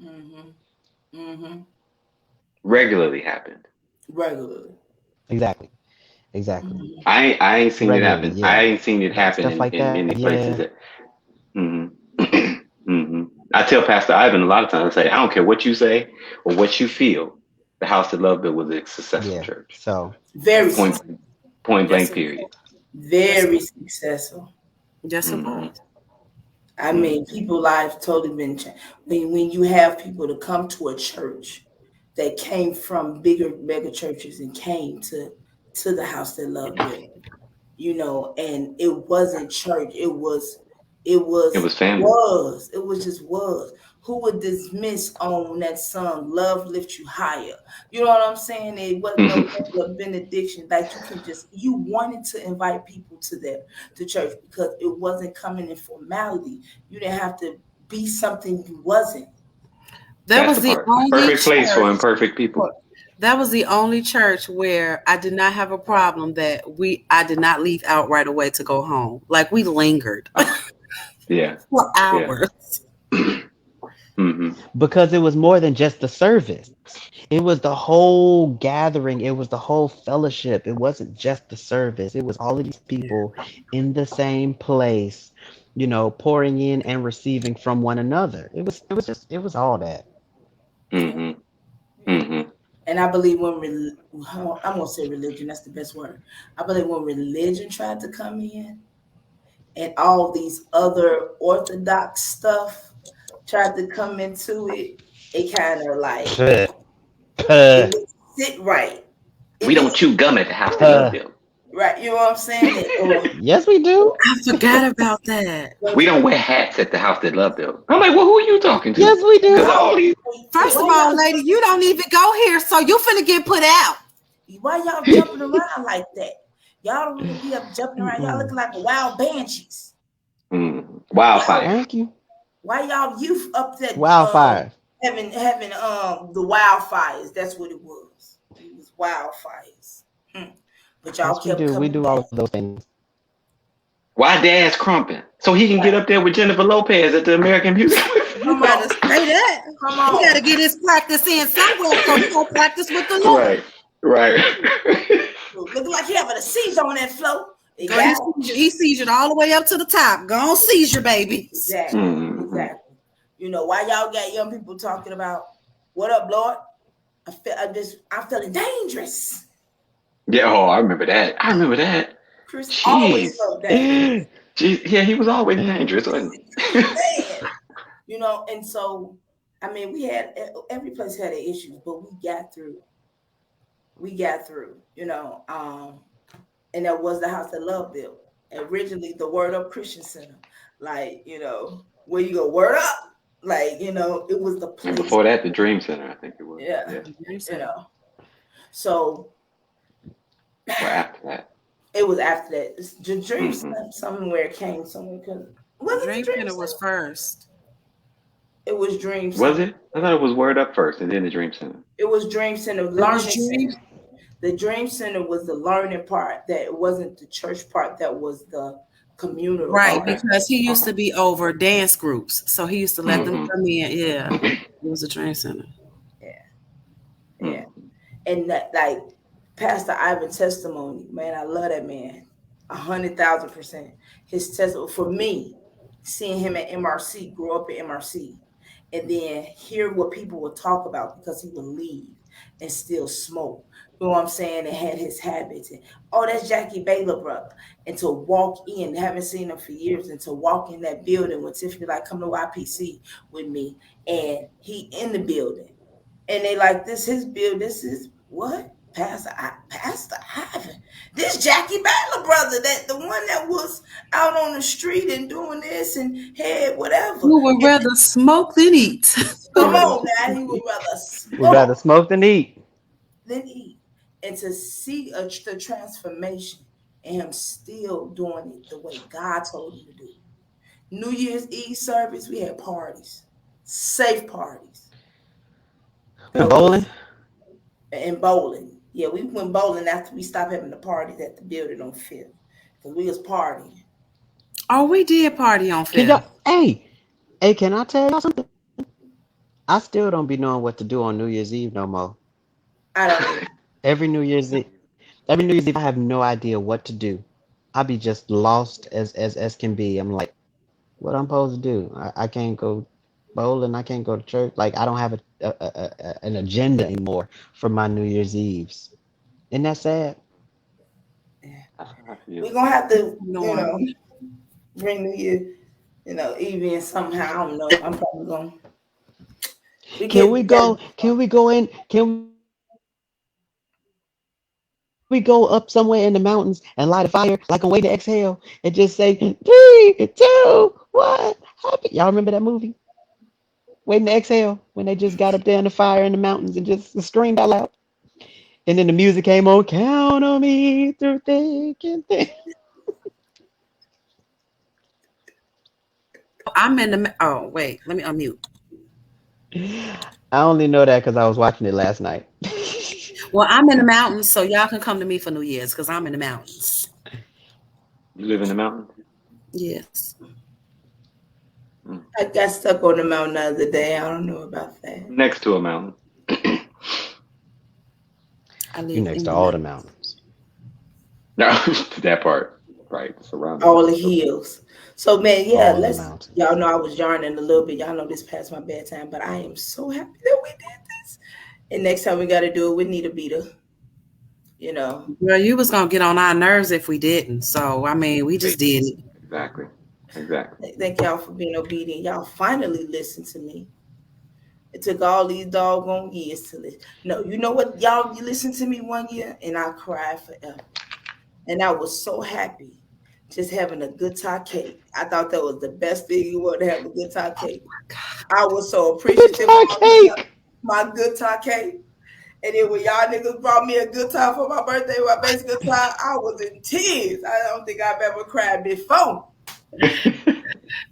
Mm-hmm. Mm-hmm. regularly happened. Regularly. Exactly. Exactly. Mm-hmm. I ain't seen it Regularly, happen. I yeah. ain't seen it happen Stuff like in that. many places. Yeah. That, hmm hmm I tell Pastor Ivan a lot of times, I say, I don't care what you say or what you feel. The House that Loved It was a successful Yeah. church. So Very Point successful. point Yes, blank. it Period. was. Yes, it Very was. successful. Yes, it hmm was. I hmm mean, people lives totally been changed. When you have people to come to a church that came from bigger mega churches and came to the House that Love Built, and it wasn't church. It It was was family. was. It was just was. Who would dismiss on that song, Love Lift You Higher? You know what I'm saying? It wasn't no regular benediction. Like you wanted to invite people to church because it wasn't coming in formality. You didn't have to be something you wasn't. That That's was the the part. only Perfect place for church. imperfect people. That was the only church where I did not have a problem that I did not leave out right away to go home. Like we lingered Yeah. for Yeah. hours. hmm because it was more than just the service. It was the whole gathering. It was the whole fellowship. It wasn't just the service. It was all of these Yeah. people in the same place, pouring in and receiving from one another. It was all that. Yeah, hmm yeah. hmm And I believe I'm gonna say religion. That's the best word. I believe when religion tried to come in, and all these other orthodox stuff tried to come into it, it kind of like Puh, it puh, didn't sit right. It We don't didn't chew gum at the House that Loved puh. It. right. You know what I'm saying? Yes, we do. I forgot about that. But We don't wear hats at the House that Loved It. I'm like, well, who are you talking to? Yes, we Because do. why, all these. First of why all, y'all lady, you don't even go here, so you finna get put out. jumping around like that? Y'all don't really be up jumping around. Y'all Mm-mm. looking like wild banshees. Y'all, Wildfire. Thank you. why y'all youth up there Wildfire. having the wildfires? That's what it was. It was wildfires. But y'all Yes, we kept do. We coming do back. all of those things. Why Dad's crumping? So he can get Right. up there with Jennifer Lopez at the American Music. You Come better on. say that. Come He got to on. get his practice in somewhere, so he gonna practice with the Lord. right. Right. Looking like he having a seizure on that floor. Girl, Yeah. he seizured all the way up to the top. Go on, seizure, babies. Exactly. hmm Exactly. Why y'all got young people talking about what up, Lord? I'm feeling dangerous. Yeah. Oh, I remember that. I remember that. Chris always Jeez. felt dangerous. Jeez. Yeah, he was always dangerous, wasn't he? Man. And so I mean we had every place had their issues, but we got through. We got through, and that was the House that Love Built. Originally the Word Up Christian Center. Like, where you go, word up. Like, it was the And place. before that, the Dream Center, I think it was. Yeah. Yeah. You know. So Or after that. it was after that. It's the Dream hmm Center, somewhere it came somewhere because was it the Dream Dream Center was Center? first. It was Dream Was Center. it? I thought it was Word Up first and then the Dream Center. It was Dream Center, It was Learning Dream. Center. The Dream Center was the learning part. That it wasn't the church part. That was the communal Right, part. Okay. because he used Okay. to be over dance groups. So he used to let them hmm come in. Yeah. It was a Dream Center. Yeah, yeah. hmm And that, like Pastor Ivan testimony, man, I love that man, 100,000%. His testimony for me, seeing him at MRC, grew up at MRC, and then hear what people would talk about because he would leave and still smoke. You know what I'm saying? And had his habits. And, oh, that's Jackie Baylor, brother. And to walk in, haven't seen him for years, and to walk in that building with Tiffany, like, come to YPC with me, and he in the building. And they like, this his build, this is what? Pastor Ivan. This Jackie Baylor brother, that the one that was out on the street and doing this and had whatever. Who would And rather smoke than eat? come on now, he would rather We'd rather smoke smoke than eat. than eat. And to see the transformation and him still doing it the way God told him to do. New Year's Eve service, we had parties, safe parties. And It bowling. was and bowling. Yeah, we went bowling after we stopped having the parties at the building on Fifth because we was partying. Oh, we did party on Can 5th. y'all? Hey, can I tell y'all something? I still don't be knowing what to do on New Year's Eve no more. I don't know. Every New Year's Eve, I have no idea what to do. I be just lost as can be. I'm like, what I'm supposed to do? I can't go bowling. I can't go to church. Like I don't have an agenda anymore for my New Year's Eves. Isn't that sad? I We're feel. gonna have to, Knowing. bring New Year, even somehow. I don't know. I'm probably gonna Can we go? Can we go in? Can we go up somewhere in the mountains and light a fire like on Waiting to Exhale and just say 3, 2, 1, happy. Y'all remember that movie? Waiting to Exhale when they just got up there in the fire in the mountains and just screamed out loud. And then the music came on. Count on me through thick and thin. I'm in the. Oh wait, let me unmute. I only know that because I was watching it last night. Well, I'm in the mountains, so y'all can come to me for New Year's because I'm in the mountains. You live in the mountains? Yes. I got stuck on the mountain the other day. I don't know about that. Next to a mountain. I You live next in to the all the mountains. mountains. No, that part. Right. Surrounding. All the hills. So man, yeah, All the y'all mountains. know I was yarning a little bit. Y'all know this past my bedtime, but I am so happy that we did this. And next time we gotta do it with Nita Beta, you know. Well, you was gonna get on our nerves if we didn't. So I mean, we just did it. Exactly. Exactly. Thank y'all for being obedient. Y'all finally listened to me. It took all these doggone years to listen. No, you know what? You listened to me one year and I cried forever. And I was so happy just having a good time cake. I thought that was the best thing you want to have a good time cake. I was so Good appreciative time of cake. my good time cake. And then when y'all niggas brought me a good time for my birthday, my base good time, I was in tears. I don't think I've ever cried before.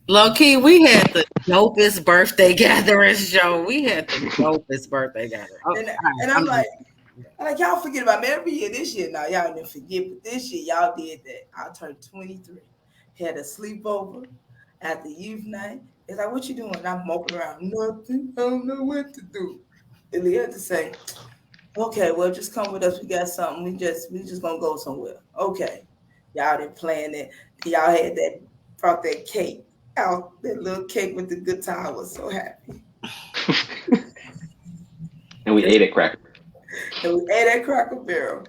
Low key, we had the dopest birthday gatherings, Joe. We had the dopest birthday gathering. Oh, And, all right, and I'm like, y'all forget about me every year. This year, now y'all didn't forget, but this year y'all did that. I turned 23, had a sleepover at the youth night. It's like, what you doing? I'm moping around. Nothing. I don't know what to do. And they had to say, okay, well, just come with us. We got something. We just gonna go somewhere. Okay, y'all didn't plan it. Y'all had brought that cake out, that little cake with the good time. I was so happy. And we ate at Cracker. And we ate at Cracker Barrel.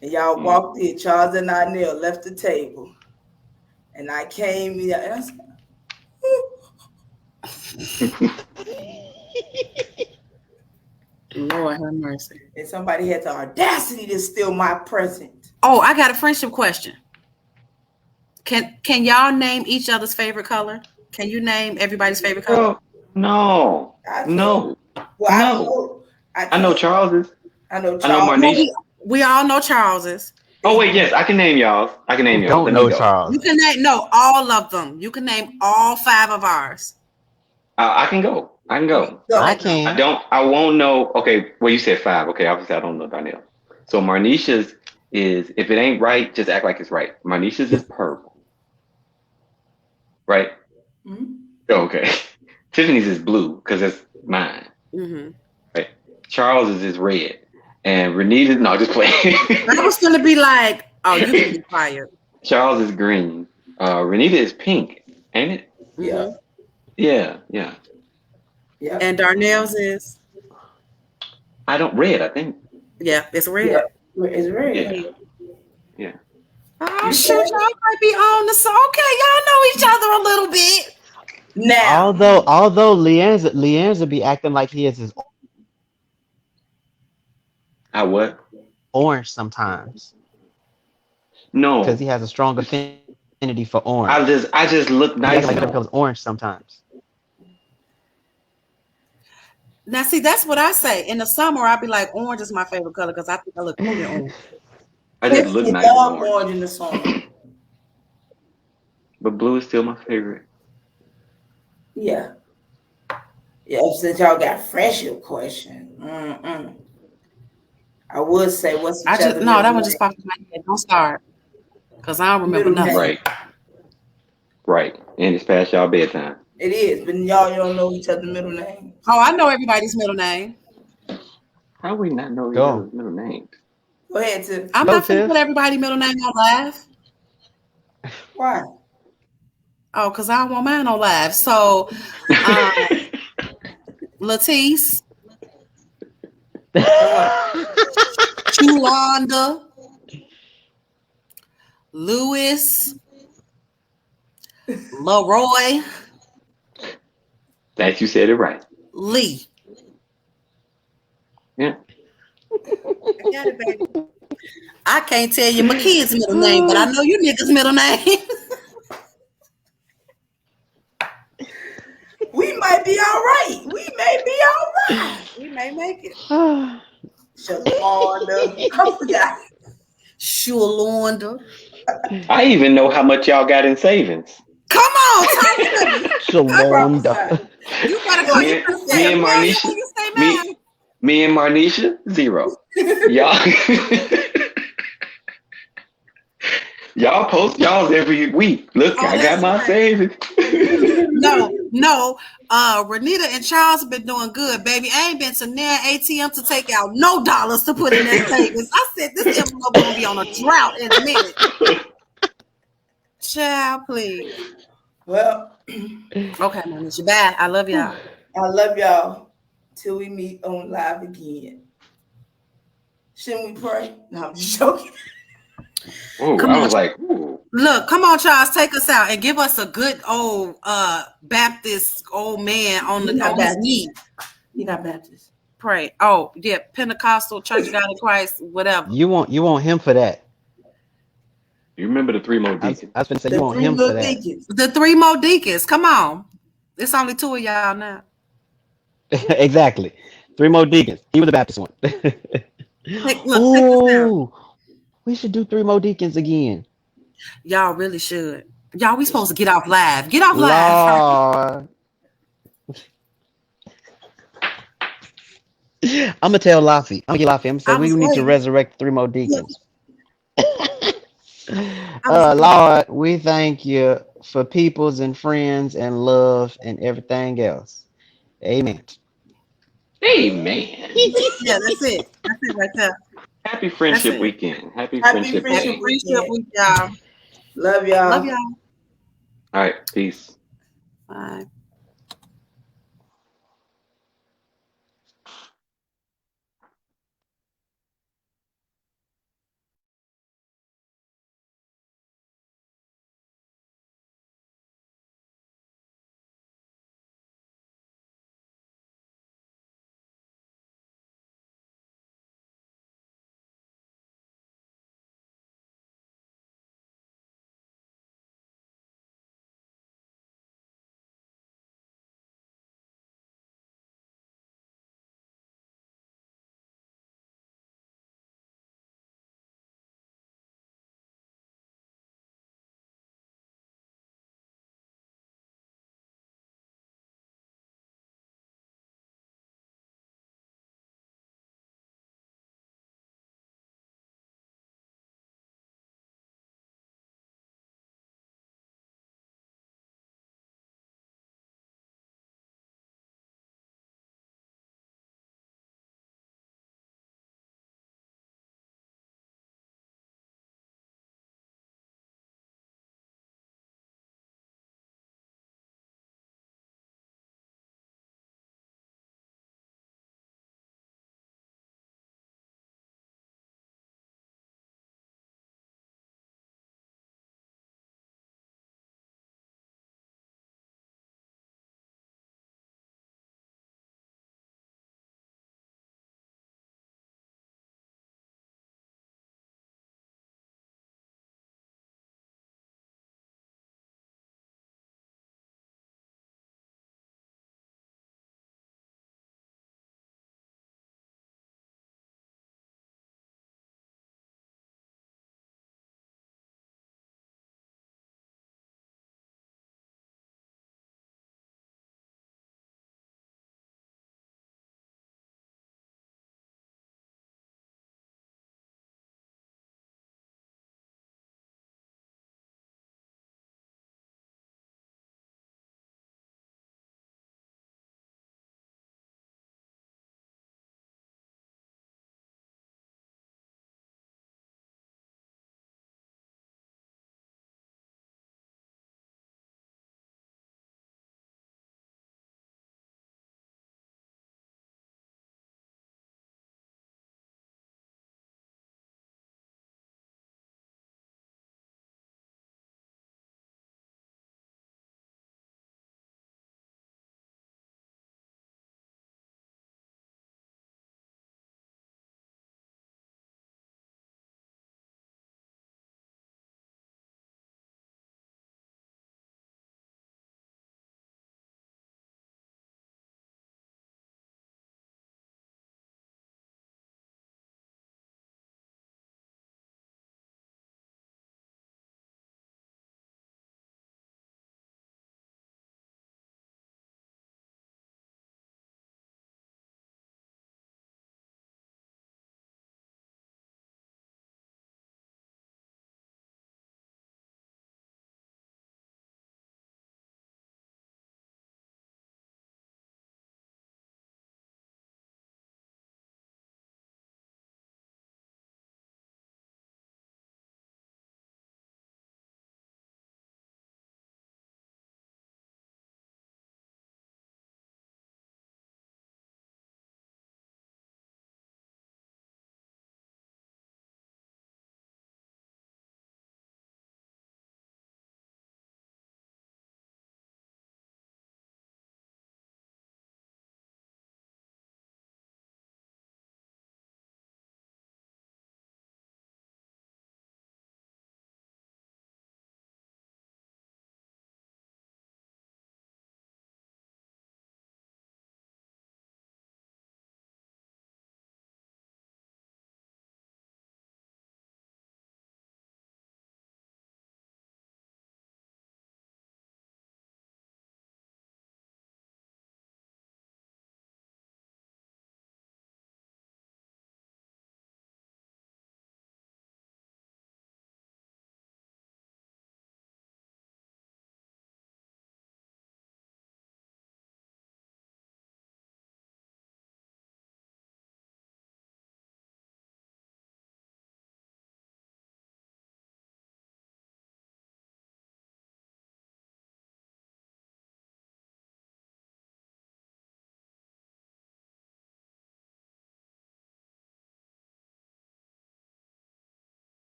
And y'all Mm. walked in. Charlz and I left the table. And I came in and I said, Lord have mercy. and somebody had the audacity to steal my present. Oh, I got a friendship question. Can y'all name each other's favorite color? Can you name everybody's favorite color? Girl, no. I can't. No. Well, No. I I know can't. Charles's. I know I know Charlz. Well, Marnisha. we all know Charles's. Oh wait, yes, I can name y'all. I can name Who y'all. don't Let me know go. You Charles? can name all of them. You can name all 5 of ours. I can go. I can go. I Go. can. I won't know. Okay, well, you said 5. Okay, obviously I don't know Darnell. So Marnisha's is, if it ain't right, just act like it's right. Marnisha's is purple, right? Mm-hmm. Okay. Tiffany's is blue because it's mine, Mm-hmm. right? Charles's is red, and Renita's, no, just playing. I was gonna be like, oh, you can be fired. Charlz is green. Renita is pink, ain't it? Yeah. Mm-hmm. Yeah, yeah. Yeah. And Darnell's is I don't red. I think. it's Yeah. red. It's red. Yeah, yeah. Oh You- shoot, y'all might be on the okay. Y'all know each other a little bit. Now, Although Leanzar be acting like he is his I what? orange sometimes because No. he has a strong affinity for orange. I just look He acting like nice he in becomes them. orange sometimes. Now see, that's what I say. In the summer, I'll be like, orange is my favorite color because I think I look cute in orange. I just look Tiffany nice in love orange. orange in the summer. But blue is still my favorite. Yeah. Yeah. Since y'all got friendship question, I would say what's I each just other no, that middle one just name? popped in my head. Don't start because I don't remember Middle nothing. name. Right. Right. And it's past y'all bedtime. It is, but y'all don't know each other's middle name. Oh, I know everybody's middle name. How we not know each Go. other's middle names? Go ahead, Tiff. I'm Go, not gonna Tiff. put everybody's middle name on live. Why? Oh, because I don't want mine on live. So Latisse, Chulanda, Lewis, Leroy, That you said it right. Lee. Yeah. I got it, baby. I can't tell you my kid's middle name, but I know you niggas' middle name. We might be all right. We may be all right. We may make it. Shalonda. I forgot. Shulanda. I even know how much y'all got in savings. Come on, talk to me. Shalonda. You gotta go. You gotta say Me and a million Marnisha. when you say mine. Me and Marnisha, 0. Y'all. Y'all post y'all's every week. Look, Oh, I got that's my right. savings. No. Renita and Charlz have been doing good, baby. I ain't been to near ATM to take out no dollars to put in that savings. I said this envelope gonna be on a drought in a minute. Child, please. Well, Okay, Manisha, bye. I love y'all. I love y'all. Till we meet on live again. Shouldn't we pray? No, I'm just joking. Oh, Come I on. was like, ooh. Look, come on, Charlz, take us out and give us a good old Baptist old man on his knee. You got Baptist. Pray. Oh, yeah, Pentecostal, Church of God in Christ, whatever. You want him for that. You remember the 3 more I was deacons? going to say The you want three him for little that. deacons. The 3 more deacons. Come on. It's only 2 of y'all now. Exactly. 3 more deacons. He was the Baptist one. Take us out. Ooh, we should do 3 more deacons again. Y'all really should. Y'all, we supposed to get off live. Get off live. Lord. I'm gonna tell Laffy. I'm gonna get Laffy. I'm gonna say I was we need to waiting. resurrect 3 more deacons. was Lord, we thank you for peoples and friends and love and everything else. Amen. Amen. Yeah, that's it. That's it right there. Happy That's Friendship it. Weekend. Happy Happy Friendship Friendship Day. Happy friendship with y'all. Love y'all. Love y'all. All right. Peace. Bye.